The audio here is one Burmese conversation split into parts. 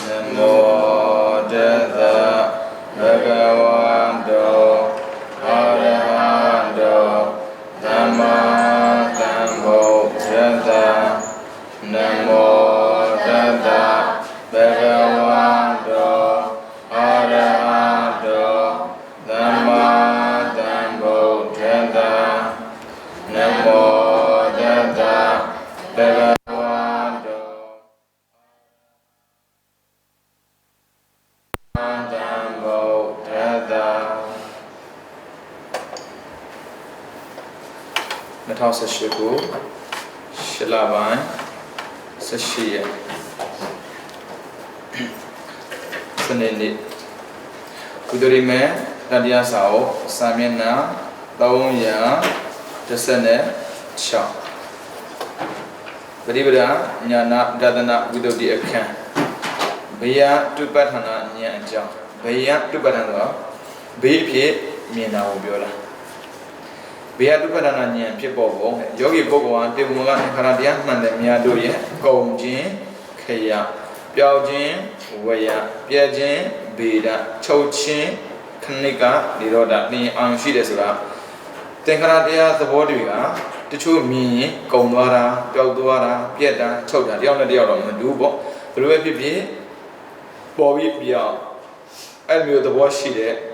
Namo Tassa Bhagavato Arahato Samma Sambuddhassa Namo Tassa Bhagavato Arahato Samma Sambuddhassa Namo Tassa Bhagavato Natasha Shilavan Sashia Sunday Kudurime Radia Sao Samina Taunya Jasane Cha Badibada Nyana Dadana Vidodi Akan Baya Tupatana Nyanja Baya Tupatana Baby Mina Ubiola Bia Dupadana Nyan Pipo, Yogi Bogoan, Demuga, Haradia, Mandamia Doye, Gojin, Kaya, Biaojin, Waya, Biajin, Bida, Chochin, Kanika, Liroda, Ni Anshidesura, Tenkaradia, the Bodiga, the two me, Gondwara, Biaduara, Pieta, Choda, the only dialogue, Dubo, the Ruepi, Bobby Bia, Elmio the Washide.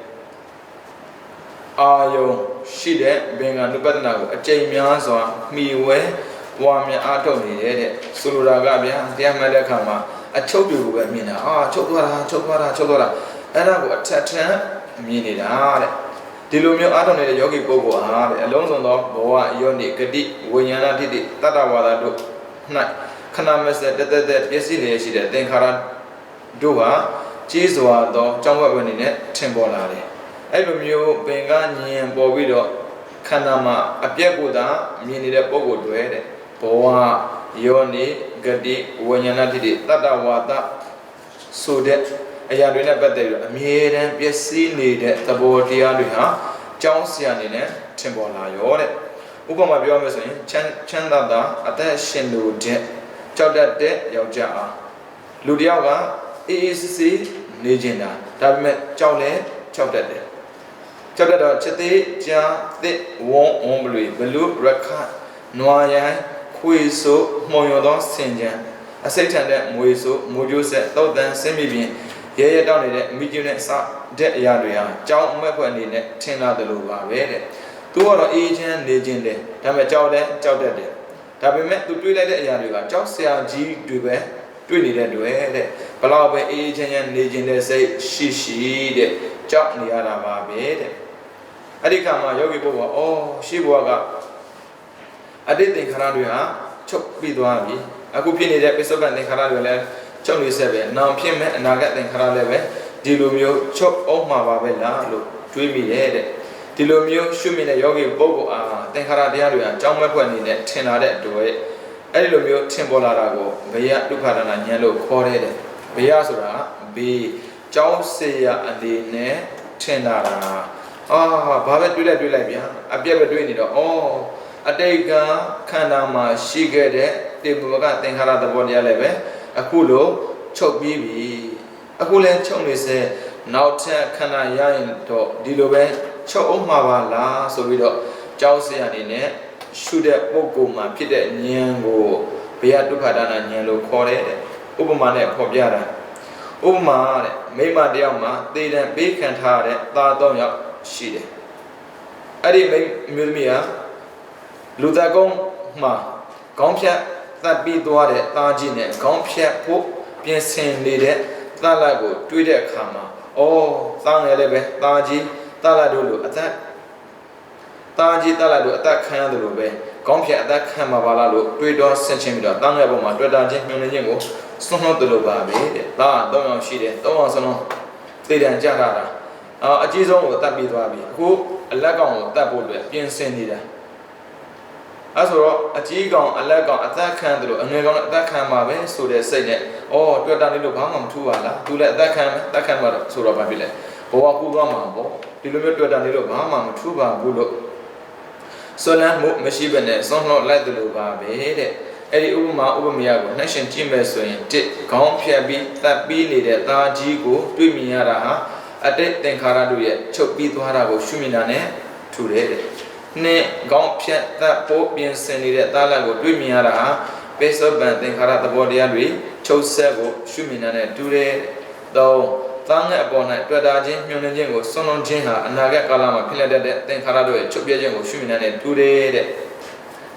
Ayo, she did being a Nubatana, a Jamiazo, me way, warm your atoni, Suragabia, the Amalakama, a chodu with Mina, Chokora, and I got Tatan, meaning hard. Dilumio Adonai Yogi Bogo hard, Alonso Boa, Yoni, Kadi, Winyana did Tatawada do night. Kanamas that yesterday she did, then Kara Dua, Chiswa, though, Jamba Benet, Timbolari. Every Benganian Bobido Kanama Apiaguda, meaning the Bogo Duede, Boa, Yoni, Gadi, Wanyanati, Tatawata, so that a Yadina Battle, a maiden, Piesi needed the Bodia Luha, Johnsianine, Timbola Yore, Upama Biomasin, Chandada, Attention to Jet, Chowda de Yaja, Ludiaga, ECC, Legenda, Tabmet Chowle, Chowda. Chapter Chate, Jan, the Wong Ombly, Belu, Raka, Noya, Huiso, Moyodon, Sinjan, a Satan that Muiso, Mujuse, Thodan, Semibin, Yea down in it, Medium Sa, De Yadria, Chow Mapani, Tina the Luba, read two other agent legend, Tama Chowde, Chowde. Tabi met to do that Yadria, Chow Sia G. Dube, Twinny that way, Palawa agent and legend say, she, Chop Niara bed. Adikama Yogi Boba, oh, she waga. I did think Haraduha, Chop Biduabi. I could pin it episode and Haradule, Chomly 7, now Pim and Nagat and Haradeve, Dilumio, Chop Oma Babella, look, Twimmy head. Dilumio, Shumina Yogi Bobo, then Haradia, John Mapani, 10 other to it. Elumio, Timbolarago, Baya Duparana, Yellow, Corre, Bayasura, B. Chow Seya and the ne Tenara. Ah, Babet do that, I've never doing it. Oh, a day Kanama, she get it, the Buga, then Harada Bodia Leve, a Kulo, Chok Bibi. A Kulan Chomly say, now tell Kana Yain to Dilobe, Chok Mavala, so we do Chow Seya in it, shoot a Bokuma, Pite Nyango, Beatupadana, Yellow Corre, Ubumane, Pobiara. Uma, Mema Diama, they then bacon hard, Tardonia, she. Adi make Murmia Lutagong Ma, Gompia, that be Duade, Targine, Gompia, Pope, Piensen Lede, Talago, Twitter Kama, oh, Tang Elebe, Targi, Taladulu, attack Targi Taladu, attack Kanadube, Gompia, attack Kamavalalo, Twitter, Senchimida, Tangaboma, Twitter, Munyango. Sono the Lubabi, La, don't she did, don't sono, they didn't Jarara. A Gizon with that Biduabi, who a lagon that would be sendida. As well, a Gigon, a lagon, a that candle, and we're going that camera, so they say that, oh, do that little bang to Allah, to let that camera, so Rababile, or Gugama, Dilumet that little bang, Tuba, Bulo. So now, Meshibane, some not like the Lubabi, အဲ့ဒီဥပမာဥပမာကိုနှိုင်းယှဉ်ကြည့်မယ်ဆိုရင်တစ်ခေါင်းဖြတ်ပြီးသတ်ပြီးနေတဲ့သားကြီးကိုတွေ့မြင်ရတာဟာအတိတ်သင်္ခါရတို့ရဲ့ချုပ်ပြီးသွားတာကိုရှုမြင်တာနဲ့ထူတယ်တဲ့နှစ်ခေါင်းဖြတ်သတ်ပိုးပြင်ဆင်နေတဲ့သားလတ်ကိုတွေ့မြင်ရတာဟာပိဿဗံသင်္ခါရသဘောတရားတွေချုပ်ဆက်ကိုရှုမြင်တာနဲ့တူတယ်သုံးသားငှက်အပေါ်၌တွေ့တာချင်းညှို့နှင်းခြင်းကိုစွန့်လွန်ခြင်းဟာအနာဂတ်ကာလမှာဖြစ်လက်တဲ့သင်္ခါရတို့ရဲ့ချုပ်ပြခြင်းကိုရှုမြင်တာနဲ့တူတယ်တဲ့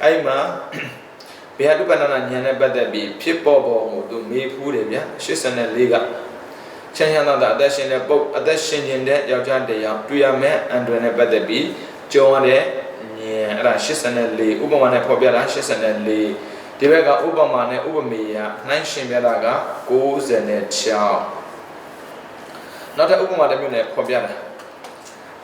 အဲ့မှာဘုရားတုပ္ပန္နဉာဏ်နဲ့ပတ်သက်ပြီးဖြစ်ပေါ်ပုံကိုသူမေးဖူးတယ်ဗျာ84ကချမ်းသာတာအသက်ရှင်တဲ့ပုတ်အသက်ရှင်တဲ့ယောက်ျားတစ်ယောက်တွေ့ရမယ်အန်ဒရနဲ့ပတ်သက်ပြီးကြုံရတဲ့ဉာဏ်အဲ့ဒါ84ဥပမာနဲ့ဖော်ပြတာ84ဒီဘက်ကဥပမာနဲ့ဥပမေယနှိုင်းရှင်ပြတာက96နောက်ထပ်ဥပမာတစ်မျိုးနဲ့ဖော်ပြတာ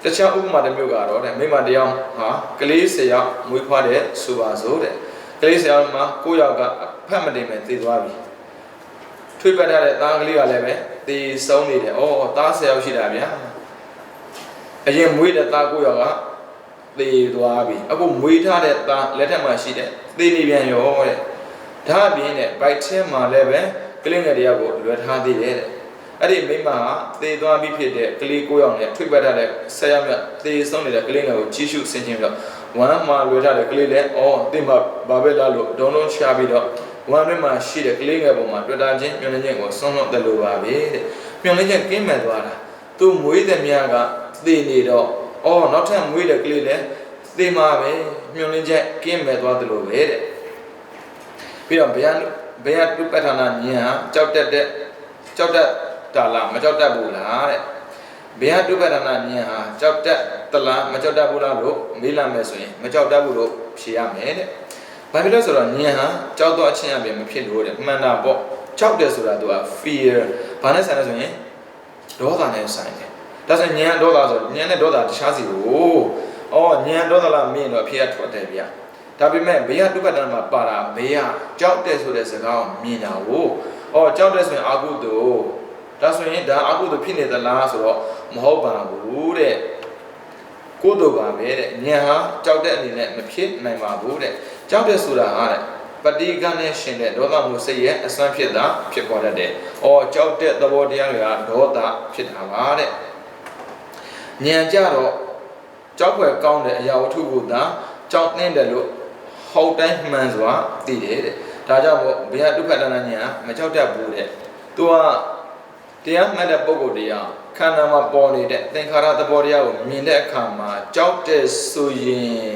တခြားဥပမာတစ်မျိုးကတော့တဲ့မိမတစ်ယောက်ဟာကလေး10ယောက်မွေးဖွားတဲ့ဆိုပါစို့တဲ့ကလေး10ယောက်မှာ9ယောက်ကအဖက်မတင်မဲ့သေသွားပြီထွေးပတ်ထားတဲ့သားကလေးကလည်းပဲသေဆုံးနေတယ်။အော်သား10ယောက်ရှိတာဗျာ။အရင်မွေးတဲ့သား9ယောက်ကသေသွားပြီ။အခုမွေးထားတဲ့သားလက်ထက်မှာရှိတဲ့သေနေပြန်ရောတဲ့။ဒါအပြင်နဲ့ဘိုက်ထဲမှာလည်းပဲကလေးငယ်တယောက်ကိုလွယ်ထားသေးတယ်တဲ့။အဲ့ဒီမိမဟာသေသွားပြီဖြစ်တဲ့ကလေး9ယောက်နဲ့ထွေးပတ်ထားတဲ့10ယောက်မြတ်သေဆုံးနေတဲ့ကလေးငယ်ကိုကြီးစုဆင်ခြင်ပြီးတော့ဝမ်းမှာလွယ်ထားတဲ့ကလေးလည်းအော်တင်မှာဘာပဲလားလို့ဒုံလုံးချပြီးတော့ဝမ်းထဲမှာရှိတဲ့ကလေးငယ်ပေါ်မှာတွေ့တာချင်းမျောလင်းခြင်းကိုဆုံးလွတ်တယ်လို့ပါပဲတဲ့မျောလင်းခြင်းကင်းမဲ့သွားတာသူမွေးတဲ့မြကသေနေတော့အော်နောက်ထပ်မွေးတဲ့ကလေးလည်းသေမှာပဲမျောလင်းခြင်းကင်းမဲ့သွားတယ်လို့ပဲတဲ့ပြီးတော့ဘုရားတုပ္ပဋ္ဌာနာဉာဏ်ဟာကြောက်တတ်တာလားမကြောက်တတ်ဘူးလားတဲ့ဘုရားတုပ္ပဋ္ဌာနာဉာဏ်ဟာကြောက်တတ်သလားမကြောက်တတ်ဘူးလားလို့မေးလာမယ်ဆိုရင်မကြောက်တတ်ဘူးလို့ဖြေရမယ်တဲ့ဘာဖြစ်လို့ဆိုတော့ဉာဏ်ဟာကြောက်တော့အချင်းအပြင်မဖြစ်လို့တဲ့မှန်တာပေါ့ကြောက်တယ်ဆိုတာသူက fear ဘာနဲ့ဆိုင်လဲဆိုရင်ဒေါသနဲ့ဆိုင်တယ်ဒါဆိုဉာဏ်ဒေါသဆိုဉာဏ်နဲ့ဒေါသတခြားစီကိုအော်ဉာဏ်ဒေါသလားမင်းတော့အဖေကထွက်တယ်ဗျာဒါပေမဲ့ဘေးကတုပ္ပတ္တမှာပါတာဘေးကကြောက်တယ်ဆိုတဲ့စကားကိုမြင်တာကိုအော်ကြောက်တယ်ဆိုရင်အာဟုတုဒါဆိုရင်ဒါအာဟုတုဖြစ်နေသလားဆိုတော့မဟုတ်ပါဘူးတဲ့ကိုယ်တို့ပါပဲတဲ့ဉာဏ်ဟာကြောက်တဲ့အနေနဲ့မဖြစ်နိုင်ပါဘူးတဲ့ကြောက်တဲ့ဆိုတာဟာတဲ့ပဋိကနဲ့ရှင်တဲ့ဒေါသမှုစိတ်ရဲ့အစွမ်းဖြစ်တာဖြစ်ပေါ်တတ်တယ်။အော်ကြောက်တဲ့သဘောတရားတွေကဒေါသဖြစ်တာပါတဲ့။ဉာဏ်ကြတော့ကြောက်ွယ်ကောင်းတဲ့အရာဝတ္ထုကိုသာကြောက်နှင်းတယ်လို့ဟုတ်တိုင်းမှန်စွာသိတယ်တဲ့။ဒါကြောင့်မို့ဘုရားတုပ္ပတ္တနာဉာဏ်မကြောက်တတ်ဘူးတဲ့။ तू ကတရားမှတ်တဲ့ပုဂ္ဂိုလ်တရားခန္ဓာမှာပေါ်နေတဲ့သင်္ခါရသဘောတရားကိုမြင်တဲ့အခါမှာကြောက်တဲ့ဆိုရင်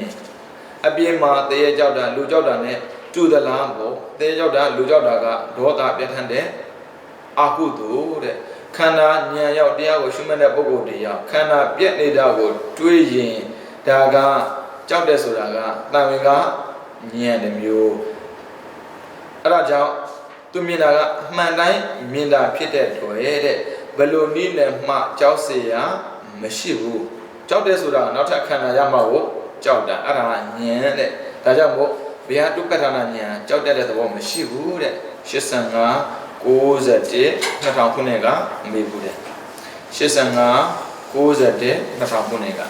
အပြင်းမှာတရေကြောက်တာလူကြောက်တာနဲ့တူသလားပေါ့တရေကြောက်တာလူကြောက်တာကဒေါသပြဋ္ဌာန်းတဲ့အာဟုတုတဲ့ခန္ဓာဉာဏ်ရောက်တရားကိုရှုမှတ်တဲ့ပုဂ္ဂိုလ်တရားခန္ဓာပြက်နေတာကိုတွေးရင်ဒါကကြောက်တယ်ဆိုတာကတန်ဝင်ကဉာဏ်တစ်မျိုးအဲ့ဒါကြောင့်သူမြင်တာကအမှန်တိုင်းမြင်တာဖြစ်တဲ့တွေ့တဲ့ဘယ်လိုနည်းနဲ့မှကြောက်เสียမရှိဘူးကြောက်တယ်ဆိုတာနောက်ထပ်ခန္ဓာရမှာကိုကြောက်တာအဲ့ဒါကဉာဏ်တဲ့ဒါကြောင့်မို့ဘုရားတုပ္ပဋ္ဌာနာဉာဏ်ကြောက်တတ်တဲ့သဘောမရှိဘူးတဲ့85 91 2000ခုနှစ်ကမေးဘူးတဲ့85 91 2000ခုနှစ်က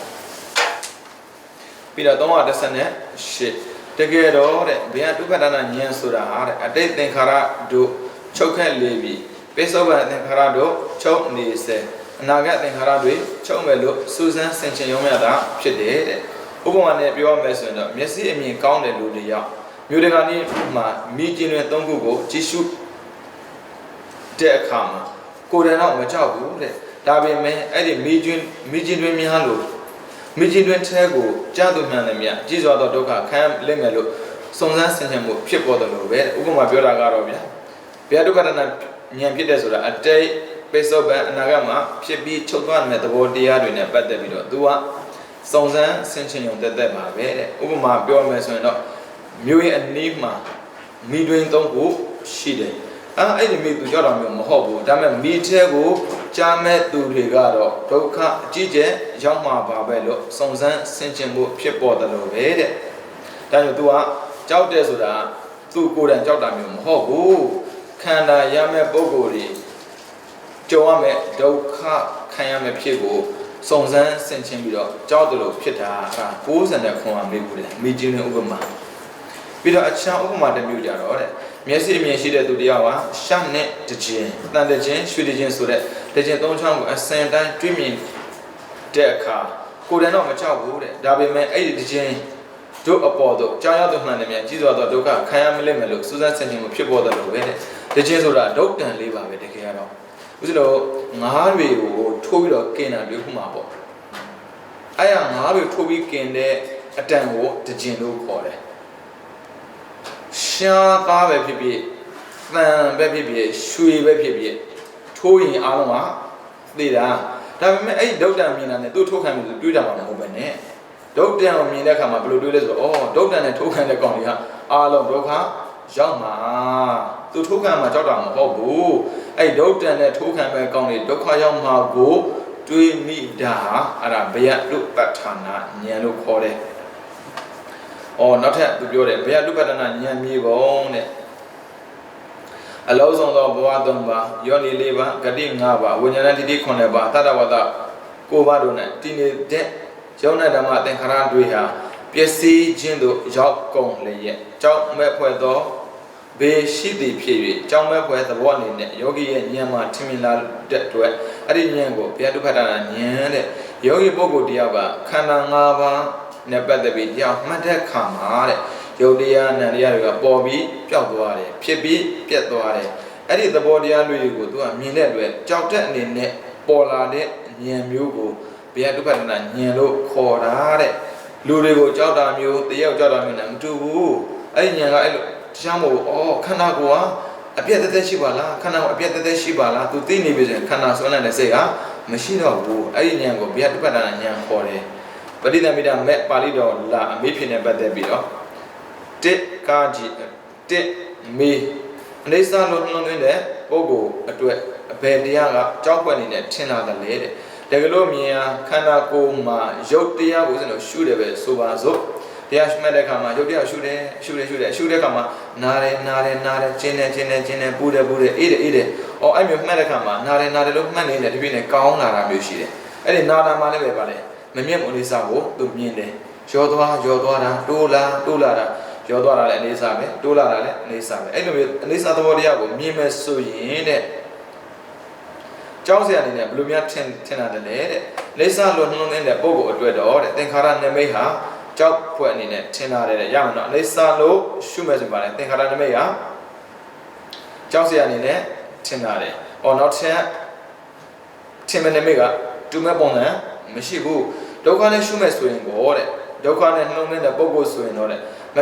ပြီးတော့318တကယ်တော့တဲ့ဘုရားတုပ္ပဋ္ဌာနာဉာဏ်ဆိုတာဟာတဲ့အတိတ်သင်္ခါရတို့ချုပ်ခက်လေပြီပိဿဝသင်္ခါရတို့ချုပ်နေစေအနာဂတ်သင်္ခါရတွေချုပ်မဲ့လို့စူးစမ်းဆင်ခြင်ရုံရတာဖြစ်တယ်တဲ့ဥပမာနဲ့ပြောရမယ်ဆိုရင်တော့မျက်စိအမြင်ကောင်းတဲ့လူတွေရောက်မြို့တကာနည်းမှာမိကျင်တွေ၃ခုကိုကြည့်ရှုတဲ့အခါမှာကိုယ်တိုင်တော့မကြောက်ဘူးတဲ့ဒါပေမဲ့အဲ့ဒီမိကျင်တွေများလို့မိကျင်တွေထဲကိုကြားသူမှန်တယ်မြတ်ကြီးစွာသောဒုက္ခခံလိမ့်မယ်လို့စုံစမ်းဆင်ခြင်မှုဖြစ်ပေါ်တယ်လို့ပဲဥပမာပြောတာကတော့ဗျာဘုရားဒုက္ခတဏဉာဏ်ဖြစ်တဲ့ဆိုတာအတိတ်ပိဿဗံအနာဂတ်မှာဖြစ်ပြီးချုပ်သွားတဲ့သဘောတရားတွေနဲ့ပတ်သက်ပြီးတော့သူကစုံစမ်းဆင်ခြင်ရုံတက်တက်ပါပဲတဲ့ဥပမာပြောမယ်ဆိုရင်တော့မြို့ရဲ့အနီးမှာမိတွင်၃ခုရှိတယ်အဲ့ဒီမိသူကြောက်တာမျိုးမဟုတ်ဘူးဒါပေမဲ့မိထဲကိုကြားမဲ့သူတွေကတော့ဒုက္ခအကြီးကျယ်ရောက်မှာပါပဲလို့စုံစမ်းဆင်ခြင်မှုဖြစ်ပေါ်တယ်လို့ပဲတဲ့ဒါကြောင့် तू ကကြောက်တယ်ဆိုတာသူ့ကိုယ်တိုင်ကြောက်တာမျိုးမဟုတ်ဘူးခန္ဓာရမဲ့ပုံကိုယ်တွေကြုံရမဲ့ဒုက္ခခံရမဲ့ဖြစ်ကိုစုံစမ်းဆင်ခြင်ပြီးတော့ကြောက်တယ်လို့ဖြစ်တာ90ခွန်အောင်မေးဘူးလေမိကျင်းဥပမာ ပြီးတော့အချမ်းဥပမာတစ်မျိုးကြတော့တဲ့မျက်စိအမြင်ရှိတဲ့သူတယောက်ကရှမ်းနဲ့တခြင်းတန်တခြင်းရွှေတခြင်းဆိုတဲ့တခြင်းသုံးချောင်းကိုအစင်တိုင်းတွေးမြင်တဲ့အခါကိုယ်တိုင်တော့မကြောက်ဘူးတဲ့ဒါပေမဲ့အဲ့ဒီတခြင်းတို့အပေါ်တို့ကြောင်ရောက်သူမှန်တယ်မြန်ကြီးစွာသောဒုက္ခခံရမလိမ့်မယ်လို့စူးစမ်းဆင်ခြင်မှုဖြစ်ပေါ်တယ်လို့ပဲတဲ့တခြင်းဆိုတာဒုက္တန်လေးပါပဲတကယ်ကတော့ဥစ္စာတော့ငါးတွေကိုထိုးပြီးတော့กินတာတွေ့ခုမှာပေါ့အဲ့ရငါးတွေထိုးပြီးกินတဲ့အတန်ကိုတခြင်းလို့ခေါ်တယ်ရှားသားပဲဖြစ်ဖြစ်တန်ပဲဖြစ်ဖြစ်ရွှေပဲဖြစ်ဖြစ်ထိုးရင်အားလုံးကသိတာဒါပေမဲ့အဲ့ဒုတ်တန်မြင်တာနဲ့သူ့ထိုးခံမှုတွေးတာမှမဟုတ်ပဲနဲ့ဒုတ်တန်ကိုမြင်တဲ့အခါမှာဘယ်လိုတွေးလဲဆိုတော့ဒုတ်တန်နဲ့ထိုးခံတဲ့ကောင်တွေကအားလုံးဒုက္ခရောက်မှာသူထိုးခံမှာကြောက်တာမဟုတ်ဘူးအဲ့ဒုတ်တန်နဲ့ထိုးခံမဲ့ကောင်တွေဒုက္ခရောက်မှာကိုတွေးမိတာအဲ့ဒါဘယတုပဋ္ဌာနာဉာဏ်လို့ခေါ်တယ်နောက်ထပ်သူပြောတယ်ဘယတုပဋ္ဌာနာဉာဏ်မြေပုံတဲ့အလုံးစုံသောဘဝ၃ပါးယောနီ၄ပါးဂတိ၅ပါးဝိညာဏတိတိ9ပါးသတ္တဝတ္တ9ပါးတို့နဲ့တည်နေတဲ့ယောနဓမ္မသင်္ခါရတွေဟာပျက်စီးခြင်းတို့ရောက်ကုန်လျက်ကြောက်မဲ့ဖွဲ့သောဘေးရှိသည်ဖြစ်၍ကြောက်မဲ့ဖွဲ့သဘောအနေနဲ့ယောဂီရဲ့ဉာဏ်မှာထင်မြင်လာတဲ့အတွက်အဲ့ဒီဉာဏ်ကိုဘယတုပဋ္ဌာနာဉာဏ်တဲ့ယောဂီပုဂ္ဂိုလ်တယောက်ကခန္ဓာ၅ပါးနဲ့ပတ်သက်ပြီးတရားမှတ်တဲ့ခါမှာတဲ့ယုတ်တရားနံတရားတွေကပေါ်ပြီးပျောက်သွားတယ်ဖြစ်ပြီးပြတ်သွားတယ်အဲ့ဒီသဘောတရားတွေကိုသူကမြင်တဲ့အတွက်ကြောက်တဲ့အနေနဲ့ပေါ်လာတဲ့ဉာဏ်မျိုးကိုဘယတုပ္ပတ္တနာဉာဏ်လို့ခေါ်တာတဲ့လူတွေကိုကြောက်တာမျိုးတယောက်ကြောက်တာမျိုးနဲ့မတူဘူးအဲ့ဒီဉာဏ်ကအဲ့လိုတရားမို့ခန္ဓာကိုယ်ကအပြည့်တသက်ရှိပါလားခန္ဓာကိုယ်အပြည့်တသက်ရှိပါလားသူသိနေပြီဆိုရင်ခန္ဓာဆွမ်းတဲ့စိတ်ကမရှိတော့ဘူးအဲ့ဒီဉာဏ်ကိုဘယတုပ္ပတ္တနာဉာဏ်ခေါ်တယ်ပဋိသမ္မိတမဲ့ပါဠိတော်လာအမေးဖြစ်နေပတ်သက်ပြီးတော့တစ်ကားကြီးတစ်မေးအနေစာလို့နှလုံးသွင်းတဲ့ပုဂ္ဂိုလ်အတွက်အဘယ်တရားကကြောက်ွက်နေနဲ့ထင်လာတယ်လေတဲ့တကယ်လို့မြင်ရခန္ဓာကိုယ်မှာရုပ်တရားကိုစလို့ရှုတယ်ပဲဆိုပါစို့တရားရှုမှတ်တဲ့အခါမှာရုပ်တရားရှုတဲ့အခါမှာနားတယ်ကျင်းတယ်ပူတယ်အေးတယ်အဲ့မျိုးမှတ်တဲ့အခါမှာနားတယ်လို့မှတ်နေတဲ့တပြည့်နဲ့ကောင်းလာတာမျိုးရှိတယ်အဲ့ဒီနာတာမှလည်းပဲပါလေမမြင်မို့လေးစားကိုသူမြင်တယ်ရောသွားတာတိုးလာတာရောသွားတာလည်းအနေစားပဲတိုးလာတာလည်းအနေစားပဲအဲ့လိုမျိုးအနေစားသဘောတရားကိုမြင်မဲ့ဆိုရင်တဲ့ကြောင်းစရာအနေနဲ့ဘယ်လိုများထင်တာလဲတဲ့အနေစားလို့နှလုံးသွင်းတဲ့ပုဂ္ဂိုလ်အတွက်တော့တဲ့သင်္ခါရနမိတ်ဟာကြောက်ဖွဲ့အနေနဲ့ထင်လာတယ်ရမယ်နော်အနေစားလို့ရှုမဲ့ဆိုပါလေသင်္ခါရနမိတ်ဟာကြောက်စရာအနေနဲ့ထင်လာတယ်နောက်ထပ်ထင်မဲ့နမိတ်ကတူမဲ့ပုံစံမရှိဘူးဒုက္ခနဲ့ရှုမဲ့ဆိုရင်ကိုတဲ့ဒုက္ခနဲ့နှလုံးသွင်းတဲ့ပုဂ္ဂိုလ်ဆိုရင်တော့တဲ့မ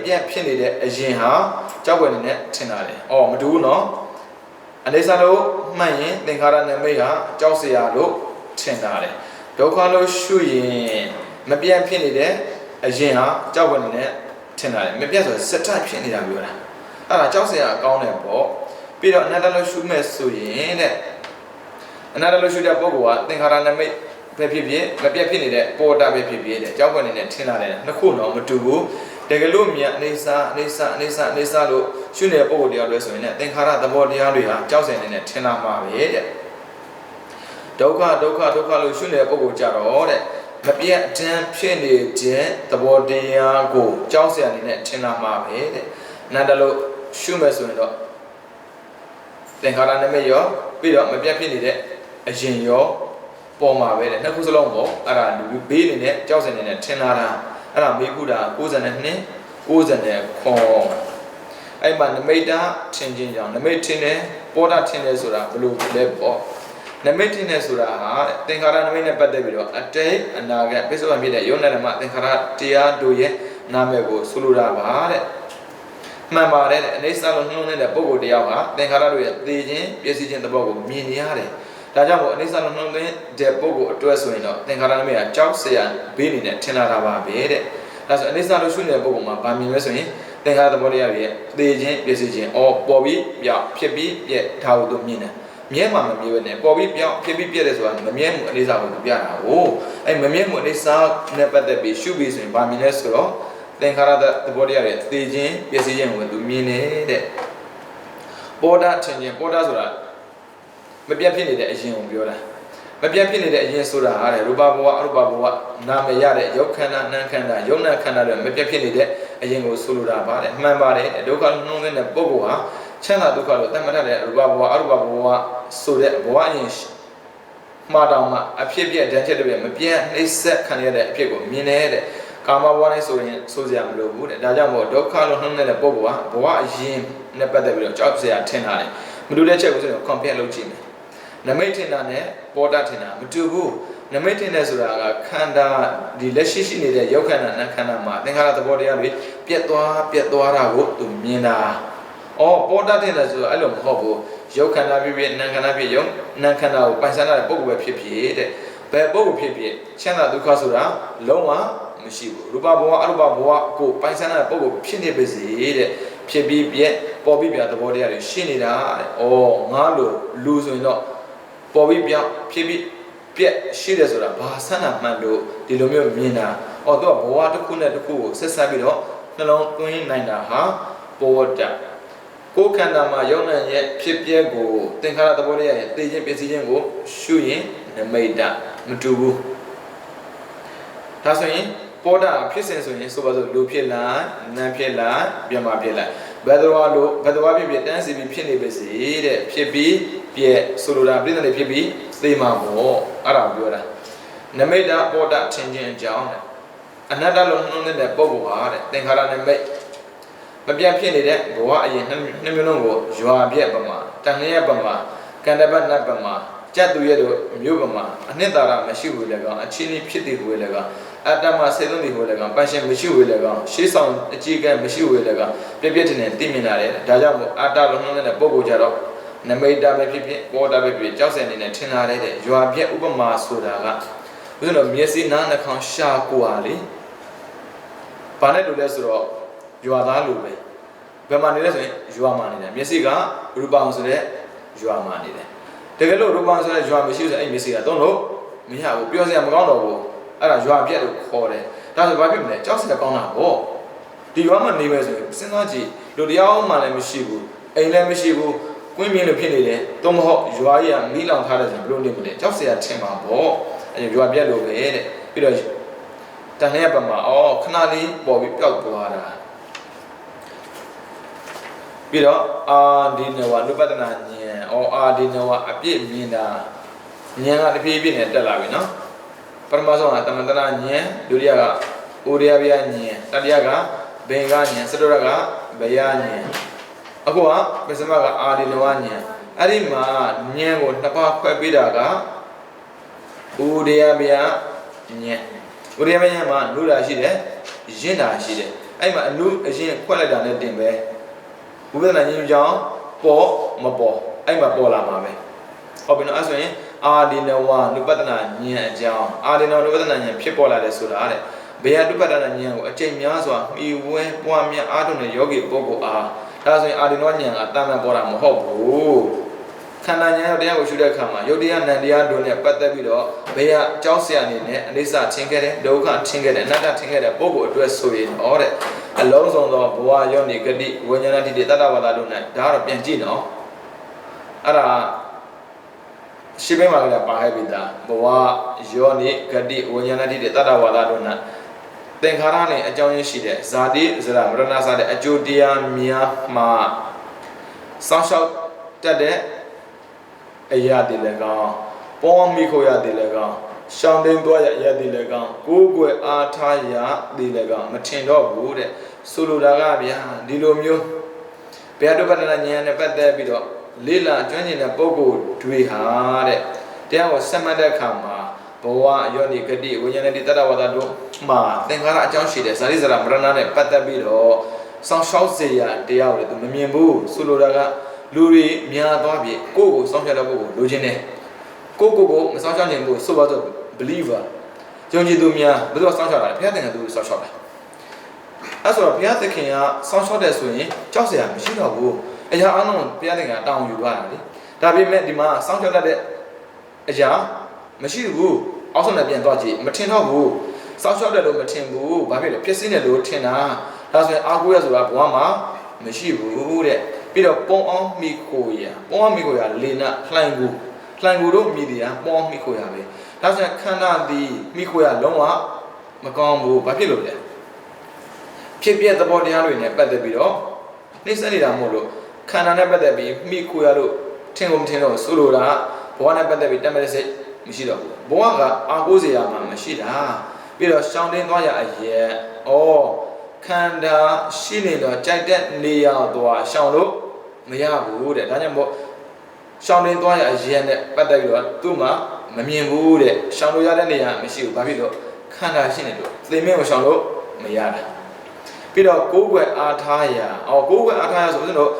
ပြတ်ဖြစ်နေတဲ့အရင်ဟာကြောက်ွယ်နေနဲ့ထင်တာတယ်မတူဘူးနော်အနေစားလို့မှတ်ရင်သင်္ခါရနမိတ်ဟာကြောက်စရာလို့ထင်တာတယ်ဒုက္ခလို့ရှုရင်မပြတ်ဖြစ်နေတဲ့အရင်ဟာကြောက်ွယ်နေနဲ့ထင်တာတယ်မပြတ်ဆိုစက်တက်ဖြစ်နေတာပြောတာအဲ့ဒါကြောက်စရာကောင်းတယ်ပေါ့ပြီးတော့အနတ္တလို့ရှုမဲ့ဆိုရင်တဲ့အနတ္တလို့ရှုတဲ့ပုဂ္ဂိုလ်ကသင်္ခါရနမိတ်ပဲဖြစ်ဖြစ်မပြတ်ဖြစ်နေတဲ့ပေါ်တာပဲဖြစ်ဖြစ်တဲ့ကြောက်ွယ်နေတဲ့ထင်လာတယ်နှစ်ခုတော့မတူဘူးတကယ်လို့မြတ်အနေစာလို့ရှုနေတဲ့ပုဂ္ဂိုလ်တရားတွေဆိုရင်လည်းသင်္ခါရသဘောတရားတွေဟာကြောက်စင်နေတဲ့ထင်လာမှာပဲတဲ့ဒုက္ခလို့ရှုနေတဲ့ပုဂ္ဂိုလ်ကြတော့တဲ့မပြတ်တမ်းဖြစ်နေတဲ့သဘောတရားကိုကြောက်စင်နေတဲ့ထင်လာမှာပဲတဲ့အနတ္တလို့ရှုမဲ့ဆိုရင်တော့သင်္ခါရနမိတ်ရောပြီးတော့မပြတ်ဖြစ်နေတဲ့အရင်ရောပေါ်မှာပဲတဲ့နှစ်ခုစလုံးပေါ့အဲ့ဒါလူဘေးနေနဲ့ကြောက်စင်နေနဲ့ထင်လာတာအဲ့ဒါမေးခုတာ92 90အဲ့မှာနမိတ်တာထင်ခြင်းကြောင့်နမိတ်ထင်တယ်ပေါ်တာထင်တယ်ဆိုတာဘယ်လိုလဲပေါ့နမိတ်ထင်တယ်ဆိုတာဟာသင်္ခါရနမိတ်နဲ့ပတ်သက်ပြီးတော့အတိတ်အနာဂတ်ပိဿဝံဖြစ်တဲ့ယောနဓမ္မသင်္ခါရတရားတို့ရဲ့နာမည်ကိုဆိုလိုတာပါတဲ့မှန်ပါတယ်တဲ့အနေစာလုံးနှလုံးသွင်းတဲ့ပုဂ္ဂိုလ်တယောက်ဟာသင်္ခါရတို့ရဲ့သိခြင်းပျက်စီးခြင်းသဘောကိုမြင်နေရတယ်ဒါကြောင့်မို့အနေစာလုံးနှလုံးသွင်းတဲ့ပုဂ္ဂိုလ်အတွက်ဆိုရင်တော့သင်္ခါရနမိတ်ကကြောက်စရာဘေးနေနဲ့ထင်လာတာပါပဲတဲ့ဒါဆိုအနေစာလို့ရှုနေတဲ့ပုဂ္ဂိုလ်မှာဗာမြင်လဲဆိုရင်သင်္ခါရသဘောတရားရဲ့သိခြင်းပျက်စီးခြင်းပေါ်ပြီးပြောက်ဖြစ်ပြီးပြက်ဒါကိုသူမြင်တယ်မြဲမှာမမြဲဘဲနဲ့ပေါ်ပြီးပြောက်ဖြစ်ပြီးပြက်တယ်ဆိုတာမမြဲမှုအနေစာကိုသူပြတာကိုအဲ့မမြဲမှုအနေစာနဲ့ပတ်သက်ပြီးရှုပြီးဆိုရင်ဗာမြင်လဲဆိုတော့သင်္ခါရသဘောတရားရဲ့သိခြင်းပျက်စီးခြင်းကိုသူမြင်နေတဲ့ပေါ်တာထင်ခြင်းပေါ်တာဆိုတာမပြတ်ဖြစ်နေတဲ့အရင်ကိုပြောတာမပြတ်ဖြစ်နေတဲ့အရင်ဆိုတာဟာလေရူပဘဝအရူပဘဝနာမရတဲ့ရုပ်ခန္ဓာနာမ်ခန္ဓာယုံနာခန္ဓာတွေမပြတ်ဖြစ်နေတဲ့အ အရင်ကိုဆိုလိုတာပါတယ်မှန်ပါတယ်ဒုက္ခနှုံးတဲ့ပုဂ္ဂိုလ်ဟာချမ်းသာဒုက္ခလို့သတ်မှတ်တဲ့ရူပဘဝအရူပဘဝဆိုတဲ့ဘဝအရင်မှာတောင်မှအဖြစ်ပြက်တန်းချက်တွေမပြတ်နှိမ့်ဆက်ခံရတဲ့အဖြစ်ကိုမြင်နေတဲ့ကာမဘဝနဲ့ဆိုရင်ဆိုစရာမလိုဘူးတဲ့ဒါကြောင့်မို့ဒုက္ခလို့နှုံးတဲ့ပုဂ္ဂိုလ်ဟာဘဝအရင်နဲ့ပတ်သက်ပြီးတော့ကြောက်စရာထင်တာလေမတူတဲ့ချက်ကိုဆိုတော့ compare လုပ်ကြည့်မယ်နမိတ်ထင်တာနဲ့ပေါ်တာထင်တာမတူဘူးနမိတ်ထင်တဲ့ဆိုတာကခန္ဓာဒီလက်ရှိရှိနေတဲ့ရုပ်ခန္ဓာနဲ့ခန္ဓာမှာသင်္ခါရသဘောတရားတွေပြက်သွားတာကိုသူမြင်တာပေါ်တာထင်တယ်ဆိုတော့အဲ့လိုမဟုတ်ဘူးရုပ်ခန္ဓာဖြစ်ဖြစ်နာမ်ခန္ဓာဖြစ်ရုပ်နာမ်ခန္ဓာကိုပိုင်ဆိုင်တဲ့ပုဂ္ဂိုလ်ပဲဖြစ်ဖြစ်တဲ့ဘယ်ပုဂ္ဂိုလ်ဖြစ်ဖြစ်ချမ်းသာဒုက္ခဆိုတာလုံးဝမရှိဘူးရူပဘဝအရူပဘဝကိုပိုင်ဆိုင်တဲ့ပုဂ္ဂိုလ်ဖြစ်နေပါစေတဲ့ဖြစ်ပြီးပြက်ပေါ်ပြီးပြသဘောတရားတွေရှိနေတာတဲ့ငါလိုလူဆိုရင်တော့ပေါ်ပြီးပြောင်းဖြစ်ပြီးပြက်ရှိတယ်ဆိုတာဘာဆန္ဒမှန်လို့ဒီလိုမျိုးမြင်တာသူကဘဝတစ်ခုနဲ့တစ်ခုကိုဆက်ဆက်ပြီးတော့နှလုံးသွင်းနိုင်တာဟာပေါ်တာကိုယ်ခန္ဓာမှာယုံနာရဲ့ဖြစ်ပျက်ကိုသင်္ခါရသဘောတရားရဲ့သိခြင်းပစ္စည်းခြင်းကိုရှုရင်နမိတ်တမတူဘူးဒါဆိုရင်ပေါ်တာဖြစ်စဉ်ဆိုရင်ဆိုပါစို့လူဖြစ်လားနာမ်ဖြစ်လားပြမဖြစ်လားဘယ်တော်ဖြစ်ဖြစ်တန်းစီပြီးဖြစ်နေပါစေတဲ့ဖြစ်ပြီးပြည့်ဆိုလိုတာပြည့်တယ်ဖြစ်ပြီးသိမှာပေါ့အဲ့ဒါပြောတာနမိတ်တပေါ်တာထင်ခြင်းအကြောင်းတဲ့အနတ္တလို့နှုံးတဲ့ပုဂ္ဂိုလ်ဟာတဲ့သင်္ခါရနမိတ်မပြတ်ဖြစ်နေတဲ့ဘဝအရင်နှစ်မျိုးလုံးကိုရွာပြက်ပမာတန်လျက်ပမာကန္တပတ်နတ်ပမာကြက်သူရဲ့တို့မျိုးပမာအနှစ်သာရမရှိဘူးလေကောင်အချင်းချင်းဖြစ်တည်ဘူးလေကောင်အတ္တမစေသွန်းတည်ဘူးလေကောင်ပန်းရှင်မရှိဘူးလေကောင်ရှေးဆောင်အကြည့်ကမရှိဘူးလေကောင်ပြက်ပြက်တင်တင်သိမြင်လာတယ်ဒါကြောင့်မို့အတ္တလို့နှုံးတဲ့ပုဂ္ဂိုလ်ကြတော့နမိတ်တာပဲဖြစ်ဖြစ်ပေါ်တာပဲဖြစ်ကြောက်စင်နေနဲ့ထင်လာတဲ့ရွာပြက်ဥပမာဆိုတာကဥစ္စာတော့မျက်စိနားနှာခေါင်းရှာကိုဟာလေဘာနဲ့တူလဲဆိုတော့ရွာသားလိုပဲဘယ်မှာနေလဲဆိုရင်ရွာမှာနေတယ်မျက်စိကရူပအောင်ဆိုတဲ့ရွာမှာနေတယ်တကယ်လို့ရူပအောင်ဆိုတဲ့ရွာမရှိဆိုအဲ့မျက်စိကတော့လို့မရဘူးပြောစရာမကောင်းတော့ဘူးအဲ့ဒါရွာပြက်လို့ခေါ်တယ်ဒါဆိုဘာဖြစ်မလဲကြောက်စရာကောင်းတာပေါ့ဒီရွာမှာနေမယ်ဆိုရင်စဉ်းစားကြည့်လူတရားမှလည်းမရှိဘူးအိမ်လည်းမရှိဘူးကွင်းမြင့်လို့ဖြစ်နေတယ်တော့မဟုတ်ရွာကြီးကမီးလောင်ထားတယ်ဆိုဘယ်လိုနေမလဲကြောက်စရာထင်ပါပေါ့အဲ့ရွာပြက်လို့ပဲတဲ့ပြီးတော့တန်လျက်ပမာခဏလေးပေါ်ပြီးပျောက်သွားတာပြီးတော့အာဒီနဝနုပဒနာဉာဏ်အာဒီနဝအပြည့်မြင်တာဉာဏ်ကတဖြည်းဖြည်းနဲ့တက်လာပြီနော်ပထမဆုံးကတမန္တနာဉာဏ်ဒုတိယကဩရိယဗျာဉာဏ်တတိယကဘေင္ကဉာဏ်စတုရကဘယဉာဏ်အခုကပစ္စမကအာဒီနဝဉာဏ်အဲ့ဒီမှာဉာဏ်ကိုနှစ်ပါးခွဲပေးတာကဩရိယဗျာဉာဏ်ဩရိယဗျာဉာဏ်မှာနုတာရှိတယ်ရင့်တာရှိတယ်အဲ့မှာအနုအရင်ခွက်လိုက်တာနဲ့တင်ပဲဝိပဿနာဉာဏ်ကြောင့်ပေါ်မပေါ်အဲ့မှာပေါ်လာမှာပဲဟုတ်ပြီနော်အဲ့ဆိုရင်အာဒီနဝနုပဒနာဉာဏ်အကြောင်းအာဒီနဝနုပဒနာဉာဏ်ဖြစ်ပေါ်လာတယ်ဆိုတာတဲ့ဘေယနုပဒနာဉာဏ်ကိုအကျင့်များစွာမှီဝဲပွားများအားထုတ်တဲ့ယောဂီပုဂ္ဂိုလ်အားဒါဆိုရင်အာဒီနဝဉာဏ်ကတာမန်ပေါ်တာမဟုတ်ဘူးခန္ဓာဉာဏ်တရားကိုရှုတဲ့အခါမှာယုတ်တရားနံတရားတို့နဲ့ပတ်သက်ပြီးတော့ဘေယကြောက်စရာအနေနဲ့အနိစ္စထင်ခဲ့တဲ့ဒုက္ခထင်ခဲ့တဲ့အနတ္တထင်ခဲ့တဲ့ပုဂ္ဂိုလ်အတွက်ဆိုရင်တဲ့အလုံးစုံသောဘဝယောနိဂတိဝိညာဏတိတတ္တဝါဒတို့နဲ့ဒါကတော့ပြန်ကြည့်နော်အဲ့ဒါရှင်းပေးမှာကလည်းပါဟဲ့ပြီသားဘဝယောနိဂတိဝိညာဏတိတတ္တဝါဒတို့နဲ့သင်္ခါရနဲ့အကြောင်းရင်းရှိတဲ့ဇာတိဇရာမရဏစတဲ့အကျိုးတရားများမှာစောင့်ရှောက်တတ်တဲ့အရာတွေလည်းကောင်းပေါ်မိခိုရတွေလည်းကောင်းရှောင်းတိန်သွားရအရာတွေလည်းကောင်းကိုယ်ွယ်အားထားရတွေလည်းကောင်းမထင်တော့ဘူးတဲ့ဆိုလိုတာကဗျာဒီလိုမျိုးဘုရားတုပ္ပတနာဉာဏ်နဲ့ပတ်သက်ပြီးတော့လေးလာကျွမ်းကျင်တဲ့ပုဂ္ဂိုလ်တွေဟာတဲ့တရားကိုဆက်မှတ်တဲ့အခါမှာဘဝယောနိဂတိဝိညာဏတိတတ္တဝါဒတို့မှာသင်္ခါရအကြောင်းရှိတဲ့ဇာတိဇရာမရဏနဲ့ပတ်သက်ပြီးတော့စောင့်ရှောက်စေရတရားကိုလည်းသူမမြင်ဘူးဆိုလိုတာကလူတွေများသွားပြီကိုယ့်ကိုစောင့်ရှောက်တဲ့ပုဂ္ဂိုလ်လိုချင်တယ်ကိုမစောင့်ရှောက်နိုင်ဘူးဆိုပါတော့ believer ယုံကြည်သူများဘယ်သူကစောင့်ရှောက်တာလဲဘုရားသခင်ကသူစောင့်ရှောက်တာအဲ့ဆိုတော့ဘုရားသခင်ကစောင့်ရှောက်တယ်ဆိုရင်ကြောက်စရာမရှိတော့ဘူးအရာအလုံးဘုရားသခင်ကတောင်းယူသွားတာလေဒါပေမဲ့ဒီမှာစောင့်ရှောက်တတ်တဲ့အရာမရှိဘူးအောက်ဆုံးနဲ့ပြန်သွားကြည့်မထင်တော့ဘူးစောင့်ရှောက်တယ်လို့မထင်ဘူးဘာဖြစ်လဲဖြစ်စင်းတယ်လို့ထင်တာဒါဆိုရင်အာကိုရဆိုတာဘဝမှာမရှိဘူးတဲ့ပြီးတော့ပုံအောင်မိခိုရလေနာလှိုင်ကူတို့မိတရားပုံအောင်မိခိုရပဲဒါဆိုရင်ခန္ဓာသည်မိခိုရလုံးဝမကောင်းဘူးဘာဖြစ်လို့လဲ ဖြစ်ပြသဘောတရားတွေနဲ့ပတ်သက်ပြီးတော့နှိစက်နေတာမဟုတ်လို့ခန္ဓာနဲ့ပတ်သက်ပြီးမိခိုရလို့ထင်ကုန်မထင်တော့ဆိုလိုတာဘဝနဲ့ပတ်သက်ပြီးတတ်မဲ့စိတ်မရှိတော့ဘူးဘဝကအာကိုးစရာမှမရှိတာပြီးတော့ရှောင်းတင်းသွားရအရဲ့ခန္ဓာရှိနေတော့ကြိုက်တဲ့နေရာသွားရှောင်းလို့မရဘူးတဲ့ဒါကြောင့်မို့ရှောင်းတင်းသွားရအရဲ့နဲ့ပတ်သက်ပြီးတော့သူ့မှာမမြင်ဘူးတဲ့ရှောင်းလို့ရတဲ့နေရာမရှိဘူးဘာဖြစ်လို့ခန္ဓာရှိနေလို့သေမင်းကိုရှောင်းလို့မရတာပြီးတော့ကိုယ်ွယ်အားထားရကိုယ်ွယ်အားထားရဆိုတော့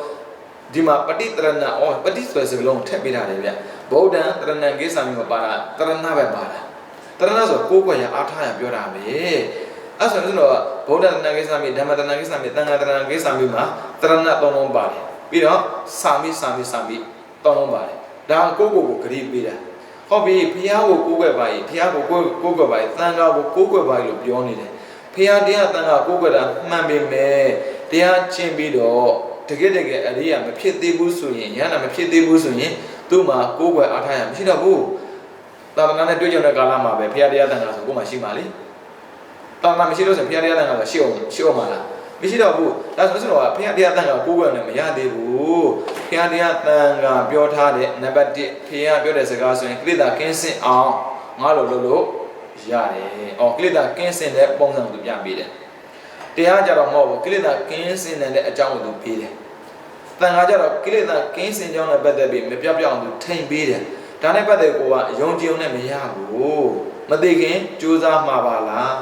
ဒီမှာပฏิတရဏပฏิဆိုတဲ့စကားလုံးထည့်ပေးတာလေဗျဗုဒ္ဓံတရဏံကိစ္စမျိုးပါတာတရဏပဲပါတာတရဏဆိုကိုယ်ွယ်ရအားထားရပြောတာပဲအဲ့ဆိုတော့ဗုဒ္ဓတရဏကိစ္စမျိုးဓမ္မတရဏကိစ္စမျိုးသံဃာတရဏကိစ္စမျိုးမှာတရဏသုံးလုံးပါတယ်ပြီးတော့စာမိသုံးလုံးပါတယ်ဒါကိုယ်ကိုဂရိပေးတာဟုတ်ပြီဘုရားကိုကိုးကွယ်ပါ၏ဘုရားကိုကိုးကွယ်ပါ၏သံဃာကိုကိုးကွယ်ပါ၏လို့ပြောနေတယ်ဘုရားတရားသံဃာကိုးကွယ်တာမှန်ပေမဲ့တရားကျင့်ပြီးတော့တကယ်အရိယာမဖြစ်သေးဘူးဆိုရင်ဉာဏ်မဖြစ်သေးဘူးဆိုရင်သူ့မှာကိုးကွယ်အားထားရမရှိတော့ဘူးသာသနာနဲ့တွေ့ကြတဲ့ကာလမှာပဲဘုရားတရားသံဃာဆိုကိုယ်မှရှိမှလေသာသနာမရှိလို့ဆိုရင်ဘုရားတရားသံဃာဆိုရှိအောင်မလားမရှိတော့ဘူးဒါဆိုတော့ဘုရားတရားသံဃာကိုးကွယ်နေမရသေးဘူးဘုရားတရားသံဃာပြောထားတဲ့နံပါတ်1ဘုရားပြောတဲ့စကားဆိုရင်ကိလေသာကင်းစင်အောင်ငါလို့လို့ရတယ်ကိလေသာကင်းစင်တဲ့ပုံစံကိုသူပြပေးတယ်တရားကြတော့မဟုတ်ဘူးကိလေသာကင်းစင်တဲ့အကြောင်းကိုသူပေးတယ်သံဃာကြတော့ကိလေသာကင်းစင်ကြောင်းနဲ့ပတ်သက်ပြီးမပြောက်ပြောက်အောင်သူထိန်ပေးတယ်ဒါနဲ့ပတ်သက်ကိုကယုံကြည်ုံနဲ့မရဘူးမသိခင်ကြိုးစားမှာပါလား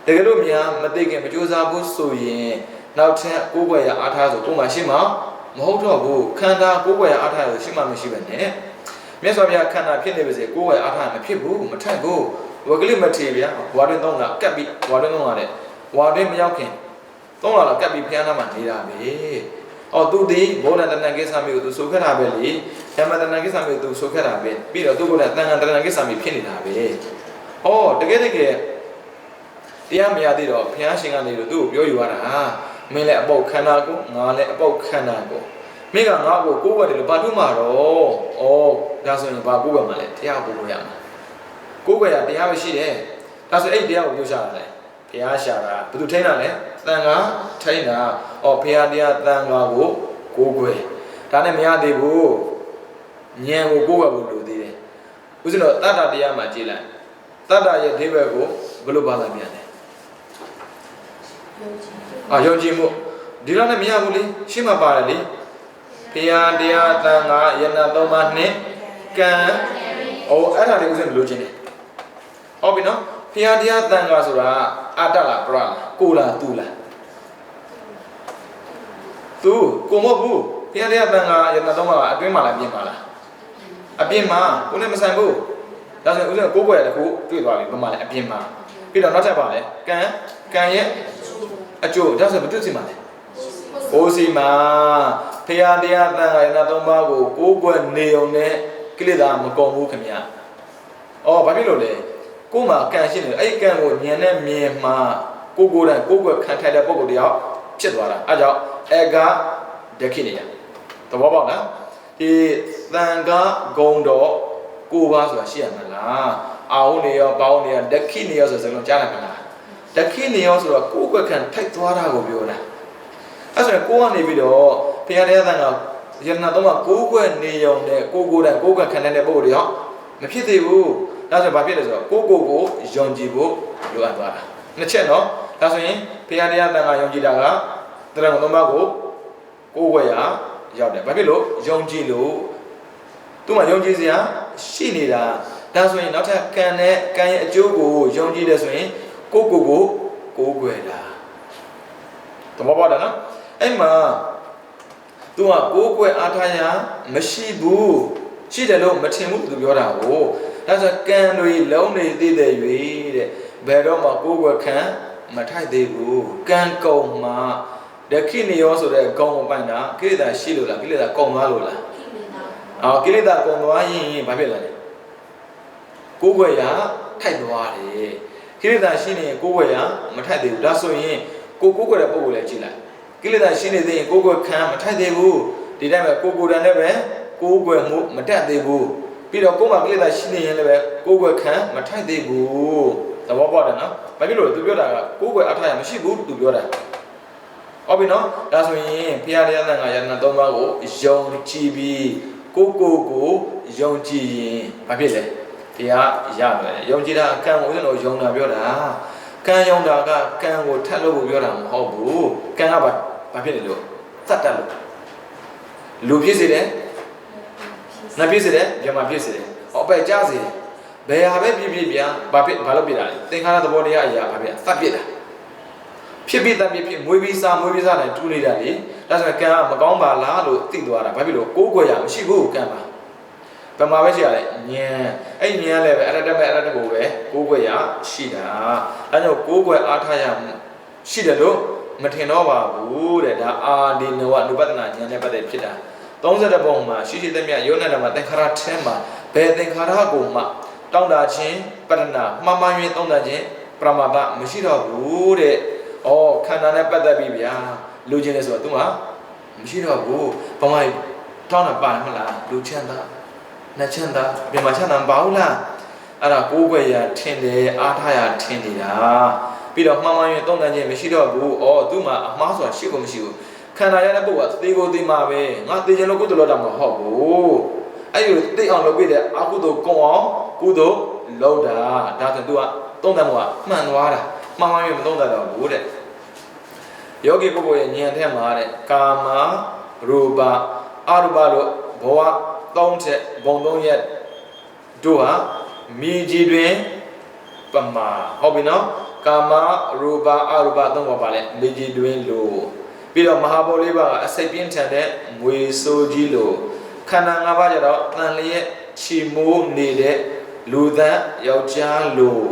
တကယ်လို့များမသိခင်မကြိုးစားဘူးဆိုရင်နောက်ထပ်ကိုယ်ွယ်ရအားထားဆိုကိုယ်မှရှိမှာမဟုတ်တော့ဘူးခန္ဓာကိုယ်ွယ်ရအားထားဆိုရှိမှမရှိပဲနဲ့မြတ်စွာဘုရားခန္ဓာဖြစ်နေပါစေကိုယ်ွယ်အားထားမဖြစ်ဘူးမထက်ဘူးဝကလိမထေဗျာဝါတွင်သုံးတာကပ်ပြီးဝါတွင်သုံးရတယ်ဝါတွင်မရောက်ခင်သုံးလာတော့ကပ်ပြီးဖျားနာမှနေတာပဲသူဒီဗုဒ္ဓတဏ္ဍကိစ္စမျိုးသူဆိုခဲ့တာပဲလေဓမ္မတဏ္ဍကိစ္စမျိုးသူဆိုခဲ့တာပဲပြီးတော့သူကလည်းတဏ္ဍတဏ္ဍကိစ္စမျိုးဖြစ်နေတာပဲတကယ်တရားမရသေးတော့ဘုရားရှင်ကနေလို့သူ့ကိုပြောယူရတာမင်းလည်းအပုတ်ခန္ဓာကိုငါလည်းအပုတ်ခန္ဓာကိုမင်းကငါ့ကိုကိုးကွယ်တယ်လို့ဘာလို့မှာတော့ဒါဆိုရင်ဘာကိုးကွယ်မှာလဲတရားကိုးကွယ်ရမှာကိုးကွယ်ရတရားပဲရှိတယ်ဒါဆိုအဲ့တရားကိုပြောရှာတာလေဘုရားရှာတာဘယ်သူထိန်းတာလဲသံဃာထိန်းတာဘုရားတရားသံဃာကိုကိုးကွယ်ဒါနဲ့မရသေးဘူးဉာဏ်ကိုကိုးကွယ်ဖို့လိုသေးတယ်ဥစဉ်တော့တတ္တတရားမှာကြည်လိုက်တတ္တရဲ့အဓိပ္ပာယ်ကိုဘယ်လိုဘာသာပြန်လဲယုံကြည်မှုဒီလောက်နဲ့မရဘူးလေရှင်းမပါတယ်လေဘုရားတရားသံဃာယန္တသုံးပါးနဲ့ကံအဲ့ဒါလေးဥစဉ်လိုချင်တယ်ဟုတ်ပြီနော်ဘုရားတရားသံဃာဆိုတာအတ္တလားပရလားကိုလားသူလားသူကိုမဟုတ်ဘူးဘုရားတရားသံဃာယန္တသုံးပါးကအတွင်းမှာလားပြင်မှာလားအပြင်မှာကိုလည်းမဆိုင်ဘူးဒါဆိုရင်ဥစဉ်ကိုးကွယ်ရတဲ့ခုတွေ့သွားပြီဘယ်မှာလဲအပြင်မှာပြီးတော့နောက်ထပ်ပါလဲကံရဲ့အကျိုးဒါဆိုဘယ်သူစီမှာလဲကိုစီမှာဘုရားတရားသံဃာယန္တသုံးပါးကိုကိုးကွယ်နေုံနဲ့ကိလေသာမကုန်ဘူးခင်ဗျာဘာဖြစ်လို့လဲကိုယ်မှာကံရှိနေတယ်အဲ့ဒီကံကိုဉာဏ်နဲ့မြင်မှကိုယ်တိုင်ကိုယ်ွယ်ခံထိုက်တဲ့ပုံကိုတယောက်ဖြစ်သွားတာအဲကြောင့်အကဒခိနေရသဘောပေါက်လားဒီသံဃာဂုံတော်ကိုပါဆိုတာရှိရမလားအာဟုနေရောဘောင်းနေရောဒခိနေရောဆိုစကားလုံးကြားလိုက်မလားဒခိနေရောဆိုတော့ကိုယ်ွယ်ခံထိုက်သွားတာကိုပြောတာအဲ့ဆိုရင်ကိုကနေပြီးတော့ဘုရားတရားသံဃာယန္တသုံးပါးကိုယ်ွယ်နေုံနဲ့ကိုယ်ွယ်ခံတဲ့ပုံကိုတယောက်မဖြစ်သေးဘူးဒါဆိုဘာဖြစ်လဲဆိုတော့ကိုယုံကြည်ဖို့လိုအပ်သွားတာနှစ်ချက်နော်ဒါဆိုရင်ဘုရားတရားသံဃာယုံကြည်တာကတရားသုံးပါးကိုကိုယ်ွယ်ရရောက်တယ်ဘာဖြစ်လို့ယုံကြည်လို့သူ့မှာယုံကြည်စရာရှိနေတာဒါဆိုရင်နောက်ထပ်ကံရဲ့အကျိုးကိုယုံကြည်တယ်ဆိုရင်ကိုယ်ွယ်တာသဘောပေါက်တယ်နော်အဲ့မှာသူကကိုယ်ွယ်အားထားရမရှိဘူးရှိတယ်လို့မထင်ဘူးသူပြောတာကိုဒါဆိုကံတွေလုံးနေသေးတယ်၍တဲ့ဘယ်တော့မှကိုယ်ွယ်ခံမထိုက်သေးဘူးကံကုန်မှာဒခိနေရောဆိုတဲ့ဂုံကိုပိုင်တာကိလေသာရှိလို့လားကိလေသာကုန်သွားလို့လားကိလေသာကုန်သွားရင်ဘာဖြစ်လဲကိုယ်ွယ်ရထိုက်သွားတယ်ကိလေသာရှိနေရင်ကိုယ်ွယ်ရမထိုက်သေးဘူးဒါဆိုရင်ကိုယ်ွယ်တဲ့ပုံကိုလည်းကြည့်လိုက်ကိလေသာရှိနေသေးရင်ကိုယ်ွယ်ခံမထိုက်သေးဘူးဒီတိုင်းပဲကိုယ်တန်လည်းပဲကိုယ်ွယ်မှုမတက်သေးဘူးပြီးတော့ကိုယ်မှာကိလေသာရှိနေရင်လည်းပဲကိုယ်ွယ်ခံမထိုက်သေးဘူးသဘောပေါက်တယ်နော်ဘာဖြစ်လို့လဲသူပြောတာကကိုယ်ွယ်အထားရမရှိဘူးသူပြောတာ ဟုတ်ပြီနော်ဒါဆိုရင်ဖရာတရားသံဃာယတနာ၃ပါးကိုယုံကြည်ပြီးကိုယုံကြည်ရင်ဘာဖြစ်လဲတရားရတယ်ယုံကြည်တာကံကိုဦးဇင်းတို့ယုံတာပြောတာကံယုံတာကကံကိုထပ်လို့ပြောတာမဟုတ်ဘူးကံကဘာဖြစ်လဲလို့သတ်တတ်လို့လူဖြစ်စေတယ်နတ်ဖြစ်စေတယ်မြမဖြစ်စေတယ်ဟောပဲကြားစေတယ်ဘယ်ဟာပဲဖြစ်ဗျာဘာလို့ပြတာလဲသင်္ခါရသဘောတရားအရာဘာဖြစ်သတ်ပြတာဖြစ်ပြီးတတ်ဖြစ်မွေးပြီးစားတယ်တူးနေတာလေဒါဆိုရင်ကံကမကောင်းပါလားလို့သိသွားတာဘာဖြစ်လို့ကိုးကွယ်ရမရှိဘူးကံပါဘယ်မှာပဲရှိရလဲဉာဏ်အဲ့ဉာဏ်လည်းပဲအရတ္တကိုပဲကိုးကွယ်ရရှိတာဒါကြောင့်ကိုးကွယ်အားထားရရှိတယ်လို့မထင်တော့ပါဘူးတဲ့ဒါအာဒီနဝနုပဒနာဉာဏ်နဲ့ပတ်သက်ဖြစ်တာ30ပုံမှာရှိသမျှယောနနာမှာသင်္ခါရထဲမှာဘယ်သင်္ခါရကိုမှတောင်းတာခြင်းပတ္တနာမှားယွင်းတောင်းတာခြင်းပရမတမရှိတော့ဘူးတဲ့ဩခန္ဓာနဲ့ပတ်သက်ပြီဗျာလူချင်းလဲဆိုတော့သူကမရှိတော့ဘူးဘာမှတောင်းတာပါမလားလူချမ်းသာနှချမ်းသာမြန်မာချမ်းသာမပါဘူးလားအဲ့ဒါကိုးကွယ်ရထင်တယ်အားထားရထင်နေတာပြီးတော့မှားယွင်းတောင်းတခြင်းမရှိတော့ဘူးဩသူ့မှာအမှားဆိုတာရှိကိုမရှိဘူးခန္ဓာရတဲ့ပုဂ္ဂိုလ်ကသေကိုသေမှာပဲငါသေခြင်းလို့ကုသိုလ်လုပ်တာမဟုတ်ဘူးအဲ့ဒီသိအောင်လုပ်ပြတဲ့အကုသိုလ်ကုံအောင်ကုသိုလ်လုပ်တာဒါဆိုသူကသုံးသပ်မှုကမှန်သွားတာမှားယွင်းမသုံးတတ်တော့ဘူးတဲ့ယောဂီပုဂ္ဂိုလ်ရဲ့ဉာဏ်ထဲမှာတဲ့ကာမရူပအရူပလို့ဘဝ၃ချက်ဘုံ၃ရက်တို့ဟာမိကြီးတွင်ပမာဟုတ်ပြီနော်ကာမရူပအရူပ၃ပါးပါလေမိကြီးတွင်လို့ပြီးတော့မဟာဘောလေးပါကအစိတ်ပြင်းထန်တဲ့ငွေစိုးကြီးလို့ခန္ဓာ၅ပါးကြတော့တန်လျက်ချီမိုးနေတဲ့လူသားယောက်ျားလို့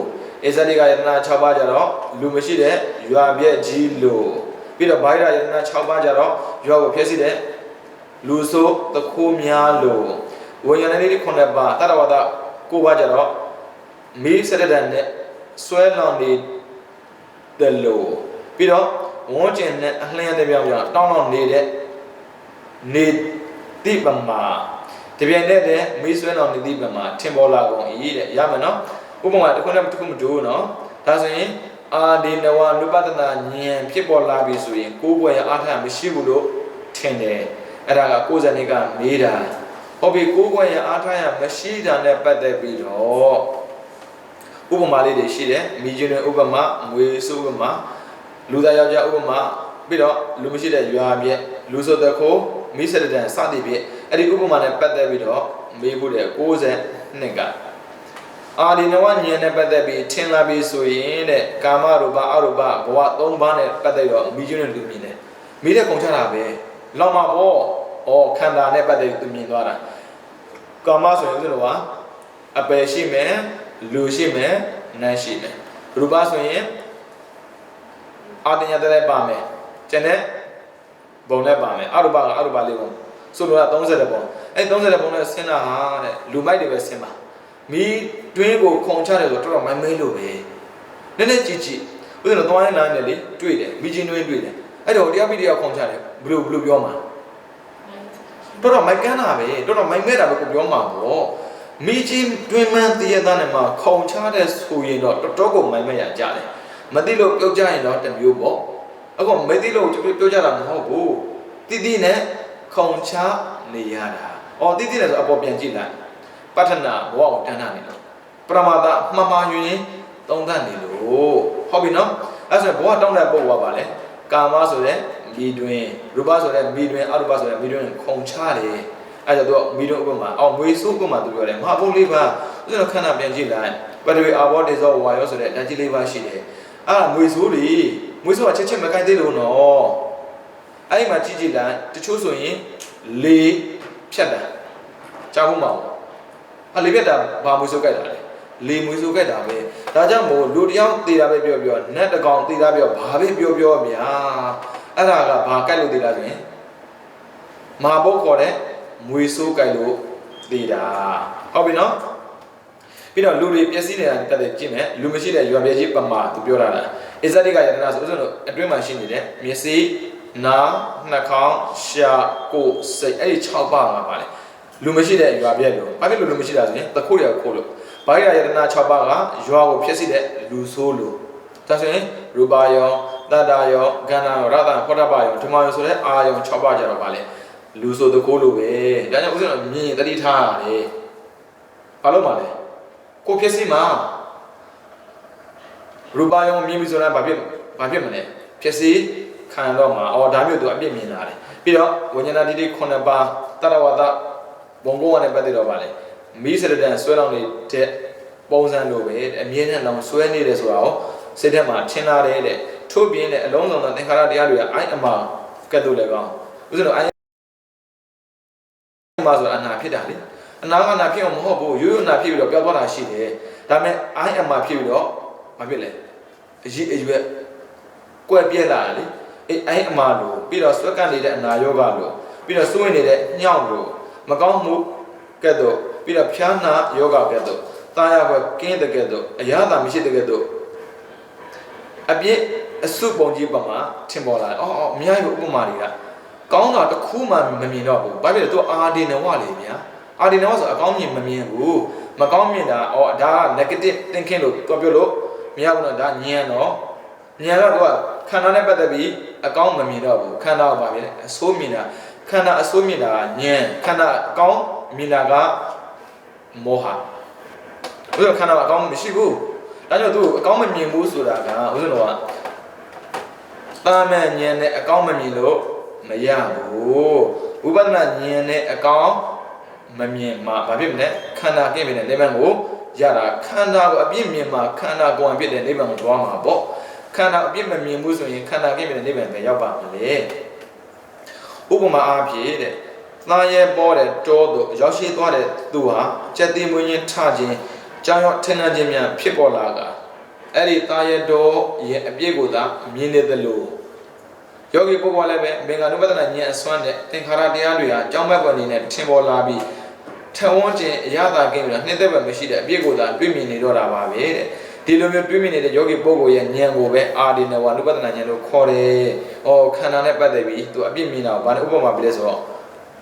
အစ္စရိကယတနာ6ပါးကြတော့လူမရှိတဲ့ရွာပြက်ကြီးလို့ပြီးတော့ဗိုက်ရယတနာ6ပါးကြတော့ရွာကိုဖျက်ဆီးတဲ့လူဆိုးတခိုးများလို့ဝိညာဉ်လေး9ပါးတတဝတ9ပါးကြတော့မိစရဒန်နဲ့ဆွဲလောင်နေတဲ့လို့ပြီးတော့ဝန်းကျင်နဲ့အလှမ်းတဲ့ပြောင်းပြောင်းတောင်းတောင်းနေတဲ့နေတိပမာတပြိုင်တည်းတည်းမိဆွဲလောင်နေတိပမာထင်ပေါ်လာကုန်၏တဲ့ရမယ်နော်ဥပမာတစ်ခုနဲ့တစ်ခုမတူဘူးနော်ဒါဆိုရင်အာဒီနဝနုပဒနာဉာဏ်ဖြစ်ပေါ်လာပြီဆိုရင်ကိုးကွယ်ရအားထားမရှိဘူးလို့ထင်တယ်အဲ့ဒါကကိုးဇဏိကမေးတာဟုတ်ပြီကိုးကွယ်ရအားထားရမရှိတာနဲ့ပတ်သက်ပြီးတော့ဥပမာလေးတွေရှိတယ်မိကျွန်းဥပမာငွေစုဥပမာလူသားယောက်ျားဥပမာပြီးတော့လူမရှိတဲ့ရွာပြက်လူဆိုတဲ့ခိုးမိစရဒန်စသည်ဖြင့်အဲ့ဒီဥပမာနဲ့ပတ်သက်ပြီးတော့မေးဖို့တဲ့62ကအာဒီနဝဉာဏ်နဲ့ပတ်သက်ပြီးထင်လာပြီးဆိုရင်တဲ့ကာမရူပအရူပဘဝ၃ပါးနဲ့ပတ်သက်တော့မိကျွန်းနဲ့လူမြင်တယ်မိတဲ့ကုန်ချတာပဲလောက်မှာပေါ့ခန္ဓာနဲ့ပတ်သက်ပြီးသူမြင်သွားတာကာမဆိုရင်ဦးဇင်းတို့ကအပယ်ရှိမယ်လူရှိမယ်နတ်ရှိမယ်ရူပဆိုရင်အာတညတလည်းပါမယ်ကျန်တဲ့ဘုံလည်းပါမယ်အရူပကအရူပလေးပုံဆိုလိုတာ30ပုံအဲ30ပုံနဲ့ဆင်းတာဟာတဲ့လူမိုက်တွေပဲဆင်းပါမိတွင်းကိုခုံချတယ်ဆိုတော့တော်တော်မိုင်းမဲလို့ပဲနည်းနည်းကြည့်ဦးဇင်းတို့သွားရင်နားနေလေတွေ့တယ်မိချင်းတွင်းတွေ့တယ်အဲ့တော့တရားပိတရားခုံချတယ်ဘယ်လိုပြောမှာတော်တော်မိုက်ကန်းတာပဲတော်တော်မိုက်မဲတာပဲကိုပြောမှာပေါ့မိချင်းတွင်းမှန်းတရသားနဲ့မှခုံချတဲ့ဆိုရင်တော့တော်တော်ကိုမိုက်မဲရကြတယ်မသိလို့ပြောကြရင်တော့တမျိုးပေါ့အခုမသိလို့ပြောကြတာမဟုတ်ဘူးတိတိနဲ့ခုံချနေရတာတိတိနဲ့ဆိုအပေါ်ပြန်ကြည့်လိုက်ပဋ္ဌနာဘဝကိုတန်းတာနေလို့ပရမတမှားယွင်းသုံးသပ်နေလို့ဟုတ်ပြီနော်အဲ့ဆိုဘဝတောင်းတဲ့ပုဂ္ဂိုလ်ကပါလေကာမဆိုတဲ့မိတွင်ရူပဆိုတဲ့မိတွင်အရူပဆိုတဲ့မိတွင်ခုံချတယ်အဲ့ဒါတော့မိတွင်ဥပမာငွေစုဥပမာသူပြောတယ်မဟာဘုံလေးပါဥစ္စာခန္ဓာပြန်ကြည့်လိုက်ပထဝီအာဘောတေဇောဝါယောဆိုတဲ့ဓာတ်ကြီးလေးပါရှိတယ်အဲ့ဒါငွေစုလေငွေစုကချက်မကိုက်သေးလို့နော်အဲ့ဒီမှာကြည့်ကြည့်လိုက်တချို့ဆိုရင်လေဖြတ်တာကြားဖို့မအောင်လေဖြတ်တာဘာငွေစုကိုက်တာလဲလေငွေစုကိုက်တာပဲဒါကြောင့်မို့လူတယောက်သေးတာပဲပြောနတ်တကောင်သေးတာပြောဘာပဲပြောဗျာအဲ့ဒါကဘာကိုက်လို့သေးတာဆိုရင်မဟာဘုတ်ခေါ်တဲ့ငွေစုကိုက်လို့သေးတာဟုတ်ပြီနော်ပြီးတော့လူတွေပျက်စီးနေတာတက်တဲ့ကြည့်မယ်လူမရှိတဲ့ရွာပြည့်ကြီးပမာသူပြောတာလားအစ္စရိကယတနာဆိုဥစ္စာတို့အတွင်းမှာရှိနေတဲ့မျက်စိနားနှာခေါင်းရှာကိုယ်စိတ်အဲ့ဒီ6ပါးမှာပါလေလူမရှိတဲ့ရွာပြည့်လို့ဘာဖြစ်လို့လူမရှိတာဆိုရင်တခုရခိုးလို့ဗိုက်ရယတနာ6ပါးကရွာကိုဖျက်ဆီးတဲ့လူဆိုးလို့ဒါဆိုရင်ရူပါယော တတယောကန္နာယောရတဖောတပယောဓမ္မယောဆိုတဲ့အာယုံ6ပါးကြတော့ဗာလေလူဆိုတကိုးလိုပဲဒါကြောင့်ဦးဇင်းတို့မြင်တတိထားရတယ်ဘာလို့မှလဲကိုဖြစ်စီမှာရူပယုံမြင်ပြီဆိုတာဘာဖြစ်မလဲဖြစ်စီခံတော့မှာအော်ဒါမျိုးသူအပြစ်မြင်လာတယ်ပြီးတော့ဝိညာဏတိတိ9ပါးတရဝတဘုံကောနဲ့ပတ်သက်တော့ဗာလေမိစရတန်ဆွဲလောင်းနေတဲ့ပုံစံလိုပဲအမြင်နဲ့လောင်ဆွဲနေတယ်ဆိုတာကိုစိတ်ထဲမှာထင်လာတယ်တဲ့ထို့ပြင်လည်းအလုံးစုံသောသင်္ခါရတရားတွေကအိုင်းအမှာကတ်တို့လည်းကောင်းဥစ္စာတော့အိုင်းအမှာဆိုတာအနာဖြစ်တာလေအနာကနာဖြစ်အောင်မဟုတ်ဘူးရိုးရိုးနာဖြစ်ပြီးတော့ပျောက်သွားတာရှိတယ်ဒါပေမဲ့အိုင်းအမှာဖြစ်ပြီးတော့မဖြစ်လေအကြီးအရွယ်ကွက်ပြက်လာတယ်လေအိုင်းအမှာလို့ပြီးတော့ဆွဲကန့်နေတဲ့အနာယောဂလို့ပြီးတော့စွန့်နေတဲ့ညောင်းလို့မကောင်းမှုကဲ့သို့ပြီးတော့ဖျားနာယောဂကဲ့သို့တာယာဘကင်းတဲ့ကဲ့သို့အရာသာမရှိတဲ့ကဲ့သို့အပြည့်အစုပုံကြီးပမာထင်ပေါ်လာတယ်။အော်အများကြီးဥပမာတွေကကောင်းတာတစ်ခုမှမမြင်တော့ဘူး။ဘာဖြစ်လဲသူအာဒီနဝလေဗျာ။အာဒီနဝဆိုအကောင်းမြင်မမြင်ဘူး။မကောင်းမြင်တာအော်ဒါက negative thinking လို့ပြောလို့မရဘူးနော်ဒါညံတော့ညံတော့သူကခန္ဓာနဲ့ပတ်သက်ပြီးအကောင်းမမြင်တော့ဘူး။ခန္ဓာကဘာဖြစ်လဲအဆိုးမြင်တာခန္ဓာအဆိုးမြင်တာညံခန္ဓာအကောင်းမြင်တာကမောဟ။ဘယ်လိုခန္ဓာကအကောင်းမရှိဘူး။ဒါကြောင့်သူအကောင်းမမြင်ဘူးဆိုတာကဥစ္စာတော့တာမန်ဉာဏ်နဲ့အကောင်းမမြင်လို့မရဘူးဝိပဿနာဉာဏ်နဲ့အကောင်းမမြင်မှာဘာဖြစ်မလဲခန္ဓာကင်းမြင်တဲ့နိဗ္ဗာန်ကိုရတာခန္ဓာကိုအပြည့်မြင်မှာခန္ဓာကိုယ်အပြည့်တဲ့နိဗ္ဗာန်ကိုသွားမှာပေါ့ခန္ဓာအပြည့်မမြင်ဘူးဆိုရင်ခန္ဓာကင်းမြင်တဲ့နိဗ္ဗာန်ပဲရောက်ပါမလဲဥပမာအားဖြင့်တဲ့သားရဲပေါ်တဲ့တောတို့ရောက်ရှိသွားတဲ့သူဟာစက်တိမွေးခြင်းထခြင်းကြောင်ရောက်ထင်ထခြင်းများဖြစ်ပေါ်လာတာအဲ့ဒီသားရဲတော်ရဲ့အပြည့်ကိုသာမြင်နေသလိုယောဂီပုဂ္ဂိုလ်လည်းပဲမင်္ဂနုပဒနာဉာဏ်အစွမ်းနဲ့သင်္ခါရတရားတွေဟာအကြောင်းမဲ့ပေါ်နေနဲ့ထင်ပေါ်လာပြီးထဝန်းကျင်အရသာကင်းပြီးတော့နှိမ့်သက်ပဲမရှိတဲ့အပြည့်ကိုသာတွေ့မြင်နေတော့တာပါပဲတဲ့ဒီလိုမျိုးတွေ့မြင်နေတဲ့ယောဂီပုဂ္ဂိုလ်ရဲ့ဉာဏ်ကိုပဲအာဒီနဝနုပဒနာဉာဏ်လို့ခေါ်တယ်။အော်ခန္ဓာနဲ့ပတ်သက်ပြီးသူအပြည့်မြင်တာကိုဘာနဲ့ဥပမာပြလဲဆိုတော့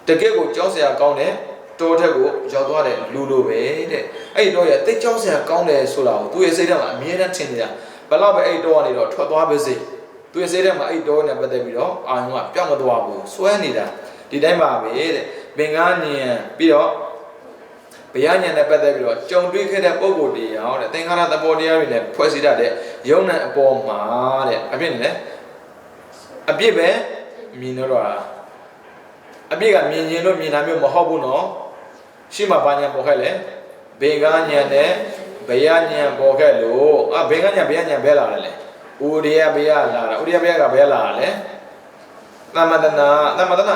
တကယ့်ကိုကြောက်စရာကောင်းတဲ့တောထက်ကိုရောက်သွားတဲ့လူလိုပဲတဲ့အဲ့ဒီတော့ရတိတ်ကြောက်စရာကောင်းတယ်ဆိုတာကိုသူ့ရဲ့စိတ်ထဲမှာအမြဲတမ်းထင်နေတာဘယ်တော့ပဲအဲ့ဒီတော့ကနေတော့ထွက်သွားပါစေသူရဲ့စိတ်ထဲမှာအဲ့ဒီတော့နဲ့ပတ်သက်ပြီးတော့အာယုံကပြောင်းမသွားဘူးစွဲနေတာဒီတိုင်းပါပဲတဲ့ဘင်္ဂဉာဏ်ပြီးတော့ဘယဉာဏ်နဲ့ပတ်သက်ပြီးတော့ကြုံတွေ့ခဲ့တဲ့ပုံကိုယ်တရားတဲ့သင်္ခါရသဘောတရားတွေနဲ့ဖွဲ့စည်းတတ်တဲ့ယုံနဲ့အပေါ်မှာတဲ့အဖြစ်နဲ့အပြစ်ပဲမြင်တော့တာအပြစ်ကမြင်ရင်လို့မြင်တာမျိုးမဟုတ်ဘူးနော်ရှိမှဘာညာပေါ်ခဲ့လဲဘေကဉာဏ်နဲ့ဘယဉာဏ်ပေါ်ခဲ့လို့ဘေကဉာဏ်ဘယဉာဏ်ဘဲလာတယ်လေဥရိယဘယလာတာဥရိယဘယကဘဲလာတယ်သမတနာ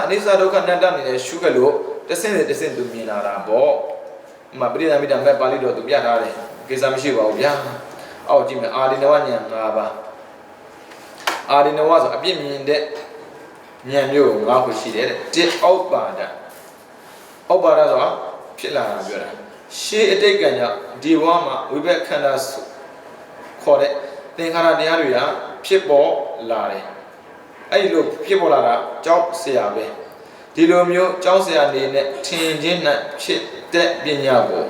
အနိစ္စဒုက္ခအနတ္တနေနဲ့ရှုခဲ့လို့တဆင့်သူမြင်လာတာပေါ့ပရိသမိတံမဲ့ပါဠိတော်သူပြထားတယ်ကိစ္စမရှိပါဘူးဗျာအောက်ကြည့်မယ်အာဒီနဝဉာဏ်၅ပါးအာဒီနဝဆိုအပြစ်မြင်တဲ့ဉာဏ်မျိုး၅ခုရှိတယ်တဲ့တစ်ဩပ္ပါဒဆိုတာဖြစ်လာတာပြောတာရှေးအတိတ်ကံကြောင့်ဒီဘဝမှာဝိဘက်ခန္ဓာခေါ်တဲ့သင်္ခါရတရားတွေကဖြစ်ပေါ်လာတယ်အဲ့လိုဖြစ်ပေါ်လာတာကြောက်เสียပဲဒီလိုမျိုးကြောက်เสียနေနဲ့ထင်ခြင်းနဲ့ဖြစ်တဲ့ပညာဟာ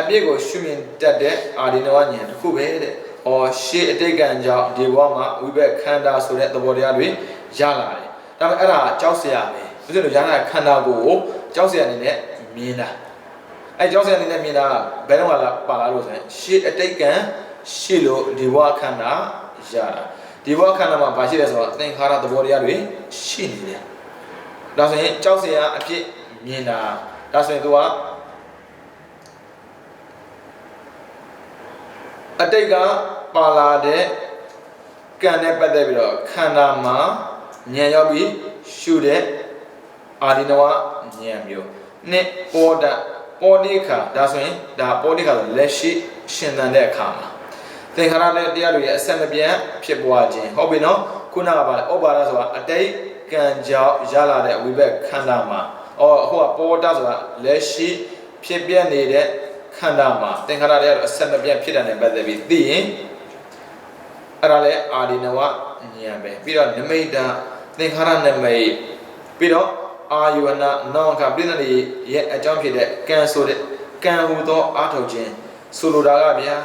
အပြစ်ကိုရှုမြင်တတ်တဲ့အာဒီနဝဉာဏ်တစ်ခုပဲတဲ့။အော်ရှေးအတိတ်ကံကြောင့်ဒီဘဝမှာဝိဘက်ခန္ဓာဆိုတဲ့သဘောတရားတွေရလာတယ်။ဒါပေမဲ့အဲ့ဒါကြောက်เสียပဲ။ဘယ်လိုရလာခန္ဓာကိုကြောက်เสียအနေနဲ့မြင်တာ။အဲ့ကြောက်เสียအနေနဲ့မြင်တာဘယ်တော့မှပါလာလို့ဆိုရင်ရှေးအတိတ်ကံရှိလို့ဒီဘဝခန္ဓာရတာ။ဒီဘဝခန္ဓာမှာဘာရှိလဲဆိုတော့သင်္ခါရသဘောတရားတွေရှိနေတယ်။ဒါဆိုရင်ကြောက်เสียအဖြစ်မြင်တာဒါဆိုရင်သူကအတိတ်ကပါလာတဲ့ကံနဲ့ပတ်သက်ပြီးတော့ခန္ဓာမှာဉာဏ်ရောက်ပြီးရှုတဲ့အာဒီနဝဉာဏ်မျိုးနှစ်ပေါ်တိခါဒါဆိုရင်ဒါပေါ်တိခါဆိုလက်ရှိရှင်သန်တဲ့အခါမှာသင်္ခါရနဲ့တရားတွေရဲ့အဆက်မပြတ်ဖြစ်ပွားခြင်းဟုတ်ပြီနော်ခုနကပါလေဩဘာဒဆိုတာအတိတ်ကံကြောင့်ရလာတဲ့ဝိဘက်ခန္ဓာမှာအခုကပေါ်တာဆိုတာလက်ရှိဖြစ်ပြနေတဲ့ခန္ဓာမှာသင်္ခါရတွေကတော့အဆက်မပြတ်ဖြစ်တဲ့ပတ်သက်ပြီးသိရင်အဲ့ဒါလည်းအာဒီနဝဉာဏ်ပဲပြီးတော့နမိတ်တာသင်္ခါရနမိတ်ပြီးတော့အာယဝနာနောင်ကပြိဿနေရဲ့အကြောင်းဖြစ်တဲ့ကံဆိုတဲ့ကံဟူသောအာထုတ်ခြင်းဆိုလိုတာကဗျာ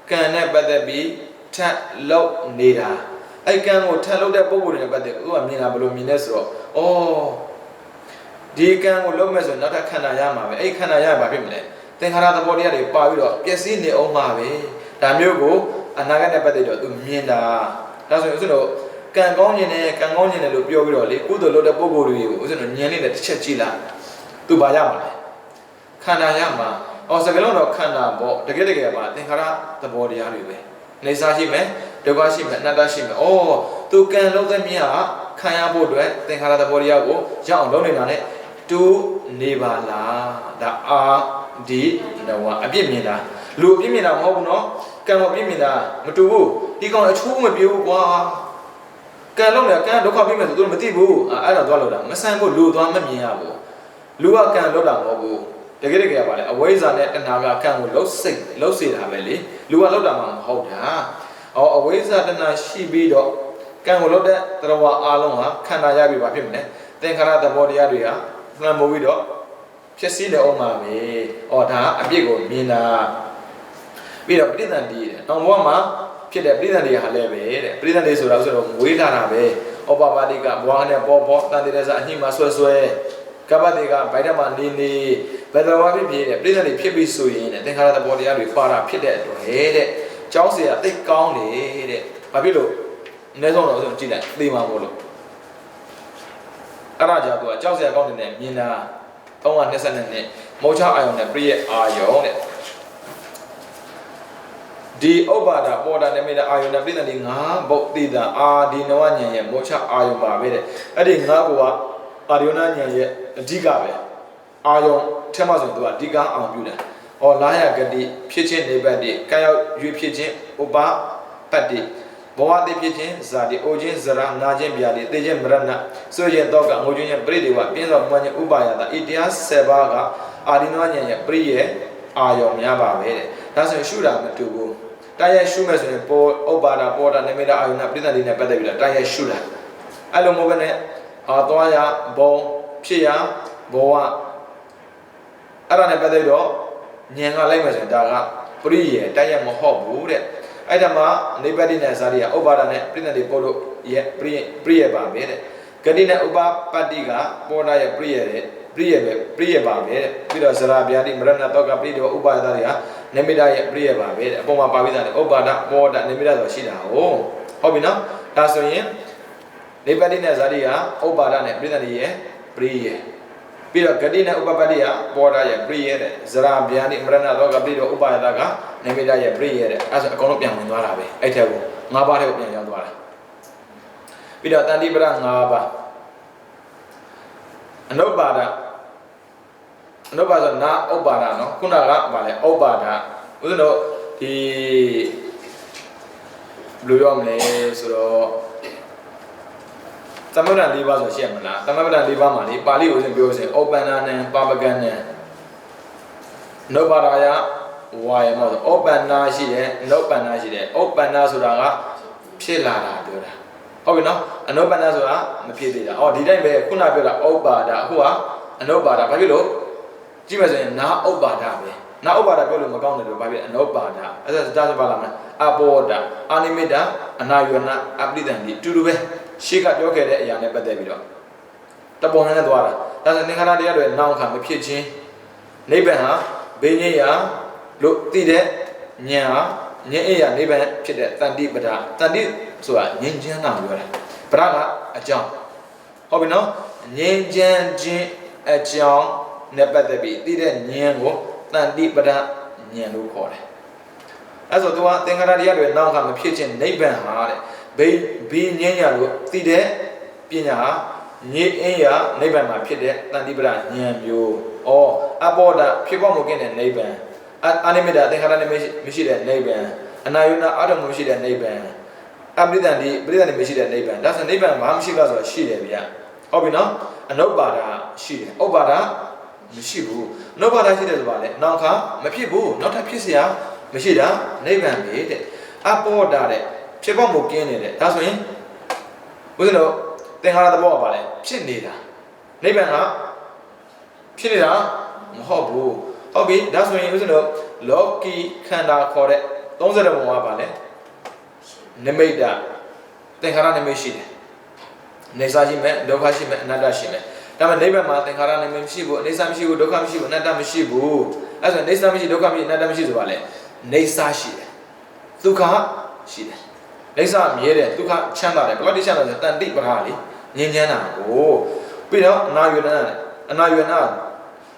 ကံနဲ့ပတ်သက်ပြီး ထက်လောက်နေတာအဲ့ကံကိုထက်လောက်တဲ့ပုံကိုယ်တွေပတ်သက်ဥပမာမြင်တာဘယ်လိုမြင်လဲဆိုတော့ဒီကံကိုလုံးမဲ့ဆိုနောက်ထပ်ခန္ဓာရမှာပဲအဲ့ခန္ဓာရမှာဖြစ်မလဲသင်္ခါရသဘောတရားတွေပါပြီးတော့ပျက်စီးနေအောင်မှာပဲဒါမျိုးကိုအနာဂတ်နဲ့ပတ်သက်တော့သူမြင်တာဒါဆိုရင်ဥစ္စာတော့ကံကောင်းခြင်းနဲ့ကံကောင်းခြင်းနဲ့လို့ပြောပြီးတော့လေကုသိုလ်လုပ်တဲ့ပုံကိုယ်တွေကိုဥစ္စာတော့ဉာဏ်နဲ့တစ်ချက်ကြည့်လိုက်သူပါရမှာလေခန္ဓာရမှာစကလုံးတော့ခန္ဓာပေါ့တကယ်ပါသင်္ခါရသဘောတရားတွေပဲနေစားရှိမယ်ဒုက္ခရှိမယ်အနတ္တရှိမယ်သူကံလုံးသက်မြတ်ခံရဖို့အတွက်သင်္ခါရသဘောတရားကိုရအောင်လုပ်နေတာ ਨੇ တူနေပါလားဒါအာဒီနဝအပြစ်မြင်တာလူအပြစ်မြင်တာမဟုတ်ဘူးနော်ကံကိုအပြစ်မြင်တာမတူဘူးဒီကောင်အချိုးမပြေဘူးကွာကံလုံးတယ်ကံဒုက္ခပြမယ်ဆိုသူတို့မသိဘူးအဲ့တော့သွားလို့တာမဆန်ဖို့လူသွားမမြင်ရဘူးလူကကံလွတ်တာမဟုတ်ဘူးတကယ်ပါလေအဝိဇ္ဇာနဲ့တဏှာကကံကိုလှုပ်စေတာပဲလေလူကလှုပ်တာမှမဟုတ်တာအဝိဇ္ဇာတဏှာရှိပြီးတော့ကံကိုလှုပ်တဲ့သရဝအားလုံးဟာခန္ဓာရပြီပါဖြစ်မလဲသင်္ခါရသဘောတရားတွေဟာမှန်မိုးပြီးတော့ဖြစ်စည်းတဲ့အောင်မှာပဲဒါအပြစ်ကိုမြင်တာပြီးတော့ပဋိသန္ဓေတဲ့တောင်ဘဝမှာဖြစ်တဲ့ပဋိသန္ဓေဟာလည်းပဲတဲ့ပဋိသန္ဓေဆိုတာဆိုတော့ဝေးလာတာပဲဩပပါတိကဘဝနဲ့ပေါ်တန်တေရစအညိမှာဆွဲကပ္ပတိကဗိုက်ဓမ္မနေဘယ်တော်ဖြစ်ဖြစ်တဲ့ပဋိသန္ဓေဖြစ်ပြီးဆိုရင်တဲ့သင်္ခါရသဘောတရားတွေပါတာဖြစ်တဲ့အတွက်တဲ့ကျောင်းเสียသိကောင်းတယ်တဲ့ဘာဖြစ်လို့အနည်းဆုံးတော့ဆိုကြည့်လိုက်သိမှာမို့လို့အဲ့ဒါကြောင့်သူကကျောင်းเสียကောင်းတယ်မြင်တာ322နဲ့မောချအာယုံနဲ့ပြည့်ရဲ့အာယုံတဲ့ဒီဥပ္ပါဒပေါ်တာနိမိတ်အာယုန်နဲ့ပြိတ္တန်ဒီ5ဘုတ်တိတာအာဒီနဝဉာဏ်ရဲ့မောချအာယုန်ပါပဲတဲ့အဲ့ဒီ5ဘုကအာယုန်ဉာဏ်ရဲ့အဓိကပဲအာယုန်ထဲမှာဆိုသူကအဓိကအောင်ပြုတယ်လာယဂတိဖြစ်ခြင်းနေပတ်တိကာရောက်ရွေးဖြစ်ခြင်းဥပပတ္တိဘဝတိဖြစ်ခြင်းဇာတိအိုခြင်းဇရာနာခြင်းဗျာတိသိခြင်းမရဏဆိုရင်တော့ကငိုခြင်းရဲ့ပရိဒေဝပြင်းစွာပွားခြင်းဥပါယတာဤတရား7ပါးကအာဒီနဝဉာဏ်ရဲ့ပရိရဲ့အာယုန်များပါပဲတဲ့ဒါဆိုရင်ရှုတာမတူဘူးတိုင်းရရှုမဲ့ဆိုရင်ပေါ်ဥပ္ပါဒပေါ်တာနိမိတ်အာယုန်နဲ့ပြိတ္တန်ဒီနဲ့ပတ်သက်ပြီးတော့တိုင်းရရှုတာအဲ့လိုမဟုတ်ဘဲနဲ့သွားရဘုံဖြစ်ရဘဝအဲ့ဒါနဲ့ပတ်သက်တော့ဉာဏ်ကလိုက်မယ်ဆိုရင်ဒါကပရိယေတိုင်းရမဟုတ်ဘူးတဲ့အဲ့ဒါမှနိဗ္ဗာန်နဲ့ဇာတိကဥပ္ပါဒနဲ့ပြိတ္တန်ဒီပေါ်လို့ရဲ့ပရိယေပါပဲတဲ့ဂတိနဲ့ဥပပတ္တိကပေါ်တာရဲ့ပရိယေတဲ့ပရိယေပါပဲတဲ့ပြီးတော့ဇရာဗျာတိမရဏတောကပရိဒေဝဥပ္ပါဒတွေကနိမိတ်ရဲ့ပရိယေပါပဲတဲ့အပေါ်မှာပါပြီးသားလေဥပ္ပါဒပေါ်တာနိမိတ်ဆိုရှိတာဟုတ်ပြီနော်ဒါဆိုရင်နိဗ္ဗာန်နဲ့ဇာတိကဥပ္ပါဒနဲ့ပရိသတ်ရဲ့ပရိယေပြီးတော့ဂတိနဲ့ဥပပတ္တိကပေါ်တာရဲ့ပရိယေတဲ့ဇရာဗျာတိမရဏတောကပရိဒေဝဥပ္ပါဒကနိမိတ်ရဲ့ပရိယေတဲ့အဲဆိုအကုန်လုံးပြန်ဝင်သွားတာပဲအဲ့ထက်ကို5ပါးထဲကိုပြန်ရောက်သွားတာပြီးတော့တန်တိပရ5ပါးအနုပ္ပါဒဆိုနာဥပ္ပါဒနော်ခုနကဗာလဲဥပ္ပါဒဦးဇင်းတို့ဒီဘယ်လိုပြောမလဲဆိုတော့သမဗ္ဗဒ၄ပါးဆိုရှင်းမလားသမဗ္ဗဒ၄ပါးမှာလေပါဠိကိုပြောစဉ်ဩပ္ပန္နနံပါပကံနံနုပ္ပါဒယဝါယမောဆိုဩပ္ပန္နာရှိတယ်နုပ္ပန္နာရှိတယ်ဩပ္ပန္နာဆိုတာကဖြစ်လာတာပြောတာဟုတ်ပြီနော်အနုပ္ပန္နာဆိုတာမဖြစ်သေးတာဒီတိုင်းပဲခုနပြောတာဥပ္ပါဒအခုကအနုပ္ပါဒဘာဖြစ်လို့ကြည့်မယ်ဆိုရင်နာဥပ္ပါဒပဲနာဥပ္ပါဒပြောလို့မကောင်းတယ်လို့ဘာဖြစ်အနုပ္ပါဒအဲ့ဒါစပါလာမလားအဘောဒအာနိမိတအနာယောနာအပရိသန္တိတူတူပဲရှေ့ကပြောခဲ့တဲ့အရာနဲ့ပတ်သက်ပြီးတော့တပုံနဲ့သွားတာဒါဆိုသင်္ခါရတရားတွေနောက်ခါမဖြစ်ခြင်းနိဗ္ဗာန်ဟာဘိညာဉ်ရာလို့သိတဲ့ဉာဏ်ဟာဉာဏ်အေးရာနိဗ္ဗာန်ဖြစ်တဲ့တန်တိပဒတန်တိဆိုတာဉာဏ်ချမ်းသာပြောတာပဒကအကြောင်းဟုတ်ပြီနော်ဉာဏ်ချမ်းခြင်းအကြောင်းနဲ့ပတ်သက်ပြီးသိတဲ့ဉာဏ်ကိုတန်တိပဒဉာဏ်လို့ခေါ်တယ်အဲဆိုသူကသင်္ခါရတရားတွေနောက်ခါမဖြစ်ခြင်းနိဗ္ဗာန်ဟာတဲ့ဘိဉာဏ်ရာလို့သိတဲ့ပညာဟာဉာဏ်အင်းရာနိဗ္ဗာန်မှာဖြစ်တဲ့တန်တိပဒဉာဏ်မျိုးအဘောဒဖြစ်ပေါ်မှုကင်းတဲ့နိဗ္ဗာန်အာနိမိတသင်္ခါရနဲ့မရှိတဲ့နိဗ္ဗာန်အနာယုဏအာရမမရှိတဲ့နိဗ္ဗာန်အပရိသန္တိမရှိတဲ့နိဗ္ဗာန်ဒါဆိုနိဗ္ဗာန်ဘာမှမရှိလားဆိုတော့ရှိတယ်ဗျာဟုတ်ပြီနော်အနုပ္ပါဒရှိတယ်ဥပ္ပါဒမရှိဘူးအနုပ္ပါဒရှိတယ်ဆိုပါလေနောက်ခါမဖြစ်ဘူးနောက်ထပ်ဖြစ်เสียမရှိတာနိဗ္ဗာန်ပဲတဲ့အဘောဒတဲ့ဖြစ်ပေါ်မှုကင်းနေတဲ့ဒါဆိုရင်ဘုရားတို့သင်္ခါရသဘောကပါလေဖြစ်နေတာနိဗ္ဗာန်ကဖြစ်နေတာမဟုတ်ဘူးဟုတ်ပြီဒါဆိုရင်ဦးဇင်းတို့လောကီခန္ဓာခေါ်တဲ့30ဘုံကပါလေ နိမိတ်တာသင်္ခါရနိမိတ်ရှိတယ်နေစာရှိမယ်ဒုက္ခရှိမယ်အနတ္တရှိမယ်ဒါပေမဲ့နိဗ္ဗာန်မှာသင်္ခါရနိမိတ်မရှိဘူးအနေစာမရှိဘူးဒုက္ခမရှိဘူးအနတ္တမရှိဘူးအဲ့ဆိုနေစာမရှိဒုက္ခမရှိအနတ္တမရှိဆိုပါလေနေစာရှိတယ်ဒုက္ခရှိတယ်နေစာမြဲတယ်ဒုက္ခချမ်းသာတယ်ဘယ်လိုချမ်းသာလဲတန်တိပရလေငြင်းချမ်းတာကိုပြီးတော့အနာယနာ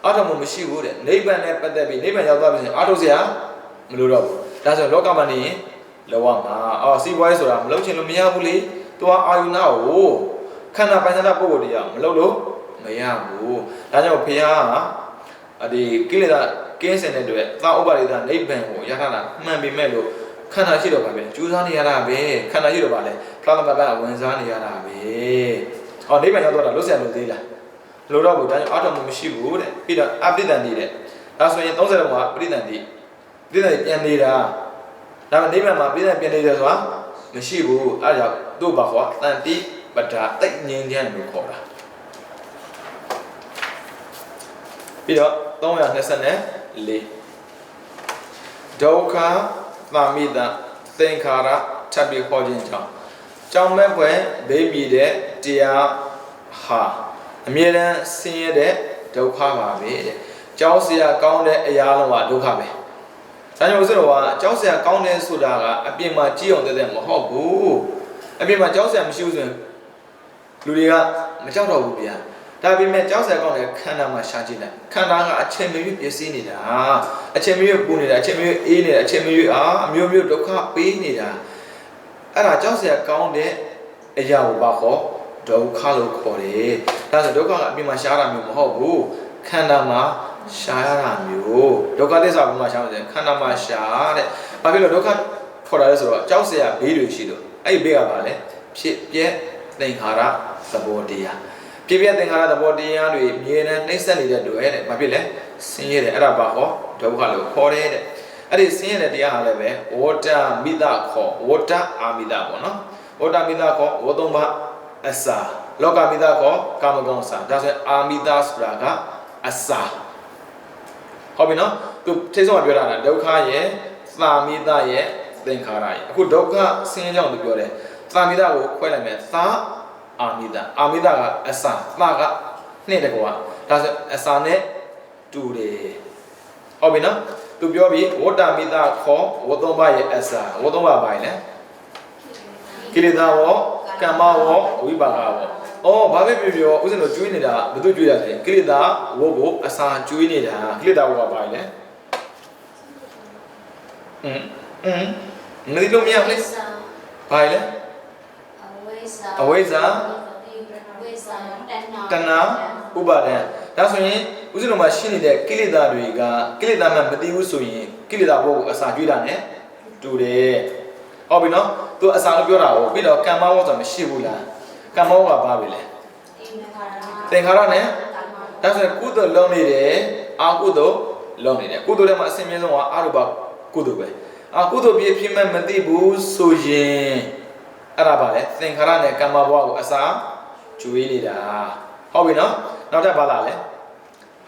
အာထုံမရှိဘူးတဲ့နိဗ္ဗာန်နဲ့ပတ်သက်ပြီးနိဗ္ဗာန်ရောက်သွားပြီဆိုရင်အာထုံစရာမလိုတော့ဘူးဒါဆိုလောကမှာနေရင်လောကမှာစီးပွားရေးဆိုတာမလုပ်ချင်လို့မရဘူးလေသူကအာယုနာကိုခန္ဓာပိုင်းခြားပုဂ္ဂိုလ်တရားမလုပ်လို့မရဘူးဒါကြောင့်ဘုရားကဒီကိလေသာကင်းစင်တဲ့အတွက်သာဥပါရိသနိဗ္ဗာန်ကိုရထားတာမှန်ပေမဲ့လို့ခန္ဓာရှိတော့ပါပဲကျူးစားနေရတာပဲခန္ဓာရှိတော့ပါလေဖလားသမဘဝင်စားနေရတာပဲနိဗ္ဗာန်ရောက်တော့လွတ်ဆရာလို့သေးလားလို့တော့ဘူးဒါကြောင့်အာထုံမရှိဘူးတဲ့ပြီးတော့အပိဋ္ဌံတည်တဲ့ဒါဆိုရင်30လုံးကပရိသံတည်ပြန်နေတာဒါပေမဲ့နိဗ္ဗာန်မှာပရိသံပြန်နေတယ်ဆိုတာမရှိဘူးအဲဒါကြောင့်တို့ဘာခေါ်တန်တိပဒါတိတ်ငြင်းချမ်းလို့ခေါ်တာပြီးတော့324ဒုက္ခသာမိတသင်္ခါရထပ်ပြီးခေါ်ခြင်းကြောင့်မဲ့ပွဲဘေးပြီးတဲ့တရားဟာအမြဲတမ်းဆင်းရဲတဲ့ဒုက္ခပါပဲတဲ့ကြောက်စရာကောင်းတဲ့အရာလုံးကဒုက္ခပဲဒါကြောင့်ဆိုတော့ကြောက်စရာကောင်းတဲ့ဆိုတာကအပြင်မှာကြည့်အောင်တဲ့မဟုတ်ဘူးအပြင်မှာကြောက်စရာမရှိဘူးဆိုရင်လူတွေကမကြောက်တော့ဘူးဗျာဒါပေမဲ့ကြောက်စရာကောင်းတဲ့ခန္ဓာမှာရှာကြည့်လိုက်ခန္ဓာကအချိန်မရွေးပျက်စီးနေတာအချိန်မရွေးပူနေတာအချိန်မရွေးအေးနေတာအချိန်မရွေးအမျိုးမျိုးဒုက္ခပေးနေတာအဲ့ဒါကြောက်စရာကောင်းတဲ့အရာကိုပါခေါ်ဒုက္ခလို့ခေါ်တယ်ဒါဆိုဒုက္ခကအပြင်မှာရှားတာမျိုးမဟုတ်ဘူးခန္ဓာမှာရှားရတာမျိုးဒုက္ခသစ္စာဘုမှာရှားလို့ခန္ဓာမှာရှားတဲ့ဘာဖြစ်လို့ဒုက္ခခေါ်တာလဲဆိုတော့ကြောက်စရာဘေးတွေရှိလို့အဲ့ဒီဘေးကပါလေဖြစ်ပြက်သင်္ခါရသဘောတရားဖြစ်ပြက်သင်္ခါရသဘောတရားတွေမြဲတမ်းနှိမ့်ဆက်နေတဲ့တွေ့တဲ့ဘာဖြစ်လဲဆင်းရဲတယ်အဲ့ဒါပါခေါ်ဒုက္ခလို့ခေါ်တယ်တဲ့အဲ့ဒီဆင်းရဲတဲ့တရားဟာလည်းပဲဝတ္တမိတခေါ်ဝတ္တအာမိတပေါ့နော်ဝတ္တမိတခေါ်ဝသုံးပါအစာလောကမိတခေါ်ကာမဂုဏ်အစာဒါဆိုရင်အာမိတဆိုတာကအစာဟုတ်ပြီနော်သူထိဆုံးကပြောတာကဒုက္ခရဲ့သာမိတရဲ့သင်္ခါရရဲ့အခုဒုက္ခဆင်းရဲကြောင့်သူပြောတယ်သာမိတကိုခွဲလိုက်မယ်သာအာမိတကအစာသာကနှစ်တကွာဒါဆိုအစာနဲ့တူတယ်ဟုတ်ပြီနော်သူပြောပြီးဝတ္တမိတခေါ်ဝသုံးပါရဲ့အစာဝသုံးပါပါရင်လေကိလေသာဝကမ္မဝဝိပါကဝဘာပဲပြောဥစဉ်တို့ကျွေးနေတာဘယ်သူကျွေးရလဲကိလေသာဝကိုအစာကျွေးနေတာကိလေသာဝကပါရင်လေမသိလို့မရဘူးလေဘာလဲအဝိဇ္ဇာတဏှာဥပါဒံဒါဆိုရင်ဥစဉ်တို့မှာရှိနေတဲ့ကိလေသာတွေကကိလေသာမှမသိဘူးဆိုရင်ကိလေသာဘဝကိုအစာကျွေးတာ ਨੇ တူတယ်ဟုတ်ပြီနော်သူအစာလို့ပြောတာကိုပြီးတော့ကမ္မဝဆိုတာမရှိဘူးလားကမ္မဝကဘာပဲလဲသင်္ခါရ ਨੇ ဒါဆိုရင်ကုသိုလ်လုံးနေတယ်အာကုသိုလ်လုံးနေတယ်ကုသိုလ်ထဲမှာအစင်းမြင့်ဆုံးကအရူပကုသိုလ်ပဲကုသိုလ်ပြည့်ဖြစ်မဲ့မသိဘူးဆိုရင်အဲ့ဒါပါလေသင်္ခါရနဲ့ကမ္မဘဝကိုအစာကျွေးနေတာဟုတ်ပြီနော်နောက်ထပ်ဘာလာလဲ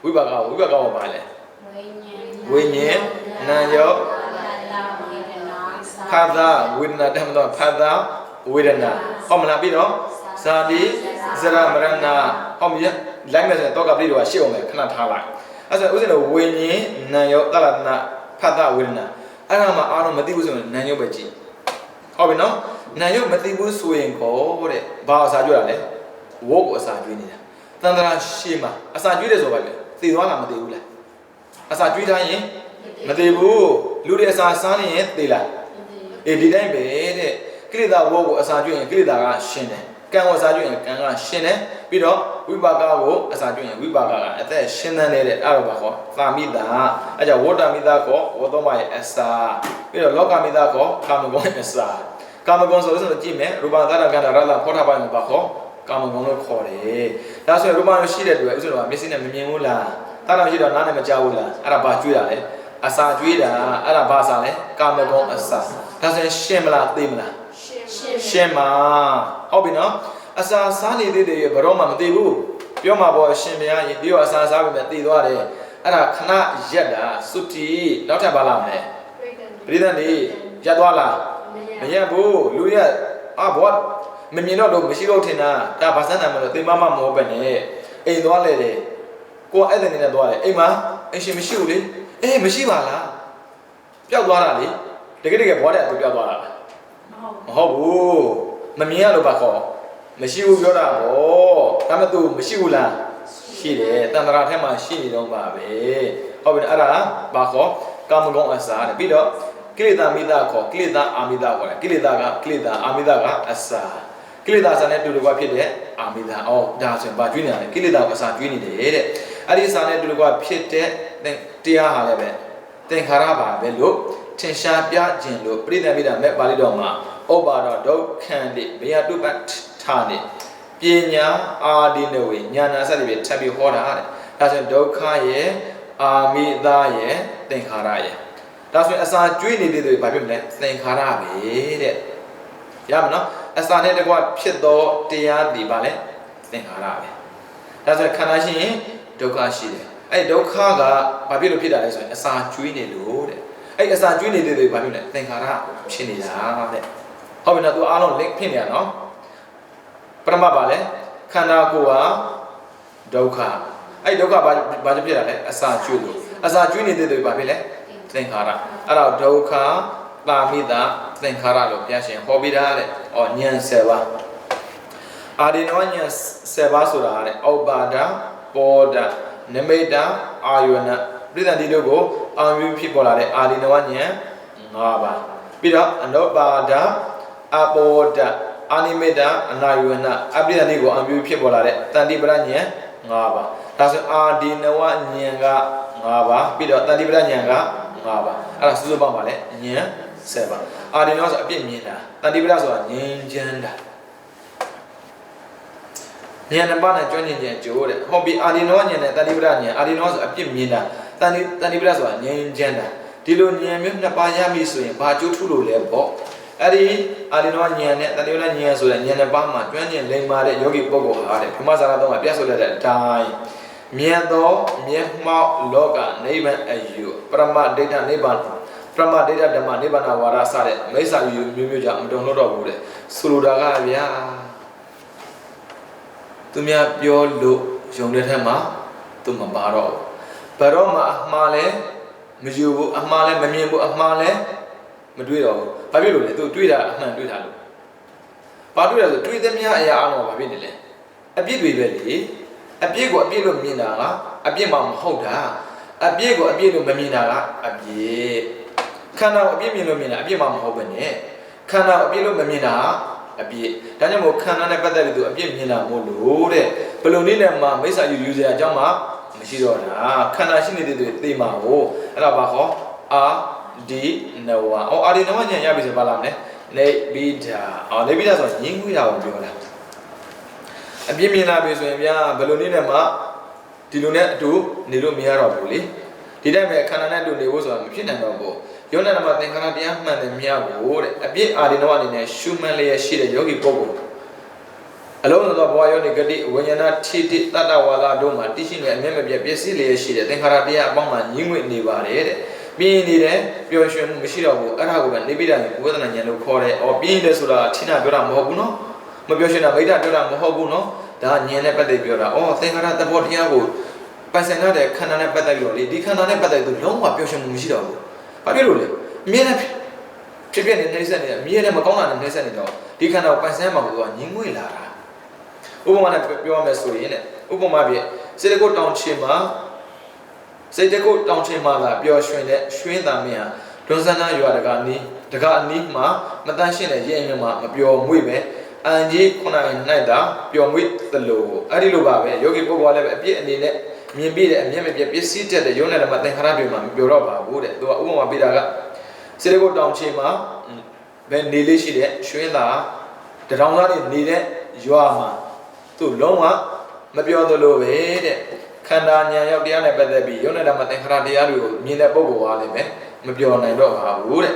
ဝိပါကဘာလဲဝိညာဉ်နာယောဖာသာဝေဒနာတမ်းတော့ဖာသာဝေဒနာဟုတ်မလားပြီးတော့ဇာတိဇရမရဏဟုတ်ပြီလိုက်မယ်ဆိုရင်တော့ကပရိတော့ရှေ့အောင်မယ်ခဏထားလိုက်အဲ့ဆိုဥစဉ်တော့ဝိညာဉ်နာယောတလနာဖာသာဝေဒနာအဲ့ဒါမှအားလုံးမသိဘူးဆိုရင်နာယောပဲကြည့်ဟုတ်ပြီနော်နာယောမသိဘူးဆိုရင်ကိုတဲ့ဘာအစာကျွေးတာလဲဝုတ်ကိုအစာကျွေးနေတာတန်တရာရှေ့မှာအစာကျွေးတယ်ဆိုပါလေသိသွားလားမသိဘူးလားအစာကျွေးထားရင်မသိဘူးလူတွေအစာစားနေရင်သိလားဒီတိုင်းပဲတဲ့ကိလေသာဝုတ်ကိုအစာကျွေးရင်ကိလေသာကရှင်းတယ်ကံကိုအစာကျွေးရင်ကံကရှင်းတယ်ပြီးတော့ဝိပါကကိုအစာကျွေးရင်ဝိပါကကအသက်ရှင်းတဲ့အဲ့ဒါပါခေါ်သာမိတာအဲ့ကြောင့်ဝတ္တမိတာခေါ်ဝသုံးပါရဲ့အစာပြီးတော့လောကမိတာခေါ်ကာမဂုဏ်ရဲ့အစာကာမဂုဏ်ဆိုလို့ကြည့်မယ်ရူပသတ္တကန္တာရတဖောထပိုင်းမှာပါခေါ်ကာမဂုဏ်လို့ခေါ်တယ်ဒါဆိုရင်ရူပလို့ရှိတဲ့အတွက်ဥစ္စာကမျက်စိနဲ့မမြင်ဘူးလားတတ်တော်ရှိတော့နားနဲ့မကြားဘူးလားအဲ့ဒါဘာကျွေးတာလဲအစာကျွေးတာအဲ့ဒါဘာစာလဲကာမဂုဏ်အစာဒါဆိုရင်ရှင်းမလားသိမလားရှင်းပါဟုတ်ပြီနော်အစာစားနေသေးတယ်ဘယ်တော့မှမသိဘူးပြောမှာပေါ့ရှင်ဘုရားရင်ပြီးတော့အစာစားပြီးမှသိသွားတယ်အဲ့ဒါခဏရက်တာသုတိနောက်ထပ်ဘာလာမလဲပရိသတ်နေရက်သွားလား မရဘူးလူရဘောမမြင်တော့လို့မရှိတော့ထင်တာဒါဘာစမ်းတယ်မလို့သိမမမဟုတ်ပဲနဲ့အိမ်သွားလေတယ်ကိုအဲ့တဲ့နေနဲ့သွားတယ်အိမ်မှာအိမ်ရှင်မရှိဘူးလေအေးမရှိပါလားပျောက်သွားတာလေတကယ်ဘောတဲ့သူပျောက်သွားတာမဟုတ်ဘူးမမြင်ရလို့ပါခေါ်မရှိဘူးပြောတာဗောဒါမှသူမရှိဘူးလားရှိတယ်တန်ត្រာထဲမှာရှိနေတော့ပါပဲဟုတ်ပြီအဲ့ဒါဘာခေါ်ကာမဂုဏ်အစာတဲ့ပြီးတော့ကိလေသာမိသားခေါ်ကိလေသာအာမိသားခေါ်တယ်ကိလေသာကကိလေသာအာမိသားကအစာကိလေသာစာနဲ့တူတူကဖြစ်တဲ့အာမိသားအော်ဒါဆိုရင်ဘာကျွေးနေရလဲကိလေသာအစာကျွေးနေတယ်တဲ့အဲ့ဒီစာနဲ့တူတူကဖြစ်တဲ့တရားဟာလည်းပဲသင်္ခါရပါပဲလို့ထင်ရှားပြခြင်းလို့ပြိတ္တမိတာမဲ့ပါဠိတော်မှာဥပ္ပါဒဒုက္ခံတိဘေယတုပ္ပထာနေပညာအာဒီနဝေညာနာစသည်ဖြင့်ထပ်ပြီးဟောတာတဲ့ဒါဆိုရင်ဒုက္ခရဲ့အာမိသားရဲ့သင်္ခါရရဲ့ဒါဆိုရင်အစာကျွေးနေတဲ့တွေဘာဖြစ်မလဲသင်္ခါရပဲတဲ့ရမနော်အစာနဲ့တကွဖြစ်သောတရားဒီပါလဲသင်္ခါရပဲဒါဆိုရင်ခန္ဓာရှိရင်ဒုက္ခရှိတယ်အဲ့ဒုက္ခကဘာဖြစ်လို့ဖြစ်တာလဲဆိုရင်အစာကျွေးနေလို့တဲ့အဲ့အစာကျွေးနေတဲ့တွေဘာဖြစ်လဲသင်္ခါရဖြစ်နေတာတဲ့ဟုတ်ပြီနော်သူအားလုံး link ဖြစ်နေတာနော်ပရမတ်ပါလဲခန္ဓာကိုယ်ဟာဒုက္ခအဲ့ဒုက္ခဘာကြောင့်ဖြစ်တာလဲအစာကျွေးလို့အစာကျွေးနေတဲ့တွေဘာဖြစ်လဲသင်္ခါရအဲ့တော့ဒုက္ခတာမိတာသင်္ခါရလို့ဘုရားရှင်ဟောပြီးသားတဲ့ဩဉာဏ်7ပါးအာဒီနောဉာဏ်7ပါးဆိုတာတဲ့ဩပါဒပောဒနမိတအာယုဏပြိဿတိတို့ကိုအာယုဖြစ်ပေါ်လာတဲ့အာဒီနောဉာဏ်5ပါးပြီးတော့အနောပါဒအပောဒအာနိမိတအနာယုဏအပြိဿတိကိုအာယုဖြစ်ပေါ်လာတဲ့တန်တိပရဉာဏ်5ပါးဒါဆိုအာဒီနဝဉာဏ်က5ပါးပြီးတော့တန်တိပရဉာဏ်က5ပါးအဲ့ဒါစုစုပေါင်းပါလေဉာဏ်7ပါးအာဒီနောဆိုအပြစ်မြင်တာတန်တိပရဆိုတာငြိမ်းချမ်းတာဉာဏ်နှစ်ပါးနဲ့ကျွမ်းကျင်ခြင်းကြိုးတဲ့ဟောပြီးအာဒီနောဉာဏ်နဲ့တန်တိပရဉာဏ်အာဒီနောဆိုအပြစ်မြင်တာတန်တိပရဆိုတာငြိမ်းချမ်းတာဒီလိုဉာဏ်မျိုးနှစ်ပါးရပြီဆိုရင်ဘာကျိုးထူးလို့လဲပေါ့အဲ့ဒီအာဒီနောဉာဏ်နဲ့တန်တိပရဉာဏ်ဆိုတဲ့ဉာဏ်နှစ်ပါးမှာကျွမ်းကျင်လိမ္မာတဲ့ယောဂီပုဂ္ဂိုလ်ဟာတဲ့ဘုမဇာနာတော်မှာပြဆိုတဲ့အတိုင်းမြတ်သောမျက်မှောက်လောကနိဗ္ဗာန်အယူပရမဒိဋ္ဌနိဗ္ဗာန်ပရမဒိဋ္ဌဓမ္မနိဗ္ဗာန်ဝါဒစတဲ့မိစ္ဆာယူမျိုးကြောင့်မတုံလို့တော့ဘူးတဲ့ဆိုလိုတာကဗျာသူများပြောလို့ယုံတဲ့ထက်မှာသူမပါတော့ဘူးဘယ်တော့မှအမှားလဲမယူဘူးအမှားလဲမမြင်ဘူးအမှားလဲမတွေးတော့ဘူးဘာဖြစ်လို့လဲသူတွေးတာအမှန်တွေးတာလို့ဘာတွေးလဲဆိုတွေးသမျှအရာအလုံးဘာဖြစ်နေလဲအပြစ်တွေပဲလေအပြစ်ကိုအပြစ်လို့မြင်တာကအပြစ်မှမဟုတ်တာအပြစ်ကိုအပြစ်လို့မမြင်တာကအပြစ်ခန္ဓာကိုအပြစ်မြင်လို့မြင်တာအပြစ်မှမဟုတ်ဘဲနဲ့ခန္ဓာကိုအပြစ်လို့မမြင်တာအပြစ်ဒါကြောင့်မို့ခန္ဓာနဲ့ပတ်သက်ပြီးသူအပြစ်မြင်တာမို့လို့တဲ့ဘယ်လိုနည်းနဲ့မှမိစ္ဆာယူစရာအကြောင်းမှမရှိတော့တာခန္ဓာရှိနေတဲ့သူသိမှာကိုအဲ့ဒါဘာခေါ်အာဒီနဝအာဒီနဝဉာဏ်ရပြီဆိုပါလားမလဲနေဘိဓာနေဘိဓာဆိုရင်ငြင်းခွေးတာကိုပြောတာအပြစ်မြင်လာပြီဆိုရင်ဗျာဘယ်လိုနည်းနဲ့မှဒီလိုနဲ့အတူနေလို့မရတော့ဘူးလေဒီတိုင်းပဲခန္ဓာနဲ့အတူနေဖို့ဆိုတာမဖြစ်နိုင်တော့ဘူးယောနဓမ္မသင်္ခါရတရားမှန်တယ်မြတ်ဖို့တဲ့အပြစ်အာဒီနောအနေနဲ့ရှုမှန်လျက်ရှိတဲ့ယောဂီပုဂ္ဂိုလ်အလုံးစုံသောဘဝယောနိဂတိဝိညာဏထိတိတတ္တဝါဒတို့မှာတရှိနေအမျက်မပြတ်ပျက်စီးလျက်ရှိတဲ့သင်္ခါရတရားအပေါင်းမှာညှိငွေ့နေပါတယ်တဲ့ပြင်းနေတယ်ပျော်ရွှင်မှုမရှိတော့ဘူးအဲ့ဒါကိုပဲနေပိဒာဝေဒနာဉာဏ်လို့ခေါ်တယ်။ပြင်းတယ်ဆိုတာထိနာပြောတာမဟုတ်ဘူးနော်။မပျော်ရွှင်တာဗိဓာပြောတာမဟုတ်ဘူးနော်။ဒါဉာဏ်နဲ့ပတ်သက်ပြောတာ။သင်္ခါရသဘောတရားကိုပိုင်ဆိုင်တဲ့ခန္ဓာနဲ့ပတ်သက်ပြီးတော့လေဒီခန္ဓာနဲ့ပတ်သက်သူလုံးဝပျော်ရွှင်မှုမရှိတော့ဘူး။ဘာဖြစ်လို့လဲ။အမြဲတမ်းဖြစ်နေနေဆက်နေတယ်အမြဲတမ်းမကောင်းတာနဲ့နေဆက်နေတော့ဒီခန္ဓာကိုပိုင်ဆိုင်မှာကိုကညင်ငွေ့လာတာဥပမာနဲ့ပြောရမယ်ဆိုရင်ဥပမာပြစေတကုတ်တောင်ချင်မှာစေတကုတ်တောင်ချင်မှာကပျော်ရွှင်တဲ့ရွှင်သားမင်းဟာဒွန်ဆန္ဒရွာတကအနီးမှာမတန်းရှင်းတဲ့ရဲ့အင်းမှာမပျော်မွေ့ပဲအန်ကြီးခုနိုင်နိုင်တာပျော်မွေ့သလိုအဲ့ဒီလိုပါပဲယောဂီပုဂ္ဂိုလ်လည်းပဲအပြည့်အနေနဲ့မြင်ပြီးတဲ့အမျက်မပြတ်ပစ္စည်းတက်တဲ့ယုံနဲ့ဓမ္မသင်္ခါရတွေမှာမပျော်တော့ပါဘူးတဲ့သူကဥပမာပေးတာကစေတကုတ်တောင်ချင်မှာပဲနေလေးရှိတဲ့ရွှင်သားတထောင်သားတွေနေတဲ့ရွာမှာသူလုံးဝမပြောသလိုပဲတဲ့ခန္ဓာဉာဏ်ရောက်တရားနဲ့ပတ်သက်ပြီးယုံနဲ့ဓမ္မသင်္ခါရတရားတွေကိုမြင်တဲ့ပုဂ္ဂိုလ်ဟာလည်းပဲမပြောနိုင်တော့ပါဘူးတဲ့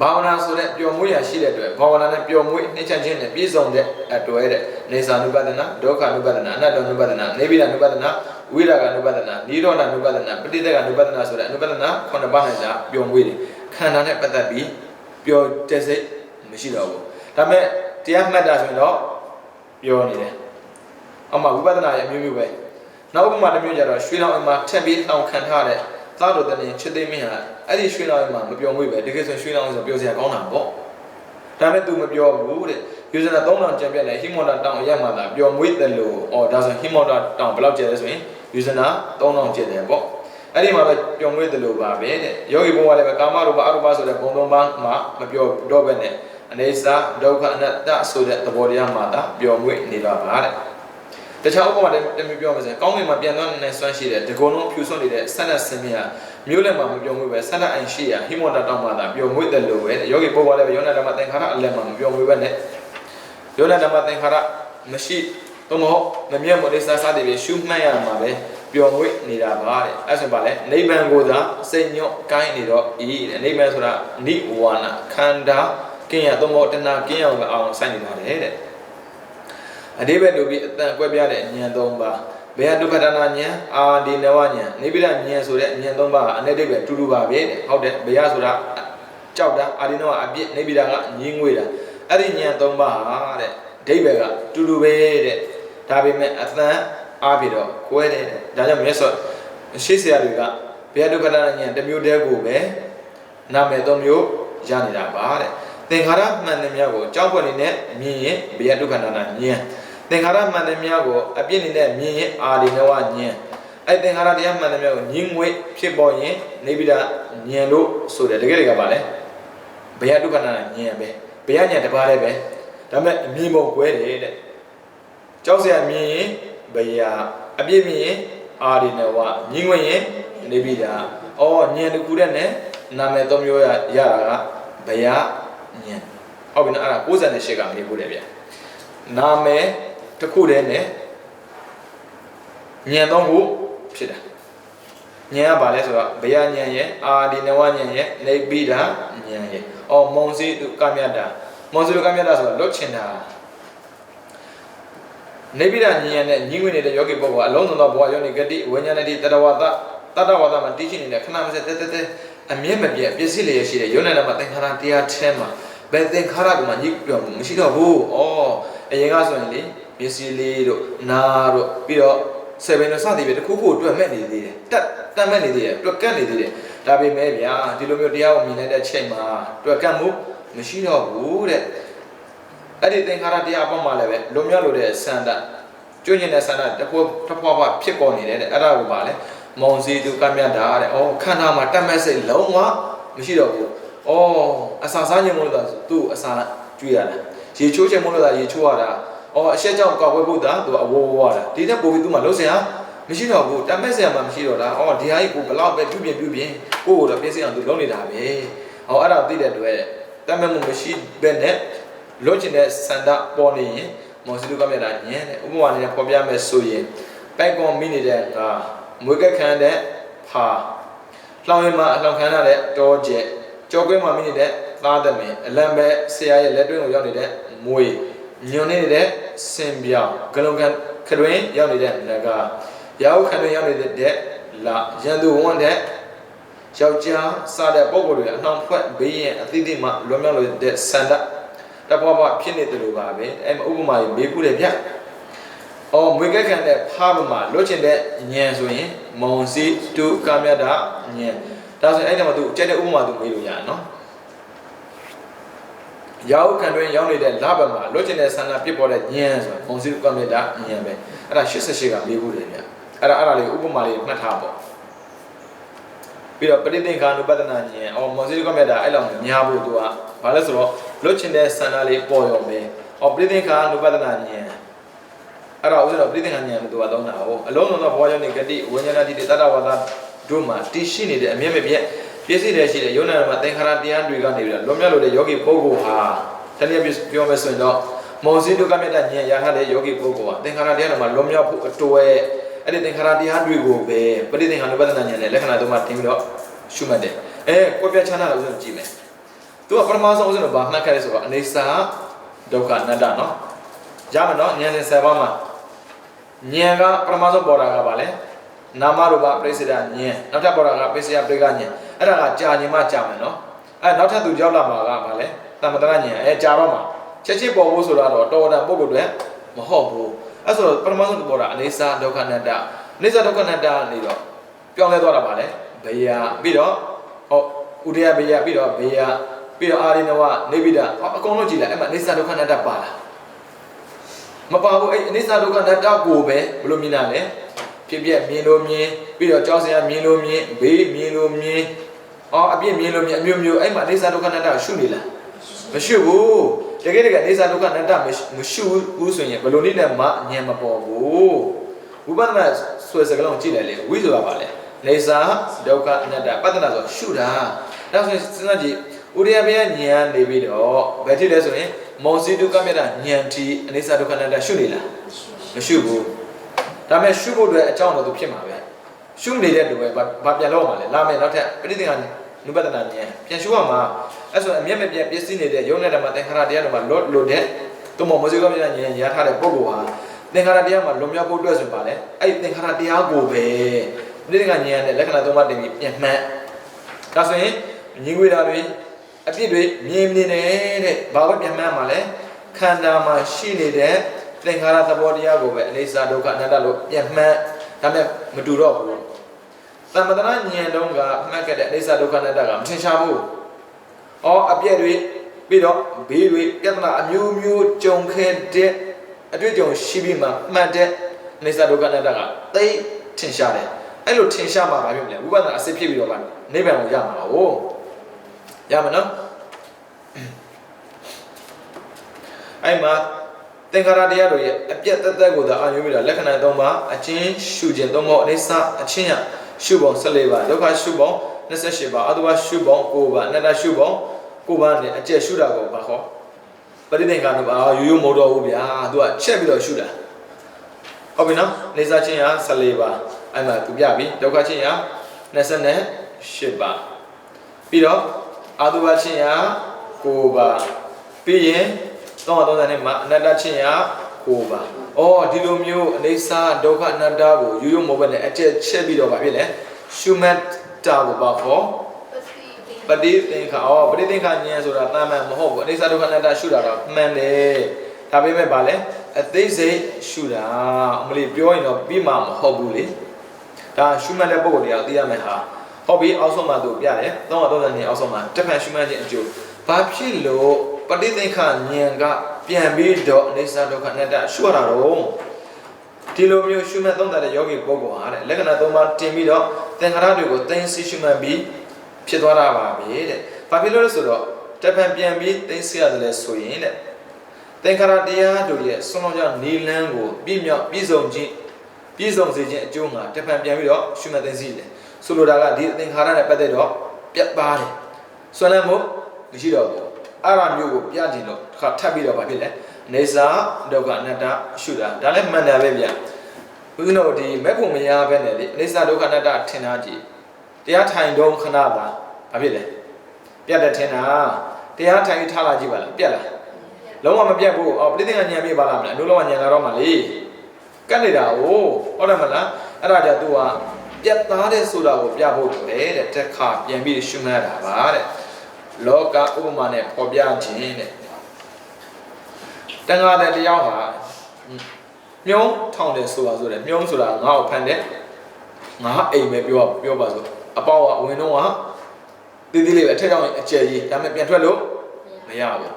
ဘာဝနာဆိုတဲ့ပျော်မွေ့ရရှိတဲ့အတွက်ဘာဝနာနဲ့ပျော်မွေ့နှိမ့်ချခြင်းနဲ့ပြည့်စုံတဲ့အတွဲတဲ့နေသာနုပဒနာဒုက္ခနုပဒနာအနတ္တနုပဒနာနေဗိဒနုပဒနာဝိရာဂနုပဒနာနိရောဓနုပဒနာပဋိသက္ခနုပဒနာဆိုတဲ့အနုပဒနာ9ပါးနဲ့ကြာပျော်မွေ့တယ်ခန္ဓာနဲ့ပတ်သက်ပြီး ပြောတဲ့စိတ်မရှိတော့ဘူးဒါပေမဲ့တရားမှတ်တာဆိုရင်တော့ပြောနေတယ်အမှဝိပဿနာရဲ့အမျိုးမျိုးပဲနောက်ဥပမာတစ်မျိုးကြတော့ရွှေလောင်အိမ်မှာထက်ပြီးတောင်ခံထားတဲ့သားတော်တည်းချစ်သိမ့်မင်းဟာအဲ့ဒီရွှေလောင်အိမ်မှာမပြောမွေးပဲတကယ်ဆိုရွှေလောင်အိမ်ဆိုပြောစရာကောင်းတာပေါ့ဒါပေမဲ့ तू မပြောဘူးတဲ့ယူဇနာ3000ကျန်ပြက်လဲဟီမော်တာတောင်အရက်မှာသာပြောမွေးတယ်လို့အော်ဒါဆိုဟီမော်တာတောင်ဘယ်လောက်ကျလဲဆိုရင်ယူဇနာ3000ကျက်တယ်ပေါ့အဲ့ဒီမှာပဲပြောမွေးတယ်လို့ပါပဲတဲ့ယောဂီဘုံကလည်းပဲကာမရူပအရူပဆိုတဲ့ဘုံသုံးပါးမှာမပြောတော့ပဲနဲ့အနေစာဒုက္ခအနတ္တဆိုတဲ့သဘောတရားမှာသာပြောမွေးနေတော့ပါတဲ့တခြားဥပမာတမျိုးပြောမှာဆိုရင်ကောင်းကင်မှာပြန်သွားနေဆွမ်းရှိတဲ့ဒီကုံလုံးဖြူဆွနေတဲ့ဆက်လက်စင်မြာမျိုးလက်မှာမပြောမွေးပဲဆက်လက်အိုင်ရှိရဟိမောတာတောင်းမှာသာပြောမွေးတယ်လို့ပဲယောဂီပုဂ္ဂိုလ်လည်းပဲယောနာဓမ္မသင်္ခါရအလက်မှာမပြောမွေးပဲနဲ့ယောနာဓမ္မသင်္ခါရမရှိတော့မဟုတ်မမြတ်မို့လေးစားစားတွေရှုမှတ်ရမှာပဲပြောမွေးနေတာပါတဲ့အဲ့ဆိုပါလေနိဗ္ဗာန်ကိုသာစိတ်ညွတ်ကိုင်းနေတော့ဤတဲ့နိဗ္ဗာန်ဆိုတာနိဝါဏခန္ဓာကင်းရတော့မဟုတ်တဏှာကင်းအောင်အောင်စိုက်နေပါတယ်တဲ့အတိပ္ပယ်တို့ပြီးအတန်ကွဲပြားတဲ့ဉာဏ်၃ပါးဘေယတုပ္ပဒနာဉာဏ်အာဒီနဝဉာဏ်နိဗ္ဗာန်ဉာဏ်ဆိုတဲ့ဉာဏ်၃ပါးအနိတိပ္ပယ်တူတူပါပဲတဲ့ဟုတ်တယ်ဘေယဆိုတာကြောက်တာအာဒီနဝအပြစ်နိဗ္ဗာန်ကငြင်းငွေတာအဲ့ဒီဉာဏ်၃ပါးတဲ့ဒိဗ္ဗေကတူတူပဲတဲ့ဒါပေမဲ့အတန်အားပြီးတော့ကွဲတယ်ဒါကြောင့်မြတ်စွာရှေ့ဆရာတွေကဘေယတုပ္ပဒနာဉာဏ်တစ်မျိုးတည်းကိုပဲနာမည်၃မျိုးရနေတာပါတဲ့သင်္ခါရမှန်တဲ့များကိုကြောက်ွက်နေနဲ့မြင်ရင်ဘေယတုပ္ပဒနာဉာဏ်သင်္ခါရမှန်တဲ့များကိုအပြစ်နေတဲ့မြင်ရင်အာဒီနဝဉာဏ်အဲ့သင်္ခါရတရားမှန်တဲ့များကိုညင်းငွေဖြစ်ပေါ်ရင်နေပြီးတာဉာဏ်လို့ဆိုတယ်တကယ်တကယ်ပါလေဘေယတုပ္ပဒနာဉာဏ်ပဲဘေယဉာဏ်တစ်ပါးလည်းပဲဒါပေမဲ့အမြင်ပုံကွဲတယ်တဲ့ကြောက်စရာမြင်ရင်ဘေယအပြစ်မြင်ရင်အာဒီနဝညင်းငွေရင်နေပြီးတာဩဉာဏ်တစ်ခုတည်းနဲ့နာမည်၃မျိုးရတာကဘေယဉာဏ်ဟုတ်ပြီနော်အဲ့ဒါ68ကမေးဖို့တယ်ဗျနာမည်တစ်ခုတည်းနဲ့ဉာဏ်သုံးခုဖြစ်တာဉာဏ်ကဘာလဲဆိုတော့ဘေယဉာဏ်ရဲ့အာဒီနဝဉာဏ်ရဲ့နေပိဒဉာဏ်ရဲ့အော်မုံစီတုကမြတ်တာမုံစီတုကမြတ်တာဆိုတာလွတ်ချင်တာနေပိဒဉာဏ်နဲ့ညီငွေနေတဲ့ယောဂီပုဂ္ဂိုလ်ကအလုံးစုံသောဘဝယောနိဂတိဝိညာဏတိတတဝတတတဝတမှာတည်ရှိနေတဲ့ခဏမစက်တဲအမြဲမပြတ်ပြည့်စည်လျက်ရှိတဲ့ယောနနာမှာသင်္ခါရတရားထဲမှာဘယ်သင်္ခါရကမှညှိပြောင်းမှုမရှိတော့ဘူး။အော်အရင်ကဆိုရင်လေမျက်စိလေးတို့နားတို့ပြီးတော့7တို့စသည်ပဲတခုခုအတွက်မဲ့နေသေးတယ်။တက်မဲ့နေသေးတယ်။တွက်ကတ်နေသေးတယ်။ဒါပေမဲ့ဗျာဒီလိုမျိုးတရားကိုမြင်လိုက်တဲ့ချိန်မှာတွက်ကတ်မှုမရှိတော့ဘူးတဲ့။အဲ့ဒီသင်္ခါရတရားအပေါ်မှာလည်းပဲလွန်မြောက်လို့တဲ့စန္ဒကျွညင်တဲ့စန္ဒတဖွာဖြစ်ပေါ်နေတယ်တဲ့။အဲ့ဒါကိုပါလေမုံစီတုကမြတ်တာတဲ့။အော်ခန္ဓာမှာတက်မဲ့စိတ်လုံးဝမရှိတော့ဘူး။အော်အစာစားခြင်းမလို့သာသူ့အစာကျွေးရတာရေချိုးခြင်းမလို့သာရေချိုးရတာအော်အရှက်ကြောင့်ကောက်ွယ်ဖို့သာသူအဝိုးဝါတာဒီတဲ့ပုံပြီးသူ့မှာလုံးစရာမရှိတော့ဘူးတတ်မဲ့စရာမှမရှိတော့တာအော်ဒီဟာကြီးကိုဘလောက်ပဲပြုပြင်ကိုကိုတော့ပြည့်စည်အောင်သူလုပ်နေတာပဲအော်အဲ့ဒါသိတဲ့တွေ့တတ်မဲ့မှုမရှိဘဲနဲ့လွတ်ချင်တဲ့စန္ဒပေါ်နေရင်မော်စီလူကမြတ်တာညင်းတဲ့ဥပမာနဲ့ပေါ်ပြမယ်ဆိုရင်ပိုက်ကွန်မိနေတဲ့ကမွေးကက်ခန်းတဲ့ဖာလောင်ရင်မှာအလောင်ခန်းတဲ့တောကျက်ကြောကွဲမှာမိနေတဲ့သားသမင်အလံပဲဆရာရဲ့လက်တွင်းကိုရောက်နေတဲ့မွေညွန်နေတဲ့စင်ပြောင်ဂလုံကန်ခတွင်ရောက်နေတဲ့နဂါရောက်ခတွင်ရောက်နေတဲ့လာရန်သူဝန်းတဲ့ယောက်ျားစားတဲ့ပုံကိုယ်တွေအနှောင်ဖွဲ့ဘေးရင်အသီးသီးမှလွန်မြောက်လို့တဲ့စန္ဒတပွားပွားဖြစ်နေတယ်လို့ပါပဲအဲ့ဥပမာကြီးမေးခုတယ်ဗျအော်မွေကက်ခံတဲ့ဖားမှာလွတ်ချင်တဲ့ညံဆိုရင်မုံစီတုကမြတ်တာညံဒါဆိုရင်အဲ့ဒီမှာသူကျက်တဲ့ဥပမာသူမေးလို့ရနော်ရောက်ခံတွင်ရောက်နေတဲ့လဘမှာလွတ်ချင်တဲ့ဆန္ဒပြစ်ပေါ်တဲ့ညံဆိုမုံစီတုကမြတ်တာညံပဲအဲ့ဒါ88ကမေးခုတယ်ဗျအဲ့ဒါလေးဥပမာလေးမှတ်ထားပေါ့ပြီးတော့ပရိသင်္ခာနုပဒနာဉာဏ်အော်မောစီကမြတ်တာအဲ့လောက်များဖို့သူကဘာလဲဆိုတော့လွတ်ချင်တဲ့ဆန္ဒလေးပေါ်ရုံပဲအော်ပရိသင်္ခာနုပဒနာဉာဏ်အဲ့တော့ဥစ္စာတော့ပရိသင်္ခာဉာဏ်လို့သူကသုံးတာဟုတ်အလုံးစုံသောဘောယောနိဂတိဝိညာဏတိတတဝါဒတို့မှာတည်ရှိနေတဲ့အမြဲမပြတ်ပြည့်စုံတဲ့ရှိတဲ့ယုံနာမှာသင်္ခါရတရားတွေကနေပြီးတော့လွန်မြောက်လို့တဲ့ယောဂီပုဂ္ဂိုလ်ဟာတနည်းပြောမယ်ဆိုရင်တော့မောစီတုကမြတ်တာဉာဏ်ရထားတဲ့ယောဂီပုဂ္ဂိုလ်ဟာသင်္ခါရတရားတွေမှာလွန်မြောက်ဖို့အတွဲအဲ့ဒီသင်္ခါရတရားတွေကိုပဲပရိသင်္ခာနုပဒနာဉာဏ်နဲ့လက္ခဏာသုံးပါးတင်ပြီးတော့ရှုမှတ်တယ်ကွက်ပြချမ်းသာလို့ဆိုကြည့်မယ်သူကပထမဆုံးဥစဉ်တော့ဘာမှတ်ခဲ့လဲဆိုတော့အနေစာဒုက္ခအနတ္တနော်ရမယ်နော်ဉာဏ်စဉ်7ပါးမှာဉာဏ်ကပထမဆုံးပေါ်တာကဘာလဲနာမရူပပရိစ္ဆေဒဉာဏ်နောက်ထပ်ပေါ်တာကပစ္စယပရိက္ခဉာဏ်အဲ့ဒါကကြာခြင်းမှကြာမယ်နော် နောက်ထပ်သူကြောက်လာမှာကဘာလဲတမတရညံကြာတော့မှာချက်ချင်းပေါ်ဖို့ဆိုတာတော့တော်တာပုဂ္ဂိုလ်တွေမဟုတ်ဘူးအဲ့ဆိုတော့ပထမဆုံးပေါ်တာအနေစာဒုက္ခအနတ္တအနေစာဒုက္ခအနတ္တနေတော့ပြောင်းလဲသွားတာပါလေဘေယပြီးတော့ဥဒယဘေယပြီးတော့ဘေယပြီးတော့အာရိနဝနေဗိဒအကုန်လုံးကြည့်လိုက်အဲ့မှာအနေစာဒုက္ခအနတ္တပါလားမပါဘူးအဲ့အနေစာဒုက္ခအနတ္တကိုပဲဘယ်လိုမြင်ရလဲဖြစ်ပြမြင်လို့မြင်ပြီးတော့ကြောက်စရာမြင်လို့မြင်ဘေးမြင်လို့မြင်အပြစ်မြင်လို့မြင်အမျိုးမျိုးအဲ့မှာအနေစာဒုက္ခအနတ္တရှုနေလားမရှိဘူးတကယ်အနေစာဒုက္ခအနတ္တမရှိဘူးဆိုရင်ဘယ်လိုနည်းနဲ့မှဉာဏ်မပေါ်ဘူးဝိပဿနာဆွဲစကလုံးကြည့်လိုက်လေဝိဆိုတာပါလေနေစာဒုက္ခအနတ္တပတ္တနာဆိုရှုတာဒါဆိုရင်စဉ်းစားကြည့်ဥရိယဘေယဉာဏ်နေပြီးတော့ဘယ်ထိလဲဆိုရင်မောစီဒုက္ခမြတ်တာဉာဏ်ထိအနေစာဒုက္ခအနတ္တရှုနေလားမရှိဘူးဒါမဲ့ရှုဖို့အတွက်အကြောင်းတော့သူဖြစ်မှာပဲရှုနေတဲ့တူပဲဘာပြန်လို့မှာလဲလာမယ်နောက်ထပ်ပဋိသင်္ခါနုပဒနာဉာဏ်ပြန်ရှုရမှာအဲ့ဆိုအမျက်မပြတ်ပြည့်စည်နေတဲ့ယုံနဲ့ဓမ္မသင်္ခါရတရားတွေမှာလွတ်လို့တဲ့သူမောစီဒုက္ခမြတ်တာဉာဏ်ရထားတဲ့ပုဂ္ဂိုလ်ဟာသင်္ခါရတရားမှာလွန်မြောက်ဖို့အတွက်ဆိုပါလေအဲ့သင်္ခါရတရားကိုပဲပဋိသင်္ခါဉာဏ်နဲ့လက္ခဏာသုံးပါးတင်ပြီးပြန်မှတ်ဒါဆိုရင်ညင်ွေတာတွေအပြစ်တွေမြင်နေတဲ့ဘာပဲပြန်မှတ်မှာလဲခန္ဓာမှာရှိနေတဲ့သင်္ခါရသဘောတရားကိုပဲအနိစ္စဒုက္ခအနတ္တလို့ပြန်မှတ်ဒါမဲ့မတူတော့ဘူးသမထနာဉာဏ်တုံးကမှတ်ခဲ့တဲ့အနိစ္စဒုက္ခအနတ္တကမထင်ရှားဘူးအပြည့်တွေပြီးတော့ဘေးတွေပြဿနာအမျိုးမျိုးကြုံခဲ့တဲ့အတွေ့အကြုံရှိပြီးမှမှတ်တဲ့အနိစ္စဒုက္ခအနတ္တကသိထင်ရှားတယ်အဲ့လိုထင်ရှားမှာဘာဖြစ်မလဲဝိပဿနာအစစ်ဖြစ်ပြီးတော့နိဗ္ဗာန်ကိုရမှာဟုတ်ရမှာနော်အဲ့မှာသင်္ခါရတရားတို့ရဲ့အပြတ်သက်သက်ကိုသာအာရုံပြီးတော့လက္ခဏာ၃ပါးအချင်းရှုခြင်းသုံးဖို့အနိစ္စအချင်းရရှုပုံ14ပါးဒုက္ခရှုပုံ28ပါးအတုဝရှုပုံ9ပါးအနတ္တရှုပုံ9ပါးနဲ့အကျက်ရှုတာကိုဘာခေါ်ပရိသင်္ခါတို့ရိုးရိုးမဟုတ်တော့ဘူးဗျာသူကချက်ပြီးတော့ရှုတာဟုတ်ပြီနော်အနိစ္စချင်းရ14ပါးအဲ့မှာသူပြပြီဒုက္ခချင်းရ28ပါးပြီးတော့အတုဝချင်းရ9ပါးပြီးရင်330နဲ့မှာအနတ္တချင်းရ9ပါးဒီလိုမျိုးအနိစ္စဒုက္ခအနတ္တကိုရိုးရိုးမဟုတ်ဘဲနဲ့အကျက်ချက်ပြီးတော့ဗာဖြစ်လေရှုမှတ်တာကိုဘာခေါ်ပฏิသင်္ခါပฏิသင်္ခါဉာဏ်ဆိုတာတာမန်မဟုတ်ဘူးအနိစ္စဒုက္ခအနတ္တရှုတာတော့မှန်တယ်ဒါပေမဲ့ဗာလဲအသိစိတ်ရှုတာအမလေးပြောရင်တော့ပြီးမှမဟုတ်ဘူးလေဒါရှုမှတ်တဲ့ပုံကိုတရားသိရမယ်ဟာဟုတ်ပြီအောက်ဆုံးမှာသူပြတယ်332အောက်ဆုံးမှာတစ်ဖန်ရှုမှတ်ခြင်းအကျိုးဘာဖြစ်လို့ပฏิသင်္ခါဉာဏ်ကပြန်ပြီးတော့အနိစ္စဒုက္ခအနတ္တရှုရတာတော့ဒီလိုမျိုးရှုမှတ်သုံးသပ်တဲ့ယောဂီပုဂ္ဂိုလ်ဟာတဲ့လက္ခဏာ၃ပါးတင်ပြီးတော့သင်္ခါရတွေကိုသိသိရှုမှတ်ပြီးဖြစ်သွားတာပါပဲတဲ့ဘာဖြစ်လို့လဲဆိုတော့တပံပြန်ပြီးသိသိရတယ်လဲဆိုရင်တဲ့သင်္ခါရတရားတို့ရဲ့ဆုံးလုံးကြောင့်နိလန်းကိုပြည့်မြောက်ပြည့်စုံစေခြင်းအကျိုးမှာတပံပြန်ပြီးတော့ရှုမှတ်သိသိတယ်ဆိုလိုတာကဒီသင်္ခါရနဲ့ပတ်သက်တော့ပြတ်ပါတယ်ဆွမ်းလန်းမှုမရှိတော့ဘူးအဲ့ဒါမျိုးကိုပြကြည့်တော့ခါထပ်ပြီးတော့ဗာဖြစ်လဲနေစာဒုက္ခအနတ္တရှုတာဒါလည်းမှန်တယ်ပဲဗျဦးဇင်းတို့ဒီမဲ့ဖို့မရဘဲနဲ့လေနေစာဒုက္ခအနတ္တထင်တာကြည့်တရားထိုင်တော့ခဏပါဗာဖြစ်လဲပြတ်တယ်ထင်တာတရားထိုင်ထားလာကြည့်ပါလားပြတ်လားလုံးဝမပြတ်ဘူးပဋိသင်္ခါဉာဏ်ပြပါလားမလားအနုလောမဉာဏ်လာတော့မှလေကတ်နေတာဟုတ်တယ်မလားအဲ့ဒါကြောင့် तू ကပြတ်သားတဲ့ဆိုတာကိုပြဖို့တယ်တဲ့တက်ခါပြန်ပြီးရှုမှတ်တာပါတဲ့လောကဥပမာနဲ့ပေါ်ပြခြင်းတဲ့တန်ခါတဲ့တရားဟာမြုံထောင်တယ်ဆိုတာဆိုတယ်မြုံဆိုတာငါ့ကိုဖန်တဲ့ငါအိမ်ပဲပြောပါဆိုအပေါကဝင်တော့ကတီးတီးလေးပဲအထက်ကြောင့်အကျယ်ကြီးဒါပေမဲ့ပြန်ထွက်လို့မရဘူး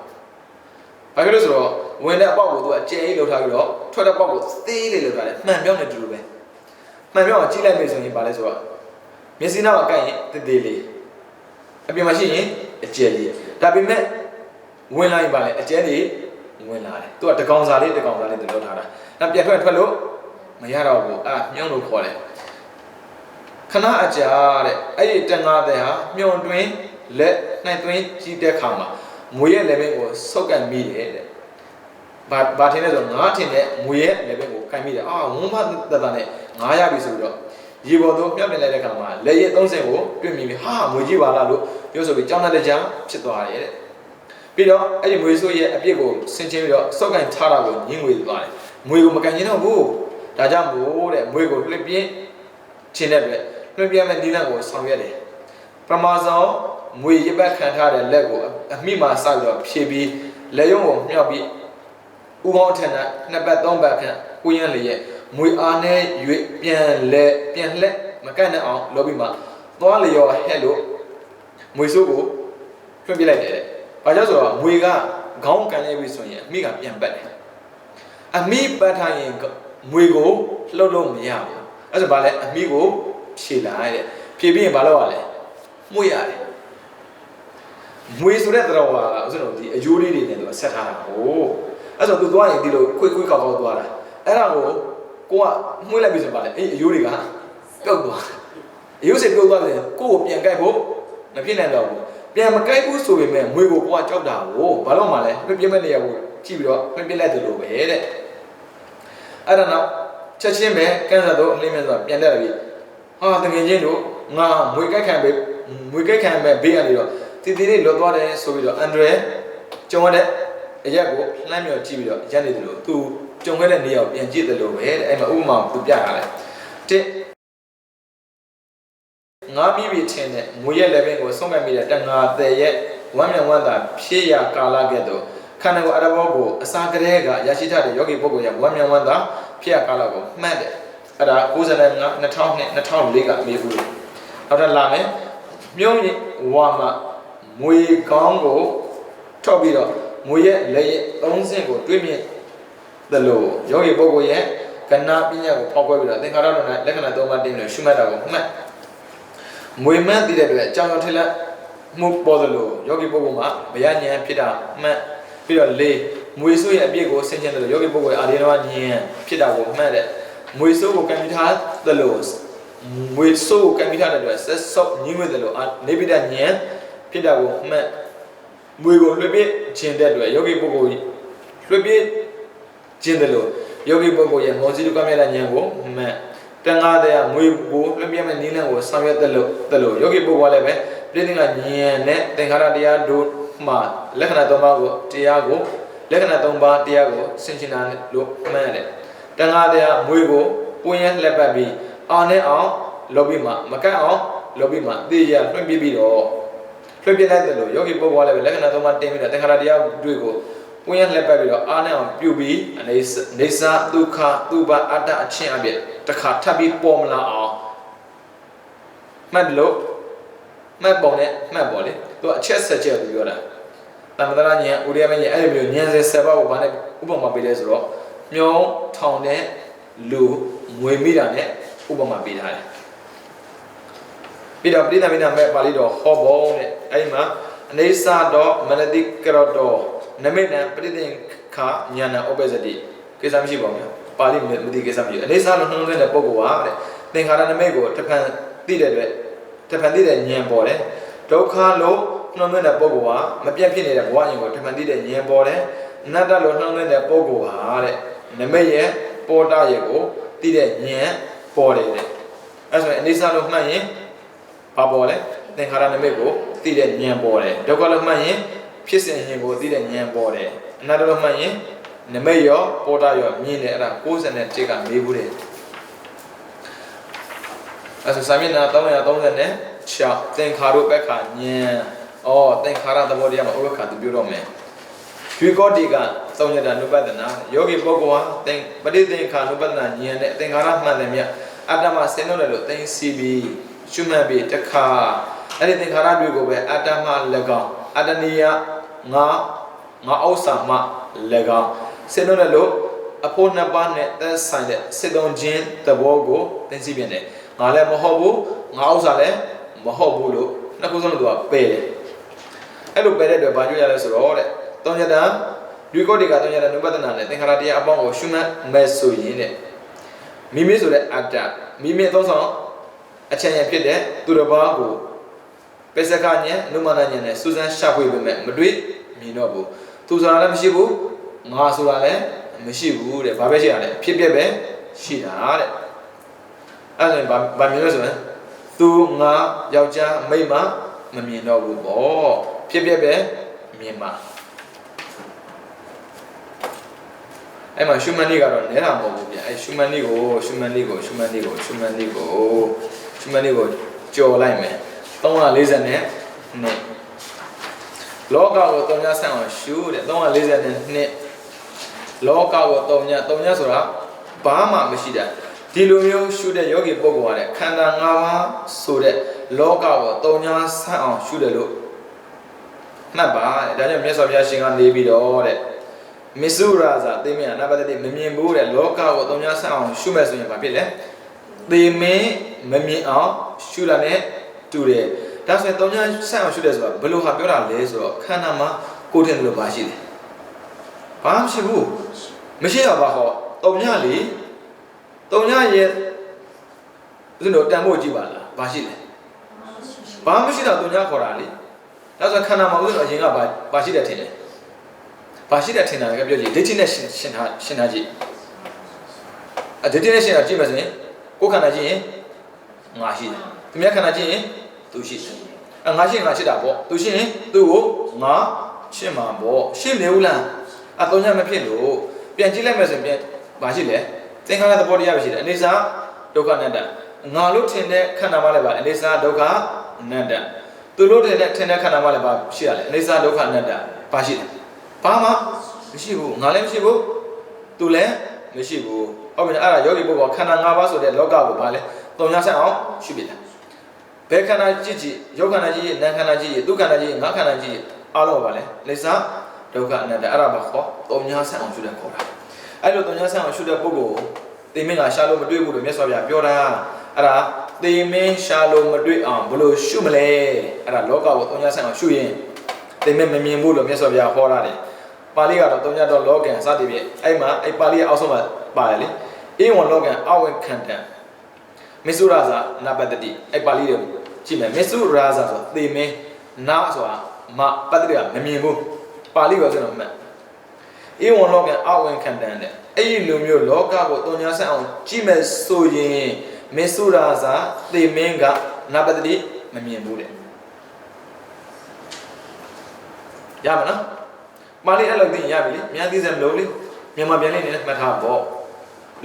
ဘာဖြစ်လို့ဆိုတော့ဝင်တဲ့အပေါက်ကိုသူကအကျယ်ကြီးလှုပ်ထားပြီးတော့ထွက်တဲ့ပေါက်ကိုသေးလေးလှုပ်ထားတယ်မှန်ပြောင်းနေတူတူပဲမှန်ပြောင်းအောင်ကြည့်လိုက်မယ်ဆိုရင်ဘာလဲဆိုတော့မျက်စိနောက်အကိုက်ရင်တေးသေးလေးအပြင်မှာရှိရင်အကျယ်ကြီးဒါပေမဲ့ဝင်လာရင်ပါလေအကျယ်ကြီးဝင်လာတယ်သူကတကောင်စာလေးသူလောက်ထားတာနောက်ပြန်ထွက်လို့မရတော့ဘူးမြုံလို့ခေါ်တယ်ခဏအကြာတဲ့အဲ့ဒီတန်ငါတဲ့ဟာမြုံတွင်းလက်နှိုက်တွင်းကြီးတဲ့ခါမှာမွေရဲ့လက်ဘင်းကိုဆုပ်ကန်မိတယ်တဲ့ဘာထင်လဲဆိုငါထင်တဲ့မွေရဲ့လက်ဘင်းကိုကန်မိတယ်ဝန်းမတတနဲ့ငါရပြီဆိုပြီးတော့ရေပေါ်သို့မြတ်ပြလိုက်တဲ့ခါမှာလက်ရဲ့30ကိုတွေ့မိပြီမွေကြီးပါလားလို့ပြောဆိုပြီးကြောင်းတဲ့ကြားဖြစ်သွားတယ်တဲ့ပြီးတော့အဲ့ဒီမွေဆိုးရဲ့အပြစ်ကိုဆင်ချင်းပြီးတော့စောက်ကန်ထားတာကိုညှင်းငွေသွားတယ်မွေကိုမကန်ရင်တော့ဘူးဒါကြောင့်မို့တဲ့မွေကိုလွှတ်ပြင်းခြင်းတဲ့အတွက်လွှတ်ပြမဲ့နိလန့်ကိုဆောင်ရွက်တယ်ပရမဇော မွေရပတ်ခံထားတဲ့လက်ကိုအမိမှာစိုက်တော့ဖြည့်ပြီးလက်ရုံးကိုမြောက်ပြီးဥကောင်းထက်နဲ့နှစ်ပတ်သုံးပတ်ခန့်ကိုရင်းလေရဲ့မွေအားနဲ့ရွေပြန်လက်မကန့်နဲ့အောင်လုပ်ပြီးမှသွားလျော်ဟဲ့လို့မွေစိုးကိုဖွင့်ပြလိုက်တယ်တဲ့။ဘာကြောင့်ဆိုတော့မွေကခေါင်းကန်လိုက်ပြီဆိုရင်အမိကပြန်ပတ်တယ်။အမိပတ်ထားရင်မွေကိုလှုပ်လို့မရဘူး။အဲ့ဆိုဘာလဲအမိကိုဖြေလိုက်တဲ့။ဖြေပြီးရင်ဘာလုပ်ရလဲ။မှုရတယ်။မွေဆိုတဲ့တော်ကဥစ္စာတို့ဒီအယိုးလေးတွေနဲ့သူဆက်ထားတာကိုအဲ့ဆိုသူသွားရင်ဒီလိုခွေးကောက်သွားတာအဲ့ဒါကိုကိုကမှုလိုက်ပြီဆိုပါလေအေးအယိုးတွေကပြုတ်သွားအယိုးစပြုတ်သွားတယ်ကိုကိုပြန်ကြိုက်ဖို့မဖြစ်နိုင်တော့ဘူးပြန်မကြိုက်ဘူးဆိုပေမဲ့မွေကိုကိုကကြောက်တာကိုဘာလို့မှလဲပြင်းမဲ့နေရဘူးကြည့်ပြီးတော့ပြင်းလိုက်တယ်လို့ပဲတဲ့အဲ့ဒါနောက်ချက်ချင်းပဲကန်းစားတော့အလင်းမြတ်စွာပြန်တက်လာပြီဟာတငယ်ချင်းတို့ငါမွေကြိုက်ခံပဲဘေးကနေတော့တီတီလေးလွတ်သွားတယ်ဆိုပြီးတော့အန်ဒရယ်ကျုံရတဲ့အရက်ကိုလှမ်းမြော်ကြည့်ပြီးတော့ရက်နေတယ်လို့သူကြုံခဲ့တဲ့နေရာကိုပြန်ကြည့်တယ်လို့ပဲတဲ့အဲ့မှာဥပမာသူပြရတယ်တစ်ငါမိပြီချင်းတဲ့ငွေရက်လည်းပင်ကိုဆုံးမမိတဲ့တငါတဲ့ရဲ့ဝမ်းမြောက်ဝမ်းသာဖြစ်ရကာလကဲ့သို့ခန္ဓာကိုယ်အရဘောကိုအစာကလေးကရရှိထားတဲ့ယောဂီပုဂ္ဂိုလ်ရဲ့ဝမ်းမြောက်ဝမ်းသာဖြစ်ရကာလကိုမှတ်တယ်အဲ့ဒါ95 2004ကမေးဘူးနောက်ထပ်လာမယ်မြုံဝါမမွေကောင်းကိုထောက်ပြီးတော့မွေရဲ့လက်ရဲ့3ဆင့်ကိုတွေးမြင်တယ်လို့ယောဂီပုဂ္ဂိုလ်ရဲ့ကဏ္ဍပညာကိုဖောက်ခွဲပြီးတော့သင်္ခါရတော်နဲ့လက္ခဏာ3ပါးတင်းပြီးရှုမှတ်တာကိုမှတ်မွေမှတ်သိတဲ့အတွက်အကြောင်းကြောင့်ထက်လက်မှုပေါ်တယ်လို့ယောဂီပုဂ္ဂိုလ်မှာမရဉာဏ်ဖြစ်တာမှတ်ပြီးတော့၄မွေဆိုးရဲ့အပြည့်ကိုဆင်ခြင်တယ်လို့ယောဂီပုဂ္ဂိုလ်ရဲ့အာရိနဝဉာဏ်ဖြစ်တာကိုမှတ်တဲ့မွေဆိုးကိုကံပြီးထားတယ်လို့မွေဆိုးကိုကံပြီးထားတဲ့အတွက်ဆက်ဆော့ညှိမ့်တယ်လို့နေပိတဉာဏ်ဖြစ်တာကိုမှတ်မွေကိုလွှတ်ပြခြင်းတဲ့အတွက်ယောဂီပုဂ္ဂိုလ်လွှတ်ပြခြင်းတယ်လို့ယောဂီပုဂ္ဂိုလ်ရဲ့မောဇီတုကမြတ်တဲ့ဉာဏ်ကိုမှတ်တန်ခါးတဲ့မွေကိုလွှတ်ပြမဲ့နည်းလမ်းကိုဆောင်ရွက်တယ်လို့ယောဂီပုဂ္ဂိုလ်လည်းပဲပြည့်စုံတဲ့ဉာဏ်နဲ့သင်္ခါရတရားတို့မှာလက္ခဏာ၃ပါးကိုတရားကိုလက္ခဏာ၃ပါးတရားကိုဆင်ခြင်တာလို့မှတ်ရတယ်တန်ခါးတဲ့မွေကိုပွင့်ရလှက်ပတ်ပြီးအောင်နဲ့အောင်လုပ်ပြီးမှမကန့်အောင်လုပ်ပြီးမှသိရလွှင့်ပြပြီးတော့လွှင့်ပြလိုက်တယ်လို့ယောဂီပုဂ္ဂိုလ်လည်းပဲလက္ခဏာ၃ပါးတင်ပြီးတော့သင်္ခါရတရားတွေကိုပွင့်ရလှက်ပတ်ပြီးတော့အားနဲ့အောင်ပြုပြီးအနေစာဒုက္ခသူဘအတ္တအချင်းအပြည့်တစ်ခါထပ်ပြီးပေါ်မလာအောင်မှတ်လို့မှတ်ပုံနဲ့မှတ်ပေါ်လေသူအချက်ဆက်ချက်ကိုပြောတာတမ္ပတရဉာဏ်ဥရိယမဉာဏ်အဲ့လိုမျိုးဉာဏ်ဆက်7ပါးကိုဘာနဲ့ဥပမာပေးလဲဆိုတော့မျောထောင်တဲ့လူငွေမိတာနဲ့ဥပမာပေးထားတယ်ပြီးတော့ပြိဿမိနာမဲ့ပါဠိတော်ဟောဘုံတဲ့အဲ့ဒီမှာအနေစာတော်မနတိကရတော်နမိတ်နံပရိသင်္ခာညာဏဥပ္ပဇ္ဇတိကိစ္စမရှိပါဘူးပါဠိမသိကိစ္စမရှိအနေစာလို့နှလုံးသွင်းတဲ့ပုဂ္ဂိုလ်ဟာတဲ့သင်္ခါရနမိတ်ကိုတစ်ဖန်သိတဲ့အတွက်တစ်ဖန်သိတဲ့ဉာဏ်ပေါ်တယ်ဒုက္ခလို့နှလုံးသွင်းတဲ့ပုဂ္ဂိုလ်ဟာမပြတ်ဖြစ်နေတဲ့ဘဝဉာဏ်ကိုတစ်ဖန်သိတဲ့ဉာဏ်ပေါ်တယ်အနတ္တလို့နှလုံးသွင်းတဲ့ပုဂ္ဂိုလ်ဟာတဲ့နမိတ်ရဲ့ပေါ်တာရဲ့ကိုသိတဲ့ဉာဏ်ပေါ်တယ်တဲ့အဲဆိုရင်အနေစာလို့မှတ်ရင်ဘာပေါ်လဲသင်္ခါရနမိတ်ကိုသိတဲ့ဉာဏ်ပေါ်တယ်ဒုက္ခလို့မှတ်ရင်ဖြစ်စဉ်ဉာဏ်ကိုသိတဲ့ဉာဏ်ပေါ်တယ်အနတ္တလို့မှတ်ရင်နမိတ်ရောပေါ်တာရောမြင်တယ်အဲ့ဒါ91ကမေးဘူးတယ်အဲဆိုစာမျက်နှာ336သင်္ခါရုပ္ပခာဉာဏ်သင်္ခါရသဘောတရားမှာဥပ္ပခာသူပြောတော့မယ်ရွေကောတိကသုံးရတာနုပဒနာယောဂီပုဂ္ဂိုလ်ဟာပဋိသင်္ခါနုပဒနာဉာဏ်နဲ့သင်္ခါရမှန်တယ်မြတ်အတ္တမဆင်းလို့လို့သိသိပြီးရှုမှတ်ပြီးတခါအဲ့ဒီသင်္ခါရတွေကိုပဲအတ္တမ၎င်းအတ္တနိယငါဥစ္စာမ၎င်းဆင်းလို့အဖို့နှစ်ပါးနဲ့သက်ဆိုင်တဲ့စေတုံချင်းသဘောကိုသိသိပြန်တယ်ငါလည်းမဟုတ်ဘူးငါဥစ္စာလည်းမဟုတ်ဘူးလို့နှစ်ခုစလုံးသူကပယ်တယ်အဲ့လိုပယ်တဲ့အတွက်ဘာကြွရလဲဆိုတော့တဲ့တောင်းရတာဒီကောတိကတောင်းရတာနုပဒနာနဲ့သင်္ခါရတရားအပေါင်းကိုရှုမှတ်မဲ့ဆိုရင်တဲ့မိမိဆိုတဲ့အတ္တမိမိအသုံးဆောင်အချမ်းရဖြစ်တဲ့သူတစ်ပါးကိုပစ္စကဉာဏ်နုမနာဉာဏ်နဲ့စူးစမ်းရှာဖွေပေမဲ့မတွေ့မြင်တော့ဘူးသူဆိုတာလည်းမရှိဘူးငါဆိုတာလည်းမရှိဘူးတဲ့ဘာပဲရှိရလဲဖြစ်ပြပဲရှိတာတဲ့အဲ့ဒါဆိုရင်ဘာမြင်လို့ဆိုရင်သူငါယောက်ျားမိန်းမမမြင်တော့ဘူးပေါ့ဖြစ်ပြပဲမြင်မှာအဲ့မှာရှုမှတ်နည်းကတော့နဲတာမဟုတ်ဘူးဗျအဲ့ရှုမှတ်နည်းကိုကြော်လိုက်မယ်340နဲ့ နှစ်လောကကိုတုံညာဆန့်အောင်ရှုတဲ့340နှစ်လောကကိုတုံညာဆိုတာဘာမှမရှိတာဒီလိုမျိုးရှုတဲ့ယောဂီပုဂ္ဂိုလ်ကလည်းခန္ဓာ၅ပါးဆိုတဲ့လောကကိုတုံညာဆန့်အောင်ရှုတယ်လို့မှတ်ပါတဲ့ဒါကြောင့်မြတ်စွာဘုရားရှင်ကနေပြီးတော့တဲ့မစ္စုရာဇာသိမင်းအနာပတ္တိမမြင်ဘူးတဲ့လောကကိုတုံညာဆန့်အောင်ရှုမဲ့ဆိုရင်ဘာဖြစ်လဲသိမင်းမမြင်အောင်ရှုတာနဲ့တူတယ်ဒါဆိုရင်တုံညာဆန့်အောင်ရှုတယ်ဆိုတာဘယ်လိုဟာပြောတာလဲဆိုတော့ခန္ဓာမှာကိုယ်ထင်တယ်လို့ပါရှိတယ်ဘာမှမရှိဘူးမရှိတော့ဘာဟောတုံညာလေတုံညာရဲ့ဦးဇင်းတို့တန်ဖို့ကြည့်ပါလားဘာရှိလဲဘာမရှိတော့တုံညာခေါ်တာလေဒါဆိုခန္ဓာမှာဦးဇင်းတို့အရင်ကဘာရှိတယ်ထင်တယ်ဘာရှိတယ်ထင်တာလည်းပြောကြည့်ဒိဋ္ဌိနဲ့ရှင်းထားကြည့်ဒိဋ္ဌိနဲ့ရှင်းတာကြည့်မယ်ဆိုရင်ကိုယ်ခန္ဓာကြည့်ရင်ငါရှိတယ်သူများခန္ဓာကြည့်ရင်သူရှိတယ်ငါရှိရင်ငါရှိတာပေါ့သူရှိရင်သူ့ကိုငါရှင်းမှာပေါ့ရှင်းနေဦးလားတုံညာမဖြစ်လို့ပြန်ကြည့်လိုက်မယ်ဆိုရင်ပြန်ဘာရှိလဲသင်္ခါရသဘောတရားပဲရှိတယ်အနေစာဒုက္ခအနတ္တငါလို့ထင်တဲ့ခန္ဓာမှလည်းပါအနေစာဒုက္ခအနတ္တသူလို့ထင်တဲ့ခန္ဓာမှလည်းပါရှိရတယ်အနေစာဒုက္ခအနတ္တဘာရှိလဲဘာမှမရှိဘူးငါလည်းမရှိဘူးသူလည်းမရှိဘူးဟုတ်ပြီအဲ့ဒါယောဂီပုဂ္ဂိုလ်ခန္ဓာ၅ပါးဆိုတဲ့လောကကိုဘာလဲတုံညာဆက်အောင်ရှုပြတယ်ဘယ်ခန္ဓာကြည့်ယောခန္ဓာကြည့်နာခန္ဓာကြည့်သူခန္ဓာကြည့်ငါခန္ဓာကြည့်အားလုံးပါလဲအနေစာဒုက္ခအနတ္တအဲ့ဒါဘာခေါ်တုံညာဆက်အောင်ရှုတဲ့ခေါ်တာအဲ့လိုတုံညာဆက်အောင်ရှုတဲ့ပုဂ္ဂိုလ်သေမင်းကရှာလို့မတွေ့ဘူးလို့မြတ်စွာဘုရားပြောတာအဲ့ဒါသေမင်းရှာလို့မတွေ့အောင်ဘယ်လိုရှုမလဲအဲ့ဒါလောကကိုတုံညာဆက်အောင်ရှုရင်သေမင်းမမြင်ဘူးလို့မြတ်စွာဘုရားဟောတာတယ်ပါဠိကတော့တုံညာတော့လောကံစသည်ဖြင့်အဲ့မှာအဲ့ပါဠိရဲ့အောက်ဆုံးမှာပါတယ်လေအေဝံလောကံအဝိခန္တံမစ္စုရာဇာနပတ္တိအဲ့ပါဠိတွေကြည့်မယ်မစ္စုရာဇာဆိုသေမင်းနာဆိုတာမပတ္တိကမမြင်ဘူးပါဠိရောဆိုတော့မှတ်ဧဝံလောကံအဝိခန္တံတဲ့အဲ့ဒီလိုမျိုးလောကကိုတုံညာဆက်အောင်ကြည့်မယ်ဆိုရင်မစ္စုရာဇာသေမင်းကနပတ္တိမမြင်ဘူးတဲ့ရပါနော်ပါဠိအဲ့လိုသိရပြီလေမြန်သိစမလို့လေမြန်မာပြန်လေးနေနဲ့မှတ်ထားပေါ့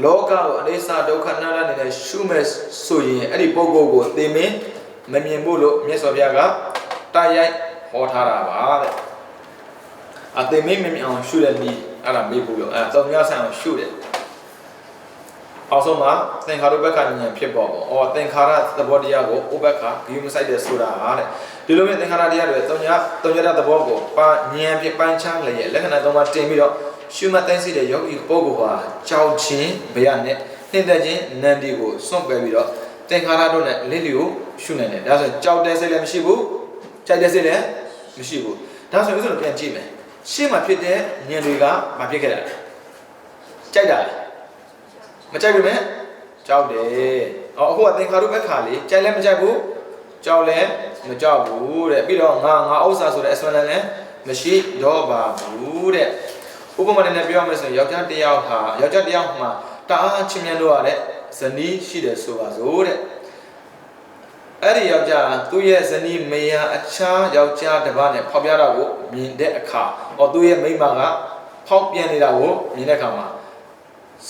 လောကကိုအနိစ္စဒုက္ခအနတ္တနေနဲ့ရှုမဲ့ဆိုရင်အဲ့ဒီပုဂ္ဂိုလ်ကိုသေမင်းမမြင်ဘူးလို့မြတ်စွာဘုရားကတိုက်ရိုက်ဟောထားတာပါတဲ့အသေမင်းမမြင်အောင်ရှုတဲ့နည်းအဲ့ဒါမေးဖို့ရောအဲ့တုံညာဆိုင်အောင်ရှုတယ်အောက်ဆုံးမှာသင်္ခါရုပ္ပခဉာဏ်ဖြစ်ပေါ်ပေါ့အော်သင်္ခါရသဘောတရားကိုဥပ္ပခဂိယမဆိုင်တဲ့ဆိုတာတဲ့ဒီလိုမျိုးသင်္ခါရတရားတွေတုံညာတဲ့သဘောကိုပါဉာဏ်ဖြစ်ပိုင်းခြားလျက်လက္ခဏာသုံးပါးတင်ပြီးတော့ရှုမှတ်သိသိတဲ့ယောဂီပုဂ္ဂိုလ်ဟာကြောက်ခြင်းဗျာနဲ့နှိမ့်သက်ခြင်းနန္ဒီကိုစွန့်ပယ်ပြီးတော့သင်္ခါရတို့နဲ့လစ်လျူရှုနိုင်တယ်ဒါဆိုကြောက်တဲ့စိတ်လည်းမရှိဘူးကြိုက်တဲ့စိတ်လည်းမရှိဘူးဒါဆိုဥစ္စာပြန်ကြည့်မယ်ရှေ့မှာဖြစ်တဲ့ဉာဏ်တွေကမဖြစ်ခဲ့တာကြိုက်တာမကြိုက်ဘူးမဲ့ကြောက်တယ်အခုကသင်္ခါရုပ္ပခါလေးကြိုက်လည်းမကြိုက်ဘူးကြောက်လည်းမကြောက်ဘူးတဲ့ပြီးတော့ငါဥစ္စာဆိုတဲ့အစွမ်းလည်းမရှိတော့ပါဘူးတဲ့ဥပမာနဲ့ပြောမယ်ဆိုရင်ယောက်ျားတစ်ယောက်မှာတအားချင်းမြတ်လို့ရတဲ့ဇနီးရှိတယ်ဆိုပါစို့တဲ့အဲ့ဒီယောက်ျားသူ့ရဲ့ဇနီးမေယာအခြားယောက်ျားတစ်ပါးနဲ့ဖောက်ပြတာကိုမြင်တဲ့အခါသူ့ရဲ့မိန်းမကဖောက်ပြန်နေတာကိုမြင်တဲ့အခါမှာ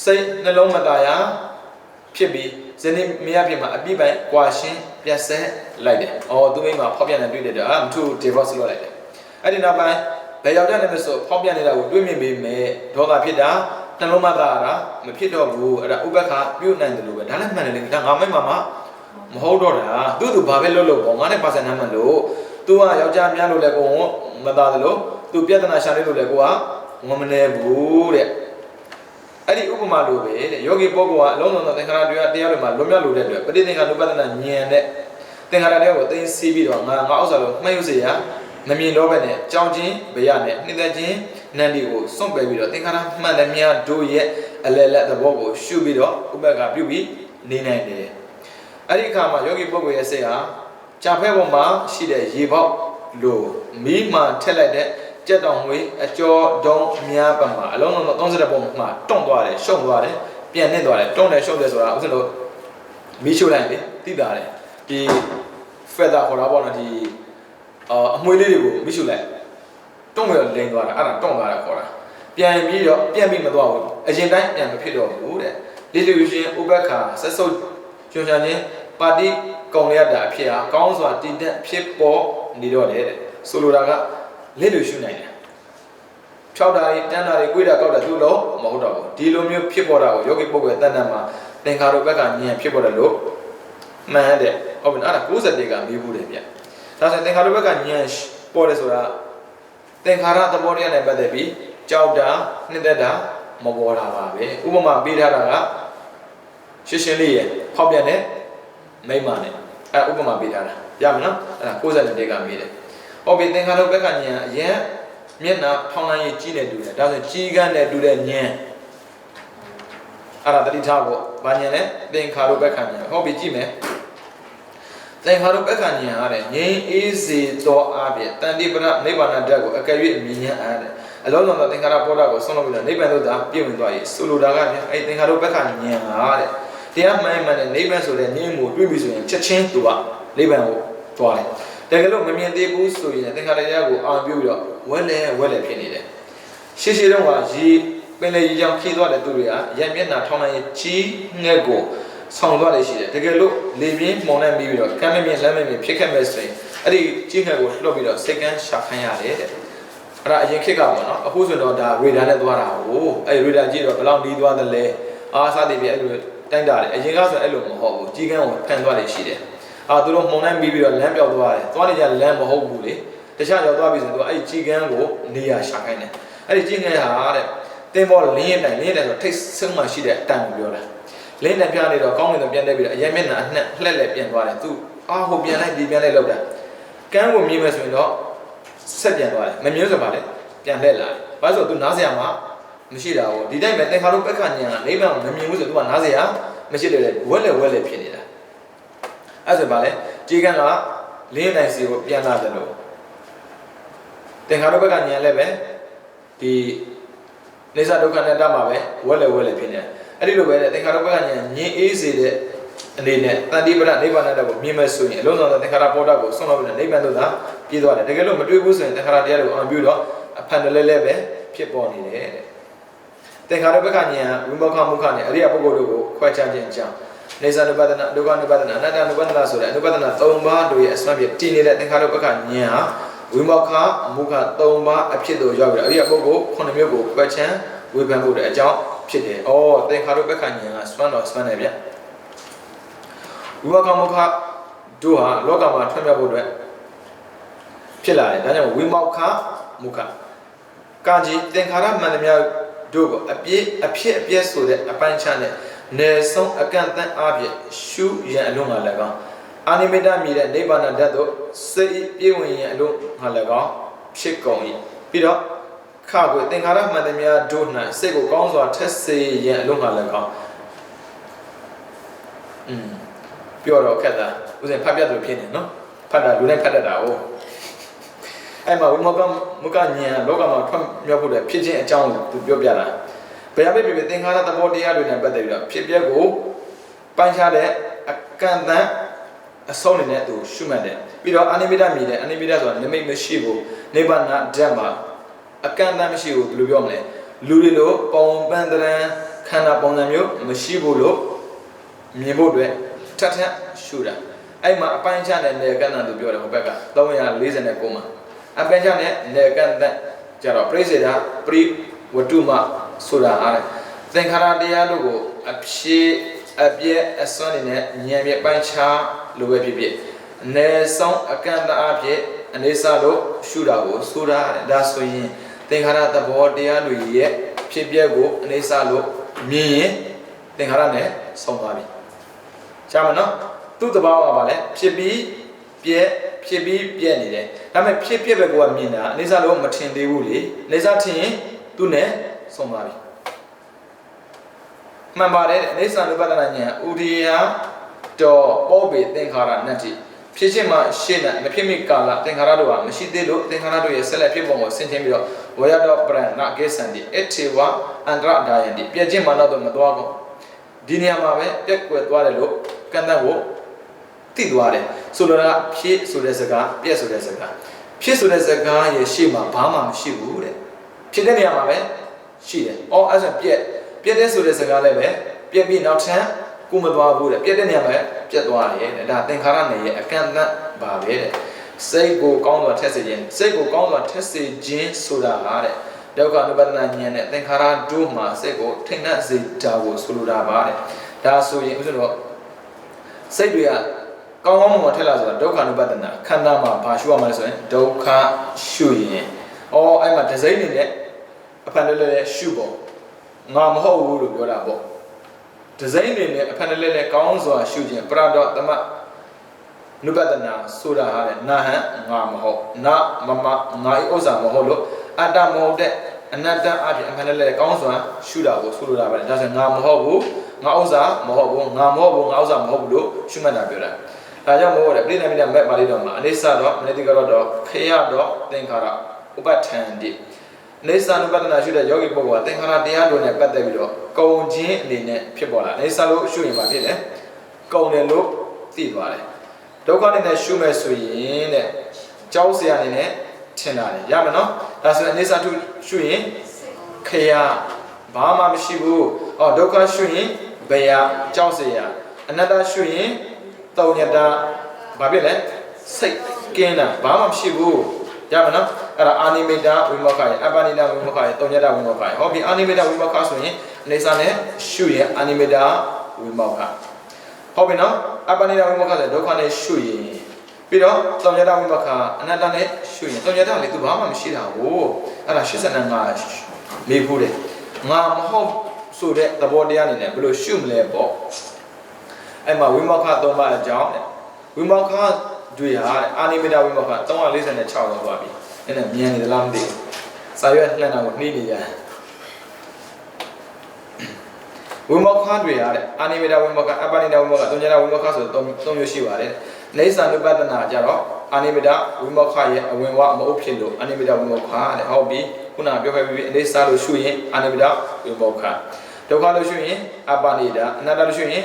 စိတ်နှလုံးမသားရာဖြစ်ပြီးဇနီးမေယာဖြစ်မှာအပြစ်ပိုင်ကွာရှင်းပြတ်ဆက်လိုက်တယ်သူ့မိန်းမဖောက်ပြန်နေတွေ့တဲ့တော့မထူ divorce လုပ်လိုက်တယ်အဲ့ဒီနောက်ပိုင်းဘယ်ယောက်ျားနဲ့မဆိုဖောက်ပြန်နေတာကိုတွေးမြင်ပေမဲ့ဒေါသဖြစ်တာနှလုံးမသားရာမဖြစ်တော့ဘူးအဲ့ဒါဥပ္ပခါပြုတ်နိုင်တယ်လို့ပဲဒါလည်းမှန်တယ်လေဒါငါမိန်းမမဟုတ်တော့တာသူဘာပဲလုပ်ပေါ့ငါနဲ့ပါစံနှမ်းမလို့သူကယောက်ျားများလို့လည်းကိုယ်မသားတယ်လို့သူပြဿနာရှာနေလို့လည်းကိုကငမနေဘူးတဲ့အဲ့ဒီဥပမာလိုပဲတဲ့ယောဂီပုဂ္ဂိုလ်ကအလုံးစုံသောသင်္ခါရတရားတွေမှာလွန်မြောက်လို့တဲ့အတွက်ပဋိသင်္ခါနုပဒနာဉာဏ်နဲ့သင်္ခါရတရားကိုသိသိပြီးတော့ငါဥစ္စာလို့မှတ်ယူစေရမမြင်တော့ပဲနဲ့ကြောင်းချင်းဗျာနဲ့နှိမ့်သက်ခြင်းနန္ဒီကိုစွန့်ပယ်ပြီးတော့သင်္ခါရမှန်တဲ့မြတ်တို့ရဲ့အလယ်လက်သဘောကိုရှုပြီးတော့ဥပ္ပကပြုပြီးနေနိုင်တယ်အဲ့ဒီအခါမှာယောဂီပုဂ္ဂိုလ်ရဲ့စိတ်ဟာကြာဖဲပေါ်မှာရှိတဲ့ရေပေါက်လိုမီးမှထက်လိုက်တဲ့ကြက်တောင်ငွေအကျော်တုံးအများပတ်မှာအလုံးစုံ30ပုံမှာတွန့်သွားတယ်ရှုံသွားတယ်ပြန်နှင်းသွားတယ်တွန့်တယ်ရှုံတယ်ဆိုတာဥစ္စာလို့မီးရှို့လိုက်လေသိတာတယ်ဒီ feather ခေါ်တာပေါ့နော်ဒီအမွှေးလေးတွေကိုမီးရှို့လိုက်တွန့်ပြီးတော့လိန်သွားတာအဲ့ဒါတွန့်သွားတာခေါ်တာပြန်ပြီးတော့ပြန်ပြီးမသွားဘူးအရင်တိုင်းပြန်မဖြစ်တော့ဘူးတဲ့လေလူရှင်ဥပ္ပခါဆက်ဆုပ်ကျွမ်းချခြင်း ပါတီကောင်ရတာအဖြစ်ဟာကောင်းစွာတည်တံ့ဖြစ်ပေါ်နေတော့လေတဲ့ဆိုလိုတာကလက်လူရှုနိုင်တယ်၆ဓာတ်တန်ဓာတ်ကိုွေးတာကောက်တာသူ့လို့မဟုတ်တော့ဘူးဒီလိုမျိုးဖြစ်ပေါ်တာကိုယောဂီပုဂ္ဂိုလ်တဏ္ဍမှာသင်္ခါရုပ္ပကဉာဏ်ဖြစ်ပေါ်တယ်လို့မှန်တဲ့ဟုတ်ပြီအဲ့ဒါ90ကမေးဘူးတယ်ဗျဒါဆိုရင်သင်္ခါရုပ္ပကဉာဏ်ပေါ်တယ်ဆိုတာသင်္ခါရသဘောတရားနဲ့ပတ်သက်ပြီးကြောက်တာနှစ်သက်တာမပေါ်တာပါပဲဥပမာပေးထားတာကရှင်းရှင်းလေးရဖောက်ပြန်တဲ့မိမနဲ့ဥပမာပေးထားတာရမလားအဲ့ဒါ90ကမေးတယ်ဟုတ်ပြီသင်္ခါရုပ္ပကဉာဏ်အရင်မျက်နှာဖောင်းလိုက်ရင်ကြီးနေတူတယ်ဒါဆိုကြီးကန်းနဲ့တူတဲ့ဉာဏ်အဲ့ဒါတတိထားဖို့ဘာဉာဏ်လဲသင်္ခါရုပ္ပကဉာဏ်ဟုတ်ပြီကြည့်မယ်သင်္ခါရုပ္ပကဉာဏ်ရတဲ့ငြိမ်းအေးစေသောအပြင်တန်တိပရနိဗ္ဗာန်ဓာတ်ကိုအကယ်၍မြင်ရအားတဲ့အလုံးစုံသောသင်္ခါရပေါ်တာကိုဆုံးလို့ပြီးတော့နိဗ္ဗာန်သို့သာပြည့်ဝင်သွား၏ဆိုလိုတာကဗျအဲ့သင်္ခါရုပ္ပကဉာဏ်ဟာတဲ့တရားမှန်မှန်နဲ့နိဗ္ဗာန်ဆိုတဲ့ဉာဏ်ကိုတွေ့ပြီဆိုရင်ချက်ချင်းသူကနိဗ္ဗာန်ကိုသွားတယ်တကယ်လို့မမြင်သေးဘူးဆိုရင်သင်္ခါရတရားကိုအောင်ပြုပြီးတော့ဝဲလဲဖြစ်နေတယ်ရှေ့တော့ကရေပင်လေရေကြောင်ခီးသွားတဲ့သူတွေကရမျက်နှာထောင်းလိုက်ရင်ကြီးငှက်ကိုဆောင်သွားလေရှိတယ်တကယ်လို့လေပြင်းမှုန်နဲ့ပြီးတော့ကမ်းမမြင်လမ်းမမြင်ဖြစ်ခဲ့မဲ့ဆိုရင်အဲ့ဒီကြီးငှက်ကိုလှုပ်ပြီးတော့စိတ်ကန်းရှာခိုင်းရတယ်တဲ့အဲ့ဒါအရင်ခေတ်ကပေါ့နော်အခုဆိုတော့ဒါရေဒါနဲ့သွားတာကိုအဲ့ရေဒါကြည့်တော့ဘယ်လောက်နီးသွားသလဲအားစားတယ်ပြအဲ့လိုတိုင်းတာတယ်အရင်ကဆိုအဲ့လိုမဟုတ်ဘူးကြီးကန်းကိုဖန်သွားလေရှိတယ်သူတို့မှုန်နဲ့ပြီးတော့လမ်းပြောက်သွားတယ်သွားနေကြလမ်းမဟုတ်ဘူးလေတခြားရောက်သွားပြီဆိုတော့အဲ့ဒီကြီးကန်းကိုနေရာရှာခိုင်းတယ်အဲ့ဒီကြီးငှက်ဟာတဲ့တင်းပေါ်လင်းရင်တိုင်ဆိုထိတ်ဆုံးမှရှိတဲ့အတန်ကိုပြောတာလင်းနဲ့ပြနေတော့ကောင်းကင်တော့ပြန်တက်ပြီးတော့အရင်မျက်နှာအနှက်လှက်လက်ပြန်သွားတယ်သူဟိုပြန်လိုက်ဒီပြန်လိုက်လောက်တာကန်းကိုမြင်မယ်ဆိုရင်တော့ဆက်ပြန်သွားတယ်မမြင်ဆိုပါလေပြန်လှက်လာတယ်ဘာလို့ဆိုသူနားစရာမှမရှိတာကိုဒီတိုင်းပဲသင်္ခါရုပ္ပကဉာဏ်ကနိဗ္ဗာန်ကိုမမြင်ဘူးဆိုသူကနားစရာမရှိတယ်လေဝက်လက်ဖြစ်နေတာအဲ့ဆိုပါလေကြီးကန်းကလင်းနိုင်စီကိုပြန်လာတယ်လို့သင်္ခါရုပ္ပကဉာဏ်လည်းပဲဒီနေစာဒုက္ခနဲ့တတ်မှာပဲဝက်လက်ဖြစ်နေတယ်အဲ့ဒီလိုပဲသင်္ခါရုပ္ပကဉာဏ်ငြင်းအေးစေတဲ့အနေနဲ့တန်တိပရနိဗ္ဗာန်တတ်ကိုမြင်မဲ့ဆိုရင်အလုံးစုံသောသင်္ခါရပေါ်တာကိုဆုံးလို့နိဗ္ဗာန်သို့သာပြေးသွားတယ်တကယ်လို့မတွေ့ဘူးဆိုရင်သင်္ခါရတရားကိုအောင်ပြုတော့အဖန်တလဲပဲဖြစ်ပေါ်နေတယ်တဲ့သင်္ခါရုပ္ပကဉာဏ်ဝိမောခမုခနဲ့အရိယပုဂ္ဂိုလ်တို့ကိုခွဲခြားခြင်းကြောင့်နေစာနုပဒနာဒုက္ခနုပဒနာအနတ္တနုပဒနာဆိုတဲ့အနုပဒနာ၃ပါးတို့ရဲ့အစွမ်းဖြင့်တည်နေတဲ့သင်္ခါရုပ္ပကဉာဏ်ဟာဝိမောခမုခ၃ပါးအဖြစ်သို့ရောက်ပြီးအရိယပုဂ္ဂိုလ်9မျိုးကိုခွဲခြားဝေဖန်ဖို့တဲ့အကြောင်းဖြစ်တယ်။သင်္ခါရုပ္ပကဉာဏ်ကစွမ်းတယ်ဗျ။ဝိမောခမုခတို့ဟာလောကမှာထွန်းပြဖို့အတွက်ဖြစ်လာတယ်။ဒါကြောင့်ဝိမောခမုခကာကြီးသင်္ခါရမှန်သမျှတို့ကိုအဖြစ်အပျက်ဆိုတဲ့အပိုင်းခြားနဲ့နယ်ဆုံးအကန့်အသတ်အပြင်ရှုရန်အလုံးငါ၎င်းအာနိမိတမြည်တဲ့နိဗ္ဗာန်ဓာတ်တို့စိတ်ပြည့်ဝင်ရန်အလုံးငါ၎င်းဖြစ်ကုန်၏ပြီးတော့ခါကိုသင်္ခါရမှန်သမျှတို့၌စိတ်ကိုကောင်းစွာထက်စေရန်အလုံးငါ၎င်းပြောတော့ခက်တာဥစဉ်ဖတ်ပြတ်လို့ဖြစ်နေနော်ဖတ်တာလူနဲ့ဖတ်တတ်တာ哦အဲ့မှာဝိမောကမုကဉာဏ်လောကမှာထွက်မြောက်ဖို့တဲ့ဖြစ်ခြင်းအကြောင်းကိုသူပြောပြတာဘယ်အဖြစ်ဖြစ်သင်္ခါရသဘောတရားတွေနဲ့ပတ်သက်ပြီးတော့ဖြစ်ပျက်ကိုပိုင်းခြားတဲ့အကန့်အသတ်အဆုံးနေတဲ့သူရှုမှတ်တယ်ပြီးတော့အာနိမိတမြည်တဲ့အနိမိတဆိုတာနိမိတ်မရှိဘူးနိဗ္ဗာန်ဓာတ်မှာအကန့်အသတ်မရှိဘူးဘယ်လိုပြောမလဲလူတွေလိုပုံပန်းတရံခန္ဓာပုံစံမျိုးမရှိဘူးလို့မြင်ဖို့အတွက်ထပ်ရှုတာအဲ့မှာအပိုင်းခြားတဲ့နေကဏ္ဍသူပြောတယ်ဟိုဘက်က349မှာအပိုင်းခြားတဲ့နေကဏ္ဍကျတော့ပြိစေတာပရိဝတ္ထုမဆိုတာအားသင်္ခါရတရားတို့ကိုအဖြစ်အပြည့်အစွမ်းနဲ့ဉာဏ်မြတ်ပိုင်းခြားလိုပဲဖြစ်ဖြစ်အနေဆုံးအကန့်အသတ်အဖြစ်အနေစလို့ရှုတာကိုဆိုတာဒါဆိုရင်သင်္ခါရသဘောတရားတွေရဲ့ဖြစ်ပျက်ကိုအနေစလို့မြင်ရင်သင်္ခါရနဲ့ဆုံးသွားပြီရှားမနော်သူ့တဘာဝကပါလဲဖြစ်ပြီးပြက်နေတယ်ဒါပေမဲ့ဖြစ်ပြက်ပဲကိုကမြင်တာအနေစလို့မထင်သေးဘူးလေအနေစထင်ရင်သူ့နဲ့ဆုံးသွားပြီမှန်ပါတယ်အနေစနုပဒနာဉာဏ်ဥဒိယတော်ပောပေသင်္ခါရနတ္တိဖြစ်ခြင်းမှာရှင်းတဲ့မဖြစ်မီကာလသင်္ခါရတို့ဟာမရှိသေးလို့သင်္ခါရတို့ရဲ့ဆက်လက်ဖြစ်ပုံကိုဆင်ခြင်ပြီးတော့ဝရတော်ပရဏကေသန္တိအထေဝအန္တရဒါယန္တိပြည့်ခြင်းမှာတော့မသွားဘူးဒီနေရာမှာပဲပြက်ကွယ်သွားတယ်လို့ကံတတ်ကိုသိသွားတယ်ဆိုလိုတာဖြစ်ဆိုတဲ့စကားပြက်ဆိုတဲ့စကားဖြစ်ဆိုတဲ့စကားရဲ့ရှေ့မှာဘာမှမရှိဘူးတဲ့ဖြစ်တဲ့နေရာမှာပဲရှိတယ်။အဲ့ဆိုပြက်တဲ့ဆိုတဲ့စကားလည်းပဲပြက်ပြီးနောက်ထပ်ကိုမသွားဘူးတဲ့ပြက်တဲ့နေရာမှာ ပြတ်သွားတယ်တဲ့ဒါသင်္ခါရနယ်ရဲ့အကန့်အသတ်ပါပဲတဲ့စိတ်ကိုကောင်းစွာထက်စေခြင်းစိတ်ကိုကောင်းစွာထက်စေခြင်းဆိုတာဟာတဲ့ဒုက္ခ အနုပဒနာဉာဏ်နဲ့သင်္ခါရတို့မှာစိတ်ကိုထိတ်နှက်စေတာကိုဆိုလိုတာပါတဲ့ဒါဆိုရင်ဥစ္စာတော့စိတ်တွေကကောင်းကောင်းမွန်မွန်ထက်လာဆိုတာဒုက္ခ အနုပဒနာခန္ဓာမှာဘာရှုရမလဲဆိုရင်ဒုက္ခရှုရင်အဲ့မှာဒဇိမ့်နေနဲ့အဖန်လည်းလည်းရှုပေါ့ငါမဟုတ်ဘူးလို့ပြောတာပေါ့ဒဇိမ့်နေနဲ့အဖန်လည်းလည်းကောင်းစွာရှုခြင်းပရဒေါသမနုပဒနာဆိုတာဟာတဲ့နာဟံငါမဟုတ်နာမမငါဥစ္စာမဟုတ်လို့အတ္တမဟုတ်တဲ့အနတ္တအပြင်အမှန်လည်းကောင်းစွာရှုတာကိုဆိုလိုတာပဲဒါဆိုငါမဟုတ်ဘူးငါဥစ္စာမဟုတ်ဘူးငါမဟုတ်ဘူးငါဥစ္စာမဟုတ်ဘူးလို့ရှုမှတ်တာပြောတာဒါကြောင့်မို့တဲ့ပြိဋိနိမိတ်မဲ့ပါဠိတော်မှာအနိစ္စတော့မနတိကတော့ခရတော့သင်္ခါရဥပဋ္ဌာန်တိနေသနုပဒနာရှုတဲ့ယောဂီပုဂ္ဂိုလ်ကသင်္ခါရတရားတို့နဲ့ပတ်သက်ပြီးတော့ကုံချင်းအနေနဲ့ဖြစ်ပေါ်လာနေသလို့ရှုရင်ပါဖြစ်တယ်ကုံတယ်လို့သိသွားတယ်ဒုက္ခနဲ့ရှုမဲ့ဆိုရင်တဲ့ကြောက်စရာအနေနဲ့ထင်တာလေရမယ်နော်ဒါဆိုရင်အနေစာထုရှုရင်ခရဘာမှမရှိဘူးဒုက္ခရှုရင်ဘယကြောက်စရာအနတ္တရှုရင်တုံညတာဘာဖြစ်လဲစိတ်ကင်းတာဘာမှမရှိဘူးရမယ်နော်အဲ့ဒါအာနိမိတဝိမောခရဲ့အပ္ပနိဒဝိမောခရဲ့တုံညတာဝိမောခရဲ့ဟောဒီအာနိမိတဝိမောခဆိုရင်အနေစာနဲ့ရှုရင်အာနိမိတဝိမောခဟုတ်ပြီနော်အပ္ပနိဒဝိမောခဆိုဒုက္ခနဲ့ရှုရင်ပြီးတော့တုံညတာဝိမောခအနတ္တနဲ့ရှုရင်တုံညတာလေသူဘာမှမရှိတာကိုအဲ့ဒါ85မေးဖို့တယ်ငါမဟုတ်ဆိုတဲ့သဘောတရားအနေနဲ့ဘယ်လိုရှုမလဲပေါ့အဲ့မှာဝိမောခ3ပါးအကြောင်းဝိမောခတွေဟာအာနိမိတဝိမောခ346လောက်ပါပြီအဲ့ဒါမြန်နေသလားမသိဘူးစာရွက်လှမ်းတာကိုနှီးနေရဝိမောခတွေဟာအာနိမိတဝိမောခအပ္ပနိဒဝိမောခတုံညတာဝိမောခဆို3မျိုးရှိပါတယ်နေသနုပဒနာကြတော့အာနိမိတဝိမောခရဲ့အဝင်ဝမဟုတ်ဖြစ်လို့အာနိမိတဝိမောခတဲ့ဟုတ်ပြီခုနပြောခဲ့ပြီးအနေစာလို့ရှုရင်အာနိမိတဝိမောခဒုက္ခလို့ရှုရင်အပ္ပနိဒအနတ္တလို့ရှုရင်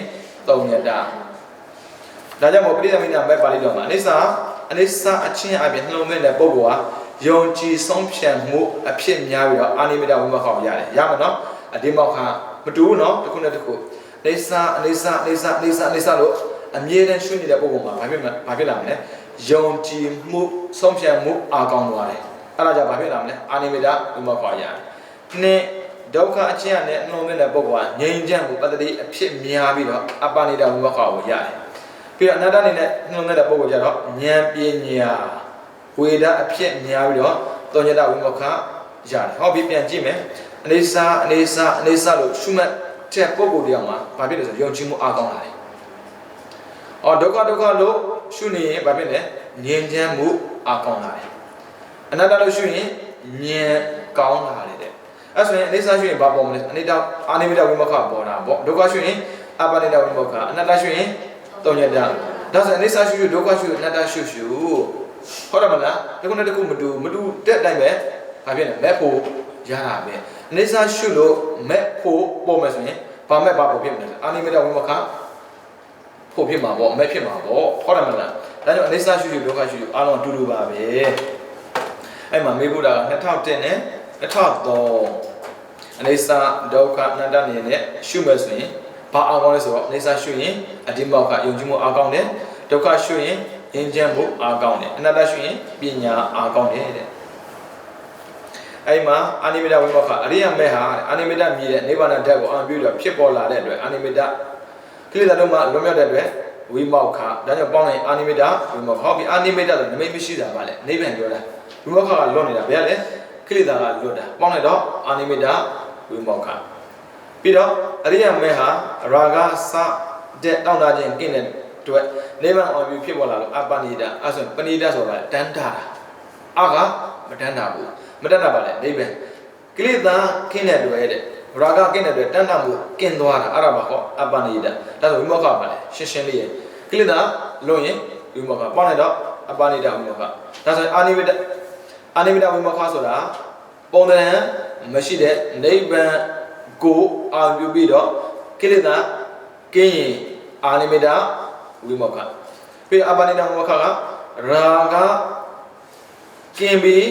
တုံညတာဒါကြောင့်မို့ပရိသမိနာမဲ့ပါဠိတော်မှာအနေစာအချင်းအပြင်နှလုံးသွင်းတဲ့ပုဂ္ဂိုလ်ဟာယုံကြည်ဆုံးဖြတ်မှုအဖြစ်များပြီးတော့အာနိမိတဝိမောခကိုရတယ်ရမယ်နော်အဒီမောခမတူဘူးနော်တစ်ခုနဲ့တစ်ခုအနေစာလို့အမြဲတမ်းရှုနေတဲ့ပုဂ္ဂိုလ်မှာဘာဖြစ်လာမလဲယုံကြည်မှုဆုံးဖြတ်မှုအားကောင်းသွားတယ်အဲ့ဒါကြောင့်ဘာဖြစ်လာမလဲအာနိမိတဝိမောခရတယ်နှစ်ဒုက္ခအချင်းနဲ့နှလုံးသွင်းတဲ့ပုဂ္ဂိုလ်ကငြိမ်းချမ်းမှုပတ္တိအဖြစ်များပြီးတော့အပ္ပနိဒဝိမောခကိုရတယ်ပြီးတော့အနတ္တအနေနဲ့နှလုံးသွင်းတဲ့ပုဂ္ဂိုလ်ကျတော့ဉာဏ်ပညာဝေဒအဖြစ်များပြီးတော့တုံညတဝိမောခရတယ်ဟောပြီးပြန်ကြည့်မယ်အနေစာလို့ရှုမှတ်တဲ့ပုဂ္ဂိုလ်တရားမှာဘာဖြစ်လဲဆိုယုံကြည်မှုအားကောင်းလာတယ်ဒုက္ခလို့ရှုနေရင်ဘာဖြစ်လဲဉာဏ်ချမ်းမှုအားကောင်းလာတယ်အနတ္တလို့ရှုရင်ဉာဏ်ကောင်းလာတယ်အဲ့ဆိုရင်အနေစာရှုရင်ဘာပေါ်မလဲအာနိမိတဝိမောခပေါ်တာပေါ့ဒုက္ခရှုရင်အပ္ပနိဒဝိမောခအနတ္တရှုရင်တုံညတာဒါဆိုအနေစာရှုဒုက္ခရှုအနတ္တရှုဟုတ်တယ်မလားဒီခုနဲ့တခုမတူတဲ့အတိုင်းပဲဘာဖြစ်လဲမဲ့ဖို့ရတာပဲအနေစာရှုလို့မဲ့ဖို့ပေါ်မယ်ဆိုရင်ဘာမဲ့ဘာပေါ်ဖြစ်မလဲအာနိမိတဝိမောခဖို့ဖြစ်မှာပေါ့မဲ့ဖြစ်မှာပေါ့ဟုတ်တယ်မလားဒါကြောင့်အနေစာရှုဒုက္ခရှုအားလုံးအတူတူပါပဲအဲ့မှာမေးဖို့တာ2001နဲ့2003အနေစာဒုက္ခအနတ္တနေနဲ့ရှုမယ်ဆိုရင်ဘာအားကောင်းလဲဆိုတော့အနေစာရှုရင်အဒီမောခယုံကြည်မှုအားကောင်းတယ်ဒုက္ခရှုရင်ဉာဏ်ချမ်းမှုအားကောင်းတယ်အနတ္တရှုရင်ပညာအားကောင်းတယ်တဲ့အဲ့မှာအာနိမိတဝိမောခအရိယမေဟာအာနိမိတမြည်တဲ့နိဗ္ဗာန်ဓာတ်ကိုအံပြုတော့ဖြစ်ပေါ်လာတဲ့အတွက်အာနိမိတကိလေသာတို့မှလွန်မြောက်တဲ့အတွက်ဝိမောခဒါကြောင့်ပေါင်းလိုက်အာနိမိတဝိမောခဟောပြီးအာနိမိတဆိုနမိတ်မရှိတာပါလေနိဗ္ဗာန်ပြောတာဝိမောခကလွတ်နေတာဘယ်ရလဲကိလေသာကလွတ်တာပေါင်းလိုက်တော့အာနိမိတဝိမောခပြီးတော့အရိယမေဟာရာဂစတဲ့တောင်းတခြင်းကင်းတဲ့အတွက်နိဗ္ဗာန်အောင်ပြုဖြစ်ပေါ်လာလို့အပ္ပနိဒအဲ့ဆိုပဏိဒဆိုတာတန်းတာအာကမတန်းတာဘူးမတန်းတာပါလေနိဗ္ဗာန်ကိလေသာကင်းတဲ့အတွက်တဲ့ရာဂကင်းတဲ့အတွက်တန်းတာမှုကင်းသွားတာအဲ့ဒါပါဟောအပ္ပနိဒဒါဆိုဝိမောခပါလေရှင်းလေးရဲ့ကိလေသာလွန်ရင်ဝိမောခပေါင်းလိုက်တော့အပ္ပနိဒဝိမောခဒါဆိုအာနိမိတဝိမောခဆိုတာပုံသဏ္ဍာန်မရှိတဲ့နိဗ္ဗာန်ကိုအာပြုပြီးတော့ကိလေသာကင်းရင်အာနိမိတဝိမောခပြီးအပ္ပနိဒဝိမောခကရာဂကင်းပြီး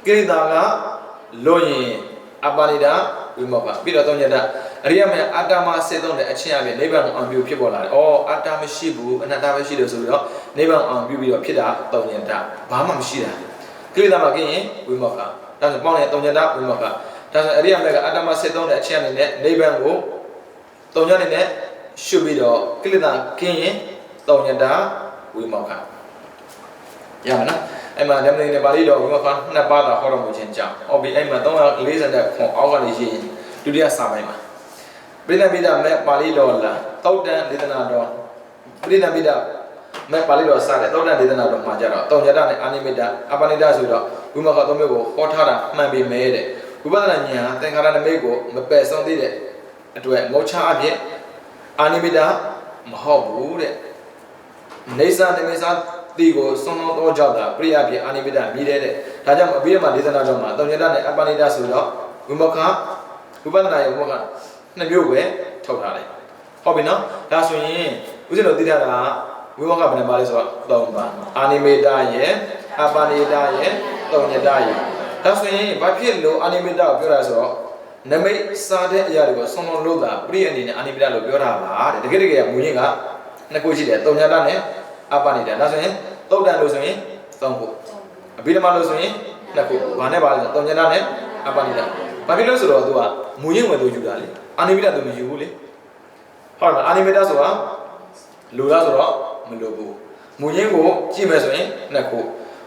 ကိလေသာကလွန်ရင်အပ္ပနိဒဝ ဝိမောကပြီးတော့3ညတအရိယမေအတ္တမစေသုံးတဲ့အချင်းအပြင်နိဗ္ဗာန်အောင်ပြုဖြစ်ပေါ်လာတယ်။အော်အတ္တမရှိဘူးအနတ္တပဲရှိတယ်ဆိုပြီးတော့နိဗ္ဗာန်အောင်ပြုပြီးတော့ဖြစ်တာ3ညတဘာမှမရှိတာ။ကိလေသာမှာกินရင်ဝိမောကဒါဆိုပေါင်းတဲ့3ညတဝိမောကဒါဆိုအရိယမေကအတ္တမစေသုံးတဲ့အချင်းအနေနဲ့နိဗ္ဗာန်ကို3ညနဲ့ရှုပြီးတော့ကိလေသာกินရင်3ညတဝိမောကရမယ်နော်အဲ့မှာဓမ္မလေးနဲ့ပါဠိတော်ဝိမောက2ပါးသာဟောတော်မူခြင်းကြောင့်ဟောပြီးအဲ့မှာ340ခွန်အောက်ကနေရှိရင်ဒုတိယစာပိုင်းမှာပရိသပိဒမဲ့ပါဠိတော်လာတောက်တန်ဒေသနာတော်ပရိသပိဒမဲ့ပါဠိတော်စတဲ့တောက်တန်ဒေသနာတော်မှာကြတော့တောင်ညတနဲ့အာနိမိတအပနိဒဆိုတော့ဝိမောက3မျိုးကိုဟောထားတာမှန်ပေမဲ့တဲ့ဝိပဿနာဉာဏ်သင်္ခါရနမိတ်ကိုမပယ်ဆုံးသေးတဲ့အတွက်မောချအဖြစ်အာနိမိတမဟုတ်ဘူးတဲ့နေစာနမိစာဒီကိုစွန့်တော်ကြောက်တာပရိယပြအာနိမိတမြည်တဲ့ဒါကြောင့်အဘိဓမ္မာဒေသနာတော်မှာတောင်ညတနဲ့အပနိဒဆိုတော့ဝိမောကဝိပဿနာရဲ့ဝိမောက2မျိုးပဲထုတ်ထားတယ်ဟုတ်ပြီနော်ဒါဆိုရင်ဦးဇင်းတို့သိထားတာဝိမောကဘယ်နှပါလဲဆိုတော့3ပါအာနိမိတရဲ့အပနိဒရဲ့တောင်ညတရဲ့ဒါဆိုရင်ဘာဖြစ်လို့အာနိမိတကိုပြောတာဆိုတော့နမိတ်စားတဲ့အရာတွေကိုစွန့်တော်လို့တာပရိယအနေနဲ့အာနိမိတလို့ပြောတာပါတဲ့တကယ်တကယ်မူရင်းက2ခုရှိတယ်တောင်ညတနဲ့အပနိဒဒါဆိုရင်သုတ်တန်လို့ဆိုရင်3ခုအဘိဓမ္မာလို့ဆိုရင်2ခုဘာနဲ့ပါလဲဆိုတော့တောင်ညတနဲ့အပနိဒဘာဖြစ်လို့ဆိုတော့သူကမူရင်းဝင်သူယူတာလေအာနိမိတသူမယူဘူးလေဟုတ်လားအာနိမိတဆိုတာလူလားဆိုတော့မလိုဘူးမူရင်းကိုကြည့်မယ်ဆိုရင်2ခု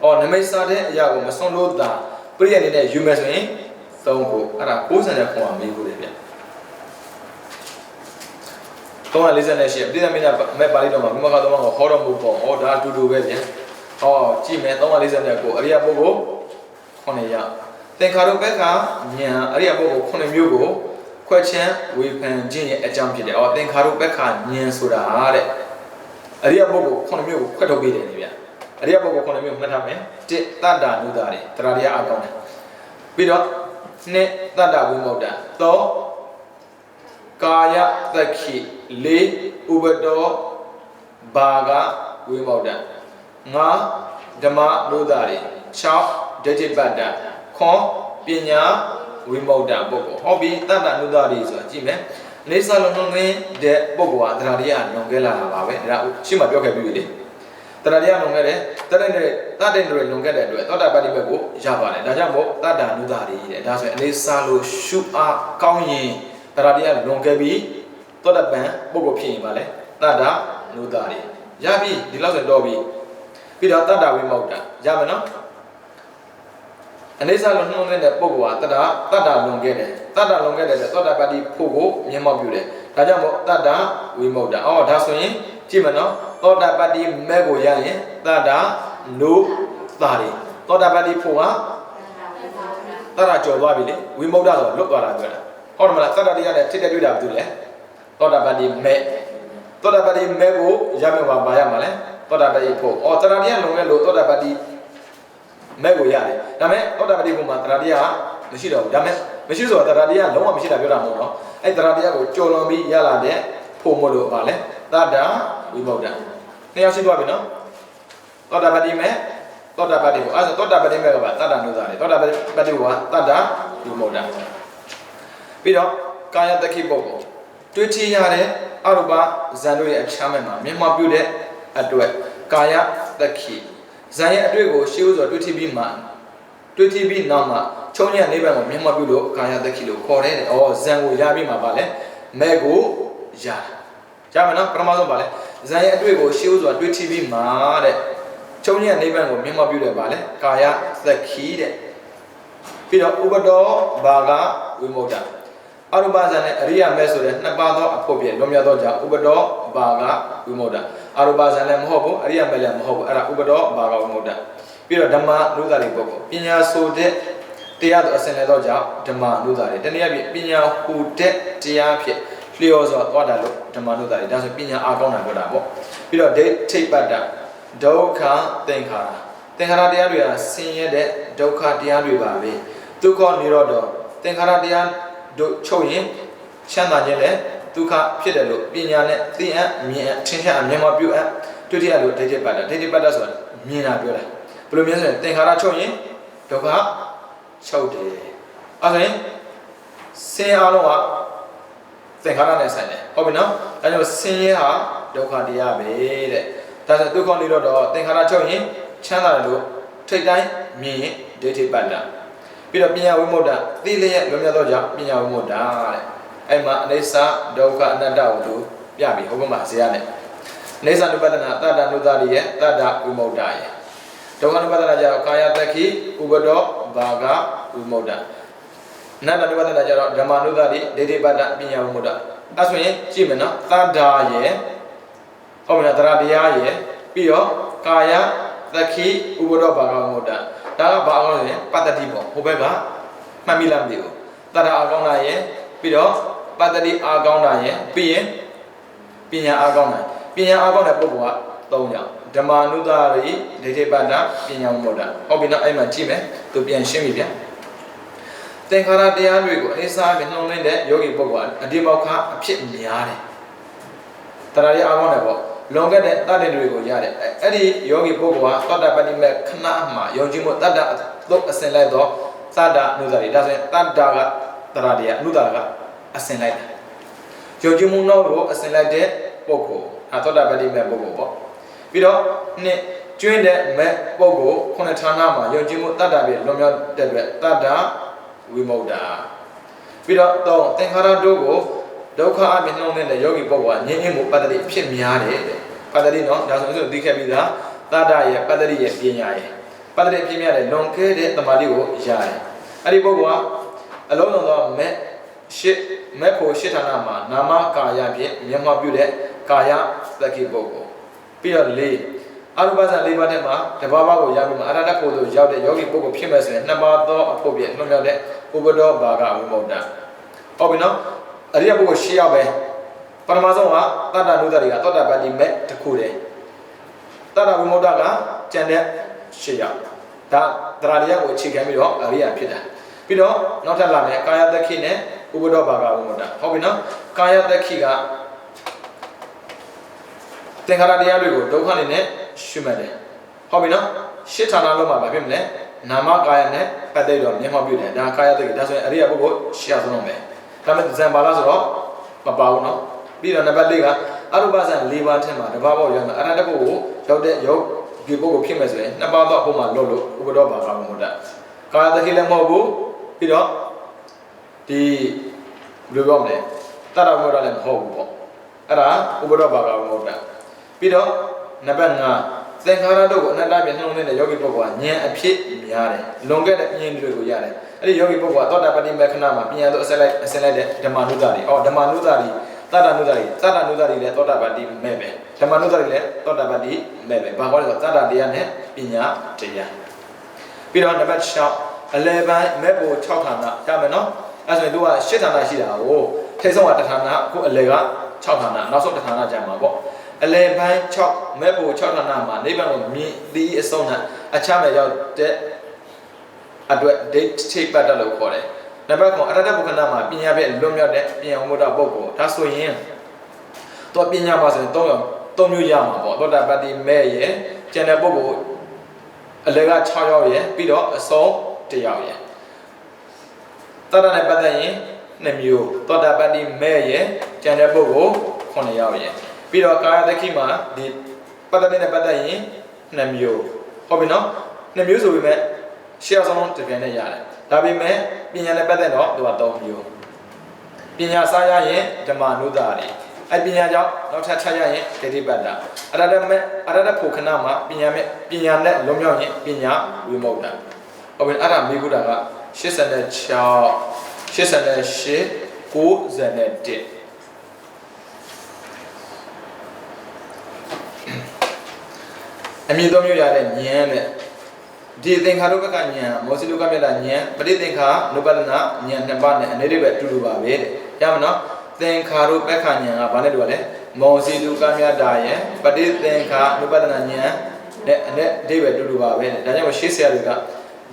အော်နမိတ်စားတဲ့အရာကိုမစွန့်လို့တာပရိယအနေနဲ့ယူမယ်ဆိုရင်3ခုအဲ့ဒါ60နဲ့ခွန်အောင်မေးဖို့လေဗျ348ပြည်သမီးမဲ့ပါဠိတော်မှာဘုမကတော်မှာဟောတော်မူပေါ့ဟောဒါအတူတူပဲဗျဟောကြည့်မယ်349အရိယပုဂ္ဂိုလ်9ရသင်္ခါရုပ္ပကဉာဏ်အရိယပုဂ္ဂိုလ်9မျိုးကိုခွက်ချမ်းဝေဖန်ခြင်းရဲ့အကြောင်းဖြစ်တယ်။သင်္ခါရုပ္ပကဉာဏ်ဆိုတာတဲ့အရိယပုဂ္ဂိုလ်9မျိုးကိုခွက်ထုတ်ပေးတယ်လေဗျအရိယပုဂ္ဂိုလ်9မျိုးမှတ်ထားမယ်1တတ္တနုတာတွေတရားတရားအကောင်းတယ်ပြီးတော့2တတ္တဝိမု ക്ത 3ကာယသက္ခိ4ဥပတောဘာဂဝိမု ക്ത 5ဓမ္မနုတာတွေ6ဒိဋ္ဌိပတ္တခွန်ပညာဝိမု ക്ത ပုဂ္ဂိုလ်ဟောပြီးတတ္တနုတာတွေဆိုတာကြည့်မယ်နေစာလုံးလုံးတဲ့ပုဂ္ဂိုလ်ကတရားတရားလွန်ခဲ့လာတာပါပဲဒါရှင်းမပြောခဲ့ပြီလေတရားတရားလွန်ခဲ့တယ်တတ္တတွေလွန်ခဲ့တဲ့အတွက်သောတာပတ္တိဘက်ကိုရပါတယ်ဒါကြောင့်မို့တတ္တနုတာတွေတဲ့ဒါဆိုရင်အနေစာလို့ရှုအားကောင်းရင်တရားတရားလွန်ခဲ့ပြီးသောတာပန်ပုဂ္ဂိုလ်ဖြစ်ရင်ပါလေတတ္တနုတာတွေရပြီဒီလောက်ဆိုတော့ပြီးတော့တတ္တဝိမု ക്ത ရမယ်နော်အနေစာလုံးနှုံးတဲ့ပုဂ္ဂိုလ်ကတတ္တလွန်ခဲ့တယ်တတ္တလွန်ခဲ့တဲ့သောတာပတ္တိဖို့ကိုမျက်မှောက်ပြုတယ်ဒါကြောင့်မို့တတ္တဝိမု ക്ത ဒါဆိုရင်ကြည့်မနော်သောတာပတ္တိမဲ့ကိုရရင်တတ္တနုတာတွေသောတာပတ္တိဖို့ကတတ္တကျော်သွားပြီလေဝိမု ക്ത ဆိုလွတ်သွားတာပြောတာဟုတ်တယ်မလားတတ္တတရားနဲ့ထိတဲ့တွေ့တာဘာလို့လဲသောတာပတ္တိမဲ့သောတာပတ္တိမဲ့ကိုရမယ်ပါရမှာလဲသောတာပတ္တိဖို့တတ္တတရားလွန်ခဲ့လို့သောတာပတ္တိမဲ့ကိုရတယ်ဒါမဲ့သောတာပတ္တိဖို့မှာတတ္တတရားမရှိတော့ဘူးဒါမဲ့မရှိဆိုတာတတ္တတရားလုံးဝမရှိတာပြောတာမဟုတ်တော့အဲ့တတ္တတရားကိုကျော်လွန်ပြီးရလာတဲ့ဖို့မလို့ပါလဲတတ္တဝိမု ക്ത နှစ်ယောက်ရှိသွားပြီနော်သောတာပတ္တိမဲ့သောတာပတ္တိဖို့အဲ့ဒါသောတာပတ္တိမဲ့ကပါတတ္တနုတာလေသောတာပတ္တိဖို့ကတတ္တဝိမု ക്ത ပြီးတော့ကာယတက္ခိပုဂ္ဂိုလ်တွေ့ချရတဲ့အရူပဇန်တို့ရဲ့အချမ်းမဲ့မှာမျက်မှောက်ပြုတဲ့အတွက်ကာယတက္ခိဇန်ရဲ့အတွေ့ကိုရှေးဥစွာတွေ့ထိပြီးမှတွေ့ထိပြီးနောက်မှချုံညံ့နိဗ္ဗာန်ကိုမျက်မှောက်ပြုလို့ကာယတက္ခိလို့ခေါ်တယ်ဇန်ကိုရပြီးမှပါလဲမဲ့ကိုရမယ်နော်ပထမဆုံးပါလဲဇန်ရဲ့အတွေ့ကိုရှေးဥစွာတွေ့ထိပြီးမှတဲ့ချုံညံ့နိဗ္ဗာန်ကိုမျက်မှောက်ပြုတယ်ပါလဲကာယတက္ခိတဲ့ပြီးတော့ဥပတောဘာဂဝိမု ക്ത အရူပဇန်နဲ့အရိယမဲ့ဆိုတဲ့2ပါးသောအဖို့ပြည့်လွန်မြောက်သောကြောင့်ဥပတောဘာဂဝိမု ക്ത အရူပဇန်လည်းမဟုတ်ဘူးအရိယမဲ့လည်းမဟုတ်ဘူးအဲ့ဒါဥပတောဘာဂဝိမု ക്ത ပြီးတော့ဓမ္မနုတာတွေပုဂ္ဂိုလ်ပညာဆိုတဲ့တရားတော်အစဉ်လည်းသောကြောင့်ဓမ္မနုတာတွေတနည်းအားဖြင့်ပညာဟူတဲ့တရားဖြစ်လျော်စွာသွားတာလို့ဓမ္မနုတာတွေဒါဆိုပညာအားကောင်းတာပြောတာပေါ့ပြီးတော့ဒိဋ္ဌိပတ္တဒုက္ခသင်္ခါရတရားတွေဟာဆင်းရဲတဲ့ဒုက္ခတရားတွေပါပဲဒုက္ခនិရောဓသင်္ခါရတရားတို့ချုပ်ရင်ချမ်းသာခြင်းလည်းဒုက္ခဖြစ်တယ်လို့ပညာနဲ့သိအပ်မြင်အပ်ထင်ရှားအမြင်မပြုအပ်တွေ့ရလို့ဒိဋ္ဌိပတ္တဆိုတာမြင်တာပြောတာဘယ်လိုမျိုးဆိုရင်သင်္ခါရချုပ်ရင်ဒုက္ခချုပ်တယ်အဲ့ဒါရင် ဆင်းအားလုံးကသင်္ခါရနဲ့ဆိုင်တယ်ဟုတ်ပြီနော်ဒါကြောင့်ဆင်းရဲဟာဒုက္ခတရားပဲတဲ့ဒါဆိုဒုက္ခနေတော့သင်္ခါရချုပ်ရင်ချမ်းသာတယ်လို့ထိတ်တိုင်းမြင်ရင်ဒိဋ္ဌိပတ္တပြီးတော့ပညာဝိမုတ္တသိလျက်လွန်မြောက်သောကြောင့်ပညာဝိမုတ္တတဲ့အဲ့မှာအနိစ္စဒုက္ခအနတ္တကိုသူပြပြီဟုတ်ကဲ့မှာဇေယျနဲ့အနိစ္စနုပဒနာတတ္တနုသာရိယတတ္တဝိမုတ္တရဲ့ဒုက္ခနုပဒနာကျတော့ကာယတက္ခိဥပဒောဘာဂဝိမုတ္တအနတ္တနုပဒနာကျတော့ဓမ္မနုသာရိဒိဋ္ဌိပတ္တပညာဝိမုတ္တအဲ့ဆိုရင်ကြည့်မယ်နော်တတ္တာရဲ့ဟုတ်ပြီလားတရားတရားရဲ့ပြီးတော့ကာယတက္ခိဥပဒောဘာဂဝိမုတ္တဒါကဘာအောင်လဲပတ္တတိပေါ့ဟိုဘက်ကမှတ်မိလားမသိဘူးတတ္တအာကောင်းတာရဲ့ပြီးတော့ပတ္တတိအာကောင်းတာရဲ့ပြီးရင်ပညာအာကောင်းတာပညာအာကောင်းတဲ့ပုဂ္ဂိုလ်က၃ယောက်ဓမ္မနုသာရိဒိဋ္ဌိပတ္တပညာဝိမုတ္တဟုတ်ပြီနော်အဲ့မှာကြည့်မယ်သူပြန်ရှင်းပြီဗျသင်္ခါရတရားတွေကိုအနိစ္စအဖြစ်နှုံးနေတဲ့ယောဂီပုဂ္ဂိုလ်ကအဒီမောက္ခအဖြစ်များတယ်တရားရအာကောင်းတယ်ပေါ့လွန်ခဲ့တဲ့တတ္တတွေကိုရတယ်အဲ့ဒီယောဂီပုဂ္ဂိုလ်ကသောတာပတိမေခဏမှာယုံကြည်မှုတတ္တသုတ်အစင်လိုက်တော့သတ္တနုသာရိဒါဆိုရင်တတ္တကတရားတရားအနုသာကအစင်လိုက်တယ်ယုံကြည်မှုနောက်ကိုအစင်လိုက်တဲ့ပုဂ္ဂိုလ်သောတာပတိမေပုဂ္ဂိုလ်ပေါ့ပြီးတော့နှစ်ကျွင်းတဲ့မဲ့ပုဂ္ဂိုလ်ခုနှစ်ဌာနမှာယုံကြည်မှုတတ္တပြလွန်မြောက်တဲ့အတွက်တတ္တဝိမုတ္တပြီးတော့သင်္ခါရတို့ကိုဒုက္ခအမြင်နှုံးတဲ့ယောဂီပုဂ္ဂိုလ်ကငြင်းငြင်းမှုပတ္တိဖြစ်များတယ်တဲ့ပတ္တိနော်ဒါဆိုရင်သိခဲ့ပြီးသားတတ္တရဲ့ပတ္တိရဲ့ပညာရဲ့ပတ္တိဖြစ်များတဲ့လွန်ခဲ့တဲ့တမာတိကိုရတယ်အဲ့ဒီပုဂ္ဂိုလ်ကအလုံးစုံသောမဲ့ဖို့ရှစ်ဌာနမှာနာမကာယဖြင့်မျက်မှောက်ပြုတဲ့ကာယသက္ခိပုဂ္ဂိုလ်ပြီးတော့၄အရူပဇ္ဇ၄ပါးထဲမှာတဘာဝကိုရပြီးမှအရတ္တဖို့သို့ရောက်တဲ့ယောဂီပုဂ္ဂိုလ်ဖြစ်မဲ့ဆိုရင်နှစ်ပါးသောအဖို့ပြည့်လွန်မြောက်တဲ့ဥပဒောဘာဂဝိမုတ္တဟုတ်ပြီနော်အရိယပုဂ္ဂိုလ်၈ယောက်ပဲပထမဆုံးကတတ္တနုဒ္ဒရိကသောတာပတိမဲ့တစ်ခုတည်းတတ္တဝိမုတ္တကကျန်တဲ့၈ယောက်ဒါတရားတရားကိုအခြေခံပြီးတော့အရိယဖြစ်တာပြီးတော့နောက်ထပ်လာမယ်ကာယတက္ခိနဲ့ဥပဒောဘာဂဝိမုတ္တဟုတ်ပြီနော်ကာယတက္ခိကသင်္ခါရတရားတွေကိုဒုက္ခအနေနဲ့ရှုမှတ်တယ်ဟုတ်ပြီနော်ရှစ်ဌာနလုံးမှာဘာဖြစ်မလဲနာမကာယနဲ့ပတ်သက်တော့မျက်မှောက်ပြုတယ်ဒါကာယတက္ခိဒါဆိုရင်အရိယပုဂ္ဂိုလ်ရှစ်ယောက်ဆုံးပဲဒါမဲ့ဇံပါလားဆိုတော့မပါဘူးနော်ပြီးတော့နံပါတ်၄ကအရူပဇံ၄ပါးထဲမှာတဘာပေါက်ရောက်မှာအရတ္တပုဂ္ဂိုလ်ရောက်တဲ့ယောဂီပုဂ္ဂိုလ်ဖြစ်မယ်ဆိုရင်နှစ်ပါးတော့အဖို့မှာလို့ဥပဒောဘာဂဝိမုတ္တကာယတက္ခိလည်းမဟုတ်ဘူးပြီးတော့ဒီဘယ်လိုပြောမလဲတတ္တဝိမုတ္တလည်းမဟုတ်ဘူးပေါ့အဲ့ဒါဥပဒောဘာဂဝိမုတ္တပြီးတော့နံပါတ်5သင်္ခါရတို့ကိုအနတ္တပြနှုံးနေတဲ့ယောဂီပုဂ္ဂိုလ်ကဉာဏ်အဖြစ်များတယ်လွန်ခဲ့တဲ့ဉာဏ်တွေကိုရတယ်အဲ့ဒီယောဂီပုဂ္ဂိုလ်ကသောတာပတိမေခဏမှာပညာတို့အစလိုက်တဲ့ဓမ္မနုသာရိဓမ္မနုသာရိတတ္တနုသာရိလည်းသောတာပတိမေပဲဓမ္မနုသာရိလည်းသောတာပတိမေပဲဘာခေါ်လဲဆိုတတ္တတရားနဲ့ပညာတရားပြီးတော့နံပါတ်6အလယ်ပိုင်းမေဖို့6ဌာနရမယ်နော်အဲ့ဆိုရင်သူက8ဌာနရှိတာကိုထိတ်ဆုံးက1ဌာနအခုအလယ်က6ဌာနနောက်ဆုံး1ဌာနကျမှာပေါ့အလယ်ပိုင်း6မဲ့ဖို့6ဌာနမှာနိဗ္ဗာန်ကိုမြင်သိအဆုံးနဲ့အချမ်းမဲ့ရောက်တဲ့အတွက်ဒိဋ္ဌိပတ္တလို့ခေါ်တယ်။နံပါတ်9အရတ္တပုဂ္ဂဏမှာပညာပဲလွတ်မြောက်တဲ့ပညာဝိမုတ္တပုဂ္ဂိုလ်ဒါဆိုရင်တော့ပညာပါဆိုရင်3မျိုးရမှာပေါ့သောတာပတ္တိမဲ့ရဲ့ကျန်တဲ့ပုဂ္ဂိုလ်အလယ်က6ယောက်ရဲ့ပြီးတော့အဆုံး1ယောက်ရဲ့တတ္တနဲ့ပတ်သက်ရင်2မျိုးသောတာပတ္တိမဲ့ရဲ့ကျန်တဲ့ပုဂ္ဂိုလ်9ယောက်ရဲ့ပြီးတော့ကာယတက္ခိမှာဒီပတ္တနဲ့ပတ်သက်ရင်2မျိုးဟုတ်ပြီနော်2မျိုးဆိုပေမဲ့ရှေ့အောင်ဆုံးတစ်ပြန်နဲ့ရတယ်ဒါပေမဲ့ပညာနဲ့ပတ်သက်တော့သူက3မျိုးပညာစားရရင်ဓမ္မနုသာရိအပညာကြောင့်နောက်ထပ်ချက်ရရင်ဒိဋ္ဌိပတ္တအရတ္တဖို့ခဏမှာပညာနဲ့လွန်မြောက်ရင်ပညာဝိမုတ္တဟုတ်ပြီအဲ့ဒါမိဂုတာက86 91အမြင့်သုံးမျိုးရတဲ့ဉာဏ်နဲ့ဒီသင်္ခါရုပ္ပကဉာဏ်မောစီလုကမြတ်ဉာဏ်ပဋိသင်္ခါနုပဒနာဉာဏ်နှစ်ပါးနဲ့အနေနဲ့ပဲအတူတူပါပဲတဲ့ရမနော်သင်္ခါရုပ္ပကဉာဏ်ကဘာနဲ့တူပါလဲမောစီလုကမြတ်ရဲ့ပဋိသင်္ခါနုပဒနာဉာဏ်နဲ့အဓိပ္ပာယ်တူတူပါပဲတဲ့ဒါကြောင့်ရှေးဆရာတွေက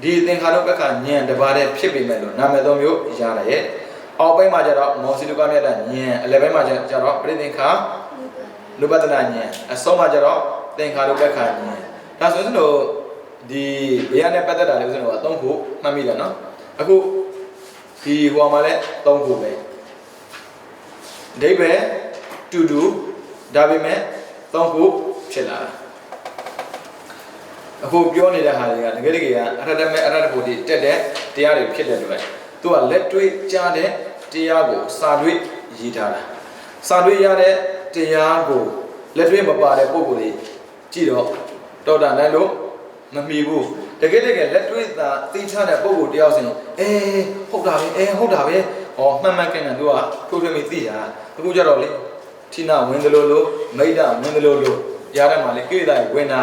ဒီသင်္ခါရုပ္ပကဉာဏ်တစ်ပါးတည်းဖြစ်ပေမဲ့လို့နာမည်သုံးမျိုးရတာရဲ့အောက်ပိုင်းမှာကျတော့မောစီလုကမြတ်ဉာဏ်အလယ်ပိုင်းမှာကျတော့ပဋိသင်္ခါနုပဒနာဉာဏ်အဆုံးမှာကျတော့သင်္ခါရုပ္ပကဉာဏ်ဒါဆိုရင်တို့ဒီဘေးနဲ့ပတ်သက်တာလည်းဦးဇင်းတို့က3ခုမှတ်မိတယ်နော်အခု ဒီဟိုမှာလည်း3ခုပဲအဓိပ္ပာယ်တူတူဒါပေမဲ့3ခုဖြစ်လာတာအခုပြောနေတဲ့ဟာတွေကတကယ်ကအရတမဲအရတဘုဒ္ဓတက်တဲ့တရားတွေဖြစ်တဲ့အတွက်သူကလက်တွေ့ကြားတဲ့တရားကိုစာတွေ့ရေးထားတာစာတွေ့ရတဲ့တရားကိုလက်တွေ့မပါတဲ့ပုံကိုယ်တွေကြည့်တော့တော်တာနိုင်လို့မမီဘူးတကယ်လက်တွေ့သာသိချတဲ့ပုံကိုယ်တယောက်စင်ဟုတ်တာပဲဟုတ်တာပဲဟောမှန်ကန်ကန်သူကထိုးထွင်းပြီးသိတာအခုကြတော့လေထိနာဝင်တယ်လို့မိတ်တာဝင်တယ်လို့ရတဲ့မှာလေကိလေသာဝင်တာ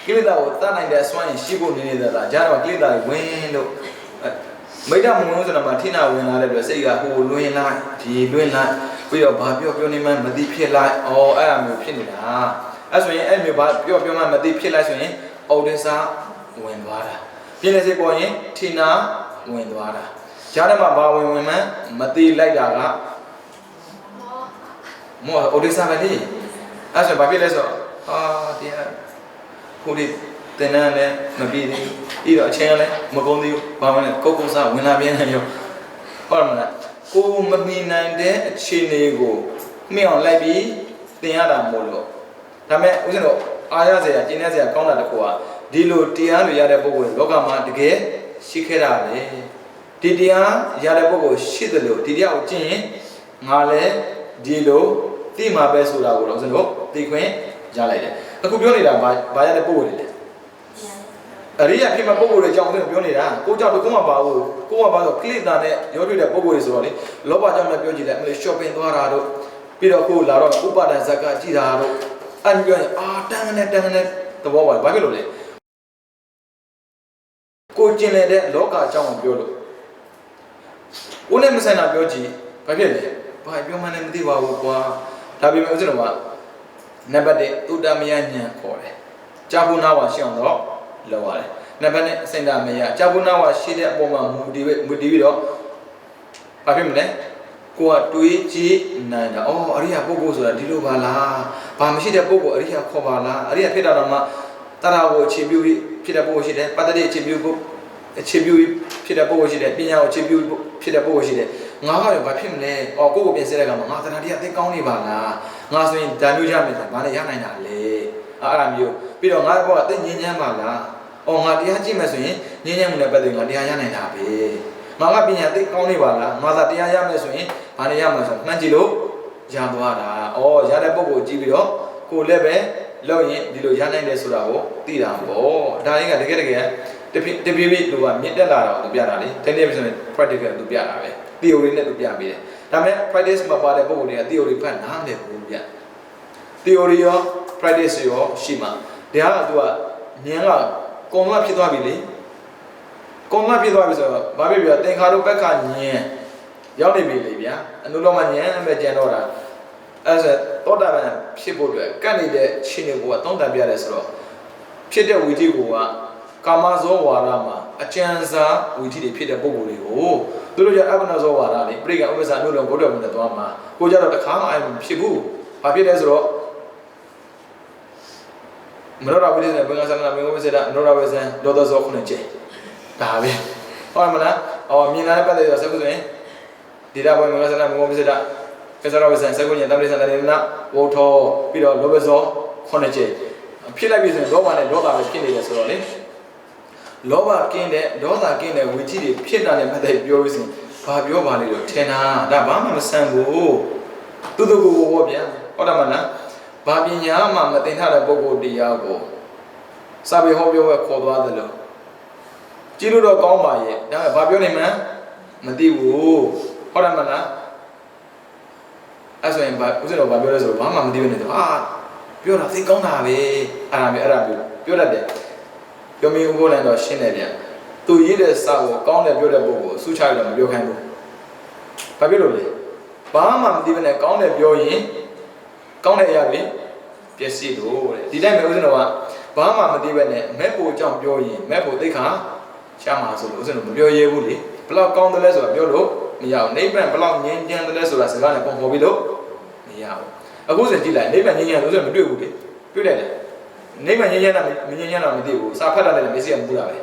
ကိလေသာကိုတတ်နိုင်တဲ့အစွမ်းရည်ရှိဖို့နေတာကြားတော့ကိလေသာဝင်လို့မိတ်တာမဝင်ဆိုတာမှာထိနာဝင်လာတဲ့အတွက်စိတ်ကဟိုလွင်လိုက်ဒီလွင်လိုက်ပြီးတော့ဘာပြောနေမှမသိဖြစ်လိုက်အဲ့အမျိုးဖြစ်နေတာအဲ့ဆိုရင်အဲ့မျိုးဘာပြောမှမသိဖြစ်လိုက်ဆိုရင်အော်ဒင်းစာဝင်သွားတာပြင်းနေစေပေါ်ရင်ထိနာဝင်သွားတာကြားထဲမှာဘာဝင်မှမသိလိုက်တာကမောအော်ဒင်းစာပဲလေအဲ့ဆိုဘာဖြစ်လဲဆိုတရားခုဒီတင်နန်းလည်းမပြီးသေးဘူးပြီးတော့အချင်းလည်းမကုန်သေးဘူးဘာမှလည်းကုတ်စားဝင်လာပြင်းနေရောဟုတ်မလားကိုမမီနိုင်တဲ့အခြေအနေကိုမြင်အောင်လိုက်ပြီးသင်ရတာမို့လို့ဒါမဲ့ဦးဇင်းတို့အားရစရာကျင်းနေစရာကောင်းတာတခုကဒီလိုတရားတွေရတဲ့ပုဂ္ဂိုလ်လောကမှာတကယ်ရှိခဲ့တာလေဒီတရားရတဲ့ပုဂ္ဂိုလ်ရှိတယ်လို့ဒီတရားကိုကျင့်ရင်ငါလည်းဒီလိုသိမှာပဲဆိုတာကိုတော့ဦးဇင်းတို့သိခွင့်ရလိုက်တယ်အခုပြောနေတာဘာရတဲ့ပုဂ္ဂိုလ်တွေလဲအရိယာဖြစ်မဲ့ပုဂ္ဂိုလ်တွေကြောင့်ဦးဇင်းတို့ပြောနေတာကိုကြောင့်ကိုမှပါဘူးကိုကပါတော့ကိလေသာနဲ့ရောတွေ့တဲ့ပုဂ္ဂိုလ်တွေဆိုတော့လေလောဘကြောင့်လည်းပြောကြည့်တယ်အမလေး shopping သွားတာတို့ပြီးတော့ကိုလာတော့ဥပါဒဇက်ကကြည်တာတို့အဲ့ဒီပြောရင်တန်းနဲ့သဘောပါဘာဖြစ်လို့လဲကိုကျင်တဲ့လောကအကြောင်းကိုပြောလို့ဦးနဲ့မဆိုင်တာပြောကြည့်ဘာဖြစ်လဲဘာပြောမှလည်းမသိပါဘူးကွာဒါပေမဲ့ဦးဇင်းတို့ကနံပါတ်1သုတမယဉာဏ်ခေါ်တယ်ကြာဖို့နာဝါရှိအောင်တော့လောက်ရတယ်နံပါတ်2အစင်တာမယကြာဖို့နာဝါရှိတဲ့အပေါ်မှာမူတည်ပြီးတော့ဘာဖြစ်မလဲကိုကတွေးကြည့်နိုင်တာအရိယာပုဂ္ဂိုလ်ဆိုတာဒီလိုပါလားဘာမရှိတဲ့ပုဂ္ဂိုလ်အရိယာခေါ်ပါလားအရိယာဖြစ်တာတော့မှတရာကိုအခြေပြုပြီးဖြစ်တဲ့ပုဂ္ဂိုလ်ရှိတယ်ပတ္တိအခြေပြုဖြစ်တဲ့ပုဂ္ဂိုလ်ရှိတယ်ပညာကိုအခြေပြုဖြစ်တဲ့ပုဂ္ဂိုလ်ရှိတယ်ငါကရောဘာဖြစ်မလဲကိုကိုပြင်ဆင်တဲ့ကမှာငါတဏှာတရားသိကောင်းနေပါလားငါဆိုရင်ဓာမျိုးရမယ်ဆိုဘာလဲရနိုင်တာလေအဲ့ဒါမျိုးပြီးတော့ငါဘောကသိငြင်းချမ်းပါလားငါတရားကြည့်မယ်ဆိုရင်ငြင်းချမ်းမှုနဲ့ပတ်သက်ငါတရားရနိုင်တာပဲငါကပညာသိကောင်းနေပါလားငါသာတရားရမယ်ဆိုရင်ဘာလဲရမှာဆိုမှန်းကြည့်လို့ရသွားတာရတဲ့ပုဂ္ဂိုလ်ကြည့်ပြီးတော့ကိုလည်းပဲလောက်ရင်ဒီလိုရနိုင်တယ်ဆိုတာကိုသိတာပေါ့ဒါရင်ကတကယ်တပြေးလူကမြင့်တက်လာတာကိုသူပြတာလေတကယ်ဆိုရင် practical သူပြတာပဲ theory နဲ့သူပြပေးတယ်ဒါပေမဲ့ practice မှာပါတဲ့ပုံတွေက theory ဖတ်နားမလည်ဘူးဗျ theory ရော practice ရောရှိမှဒါကသူကဉာဏ်ကကုံမဖြစ်သွားပြီလေကုံမဖြစ်သွားပြီဆိုတော့ဘာဖြစ်ပြီသင်္ခါရုပ္ပခဉာဏ်ရောက်နေပြီလေဗျာအနုလောမဉာဏ်ပဲကျန်တော့တာအဲ့ဒါသောတာပန်ဖြစ်ဖို့အတွက်ကတ်နေတဲ့ရှင်တွေကိုကသုံးသပ်ပြတယ်ဆိုတော့ဖြစ်တဲ့ဝီထိကိုကကာမဇောဝါဒမှာအကျဉ်းစားဝီထိတွေဖြစ်တဲ့ပုံကိုယ်တွေကိုသူတို့ကအပ္ပနာဇောဝါဒတွေပြိကဥပ္ပဇာအနုလောဘုဒ္ဓဘုံနဲ့သွားမှာကိုကြတော့တခါမှအဲ့ဖြစ်ဘူးဘာဖြစ်လဲဆိုတော့မနောရဝိသေနဲ့ဘင်္ဂသနာမေဝိသေတာမနောရဝိဇံဒေါသဇောခုနှစ်ကျင်းဒါပဲဟုတ်မလားမြင်လာတဲ့ပတ်သက်ဆိုဆက်ခုဆိုရင်ဒီတာဘင်္ဂသနာမေဝိသေတာကစားရဝဇံဆက်ခုညတမရိသန္တရေနဝုထောပြီးတော့လောဘဇောခုနှစ်ကျင်းဖြစ်လိုက်ပြီဆိုရင်လောဘနဲ့ဒေါသပဲဖြစ်နေတယ်ဆိုတော့လေလောဘကင်းတဲ့ဒေါသကင်းတဲ့ဝိသီတွေဖြစ်တာနဲ့ပတ်သက်ပြောလို့ဆိုရင်ဘာပြောပါလဲလို့ထင်တာဒါဘာမှမဆန်ဘူးသူတို့ကိုဟောဗျာဟုတ်တယ်မလားဘာပညာမှမသိထားတဲ့ပုဂ္ဂိုလ်တရားကိုစာပေဟောပြောပဲခေါ်သွားတယ်လို့ကြည့်လို့တော့ကောင်းပါရဲ့ဒါပေမဲ့ဘာပြောနေမှန်းမသိဘူးဟုတ်တယ်မလားအဲ့ဆိုရင်ဘာဦးဇင်းတော်ဘာပြောလဲဆိုတော့ဘာမှမသိဘူးနေတော့ပြောတာသိကောင်းတာပဲအဲ့ဒါပြောတတ်တယ်ပြောမင်းဥပ္ပလန်တော့ရှင်းတယ်ဗျသူရေးတဲ့စာကိုကောင်းတယ်ပြောတဲ့ပုဂ္ဂိုလ်စုချရတော့မပြောခိုင်းဘူးဘာဖြစ်လို့လဲဘာမှမသိဘဲနဲ့ကောင်းတယ်ပြောရင်ကောင်းတဲ့အရာတွေပျက်စီးလို့တဲ့ဒီတိုင်းပဲဦးဇင်းတော်ကဘာမှမသိဘဲနဲ့မဲ့ဖို့အကြောင်းပြောရင်မဲ့ဖို့သိခါရှားမှာဆိုလို့ဦးဇင်းတော်မပြောရဲဘူးလေဘလောက်ကောင်းတယ်လဲဆိုတာပြောလို့မရဘူးနိဗ္ဗာန်ဘလောက်ငြိမ်းချမ်းတယ်လဲဆိုတာစကားနဲ့ပုံဖော်ပြီးလို့မရဘူးအခုဆိုကြည့်လိုက်နိဗ္ဗာန်ငြိမ်းချမ်းလို့ဦးဇင်းမတွေ့ဘူးလေတွေ့တယ်လေနိဗ္ဗာန်ငြိမ်းချမ်းတာမငြိမ်းချမ်းတာမသိဘူးစာဖတ်တာလည်းမျက်စိကမပူတာပဲ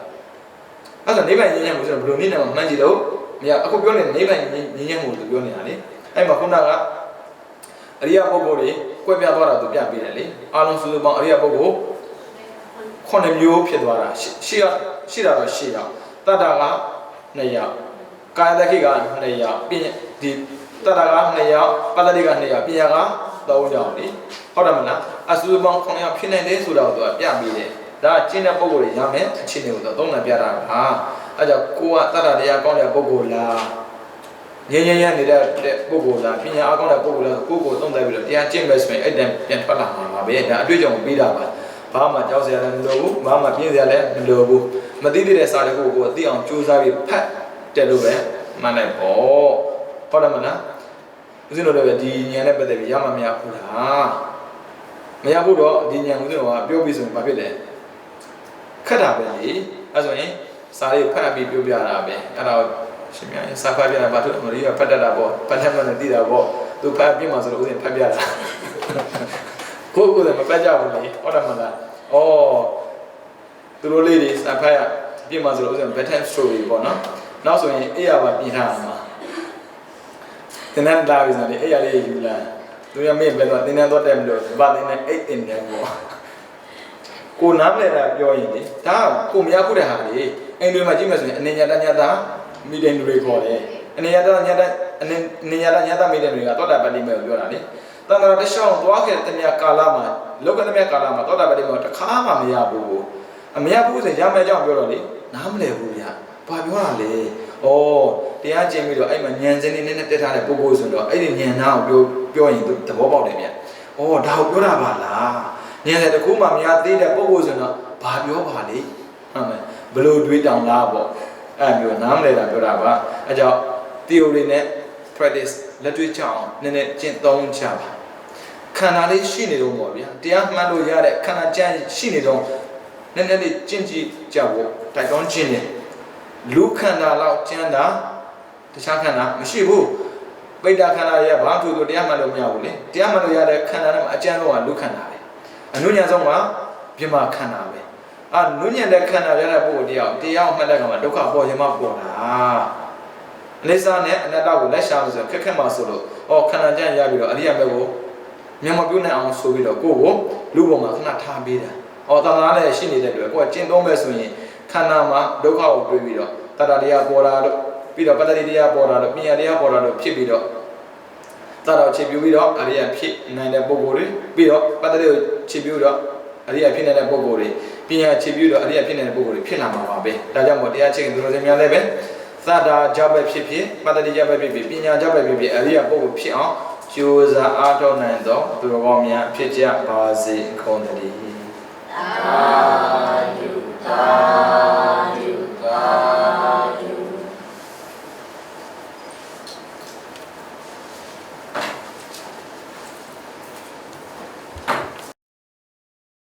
အဲ့ဒါနိဗ္ဗာန်ငြိမ်းချမ်းလို့ဆိုတော့ဘယ်လိုနည်းနဲ့မှမှန်းကြည့်လို့မ မြတ်အခုပြောနေနိဗ္ဗာန်ငြိမ်းချမ်းမှုလို့ပြောနေတာလေအဲ့မှာခုနကအရိယပုဂ္ဂိုလ်တွေကွဲပြားသွားတာသူပြပေးတယ်လေအားလုံးစုစုပေါင်းအရိယပုဂ္ဂိုလ်9မျိုးဖြစ်သွားတာရှိတာတော့ရှိတော့တတ္တက2ယောက်ကာယတခိက2ယောက်ပြင်းဒီတတ္တက2ယောက်ပတ္တိက2ယောက်ပညာက3ယောက်လေဟုတ်တယ်မလားအစုစုပေါင်း9ယောက်ဖြစ်နေတယ်ဆိုတော့သူကပြပေးတယ်ဒါကျင့်တဲ့ပုဂ္ဂိုလ်တွေရမယ်အခြေအနေကိုတော့သုံးတယ်ပြတာဟာအဲ့ကြောင့်ကိုကတတ္တတရားကောင်းတဲ့ပုဂ္ဂိုလ်လားငြိမ်းနေတဲ့ပုဂ္ဂိုလ်လားပညာအားကောင်းတဲ့ပုဂ္ဂိုလ်လားကိုကိုသုံးတယ်ပြီးတော့တရားကျင့်မယ်ဆိုရင်အဲ့တည်းပြန်ထွက်လာမှာပါပဲဒါအတွေ့အကြုံပေးတာပါဘာမှကြောက်စရာလည်းမလိုဘူးဘာမှပြင်းစရာလည်းမလိုဘူးမသိတဲ့စာတွေကိုကိုသိအောင်ကြိုးစားပြီးဖတ်တယ်လို့ပဲမှန်လိုက်ပေါ့ဟုတ်တယ်မလားဦးဇင်းတို့လည်းဒီဉာဏ်နဲ့ပတ်သက်ပြီးရမှမရဘူးလားမရဘူးတော့ဒီဉာဏ်ဦးဇင်းတို့ကပြောပြီးဆိုရင်ဘာဖြစ်လဲခက်တာပဲလေအဲဆိုရင်စာလေးဖတ်ပြီးပြောပြတာပဲအဲ့ဒါရှင်များစာဖတ်ပြတာဘာလို့မလို့ရဖတ်တတ်တာပေါ့ဖတ်တယ်မှလည်းသိတာပေါ့သူဖတ်ပြမှဆိုတော့ဦးဇင်းဖတ်ပြတာကိုလည်းမဖတ်ကြဘူးလေဟုတ်တယ်မလားဩသူတို့လေးတွေစာဖတ်ရပြမှဆိုတော့ဦးဇင်း bedtime story ပေါ့နော်နောက်ဆိုရင်အေးရပါပြင်ထားမှာတင်းနဲ့လာပြီးဆိုရင်အေးရလေးယူလာသူရမေ့ပဲတော့တင်းနဲ့တော့တယ်မလို့ဗာတင်းနဲ့အိတ်တင်တယ်ပေါ့ကိုနားမလဲတာပြောရင်လေဒါကိုမရခုတဲ့ဟာလေအိမ်တွေမှာကြည့်မယ်ဆိုရင်အနေညာတညတာမီတင်တွေခေါ်တယ်အနေညာတညတာအနေညာတညတာမီတင်တွေကတောတာပတိမဲ့ကိုပြောတာလေတန်တရာတရှောင်းသွားခဲ့တဲ့မြကာလမှာလောကသမယကာလမှာတောတာပတိမဲ့တခါမှမရဘူးအမရဘူးဆိုရမယ်ကြောင့်ပြောတော့လေနားမလဲဘူးဗျာဘာပြောတာလဲဩတရားကျင့်ပြီးတော့အဲ့မှာဉာဏ်စင်းနေနဲ့တက်ထားတဲ့ပုဂ္ဂိုလ်ဆိုတော့အဲ့ဒီဉာဏ်နာကိုပြောရင်သူသဘောပေါက်တယ်ဗျာဩဒါကိုပြောတာပါလားဉာဏ်တဲ့တခုမှမရသေးတဲ့ပုဂ္ဂိုလ်ဆိုတော့ဘာပြောပါလဲဟုတ်မယ်ဘလို့တွေးတောင်လားပေါ့အဲ့မျိုးနားမလဲတာပြောတာပါအဲ့ကြောင့် theory နဲ့ practice လက်တွေ့ကြအောင်နည်းနည်းကျင့်သုံးချပါခန္ဓာလေးရှိနေတော့ပေါ့ဗျာတရားမှန်လို့ရတဲ့ခန္ဓာကြံရှိနေတော့နည်းနည်းလေးကျင့်ကြည့်ကြဖို့တိုက်တွန်းခြင်းနဲ့လူခန္ဓာလောက်ကျမ်းတာတခြားခန္ဓာမရှိဘူးပိဋကခန္ဓာရဲ့ဘာသူတို့တရားမှန်လို့မရဘူးလေတရားမှန်လို့ရတဲ့ခန္ဓာနဲ့အကျမ်းတော့ကလူခန္ဓာပဲအနုညာဆုံးကပြမခန္ဓာပဲနုညံတဲ့ခန္ဓာရတဲ့ပုဂ္ဂိုလ်တရားမှတ်တဲ့ကမှာဒုက္ခပေါ်ရင်မှပေါ်တာအနိစ္စနဲ့အနတ္တကိုလက်ရှာလို့ဆိုခက်ခက်မှဆိုလို့ခန္ဓာကြံရပြီးတော့အရိယဘက်ကိုမျက်မှောက်ပြုနိုင်အောင်ဆိုပြီးတော့ကိုယ့်ကိုလူပေါ်မှာခဏထားပေးတာတဏှာလည်းရှိနေတဲ့အတွက်ကိုယ်ကကျင့်သုံးမဲ့ဆိုရင်ခန္ဓာမှာဒုက္ခကိုတွေ့ပြီးတော့တတ္တတရားပေါ်လာတော့ပြီးတော့ပတ္တိတရားပေါ်လာတော့ပညာတရားပေါ်လာတော့ဖြစ်ပြီးတော့တတ္တခြေပြူပြီးတော့အရိယဖြစ်နိုင်တဲ့ပုဂ္ဂိုလ်တွေပြီးတော့ပတ္တိကိုခြေပြူတော့အရိယဖြစ်နေတဲ့ပုဂ္ဂိုလ်တွေပညာခြေပြူတော့အရိယဖြစ်နေတဲ့ပုဂ္ဂိုလ်တွေဖြစ်လာမှာပါပဲဒါကြောင့်မို့တရားချင်းသူတို့စင်များလည်းပဲသတ္တာကြပဲဖြစ်ဖြစ်ပတ္တိကြပဲဖြစ်ဖြစ်ပညာကြပဲဖြစ်ဖြစ်အရိယပုဂ္ဂိုလ်ဖြစ်အောင်ကြိုးစားအားထုတ်နိုင်သောသူတော်ကောင်းများဖြစ်ကြပါစေကုန်သတည်း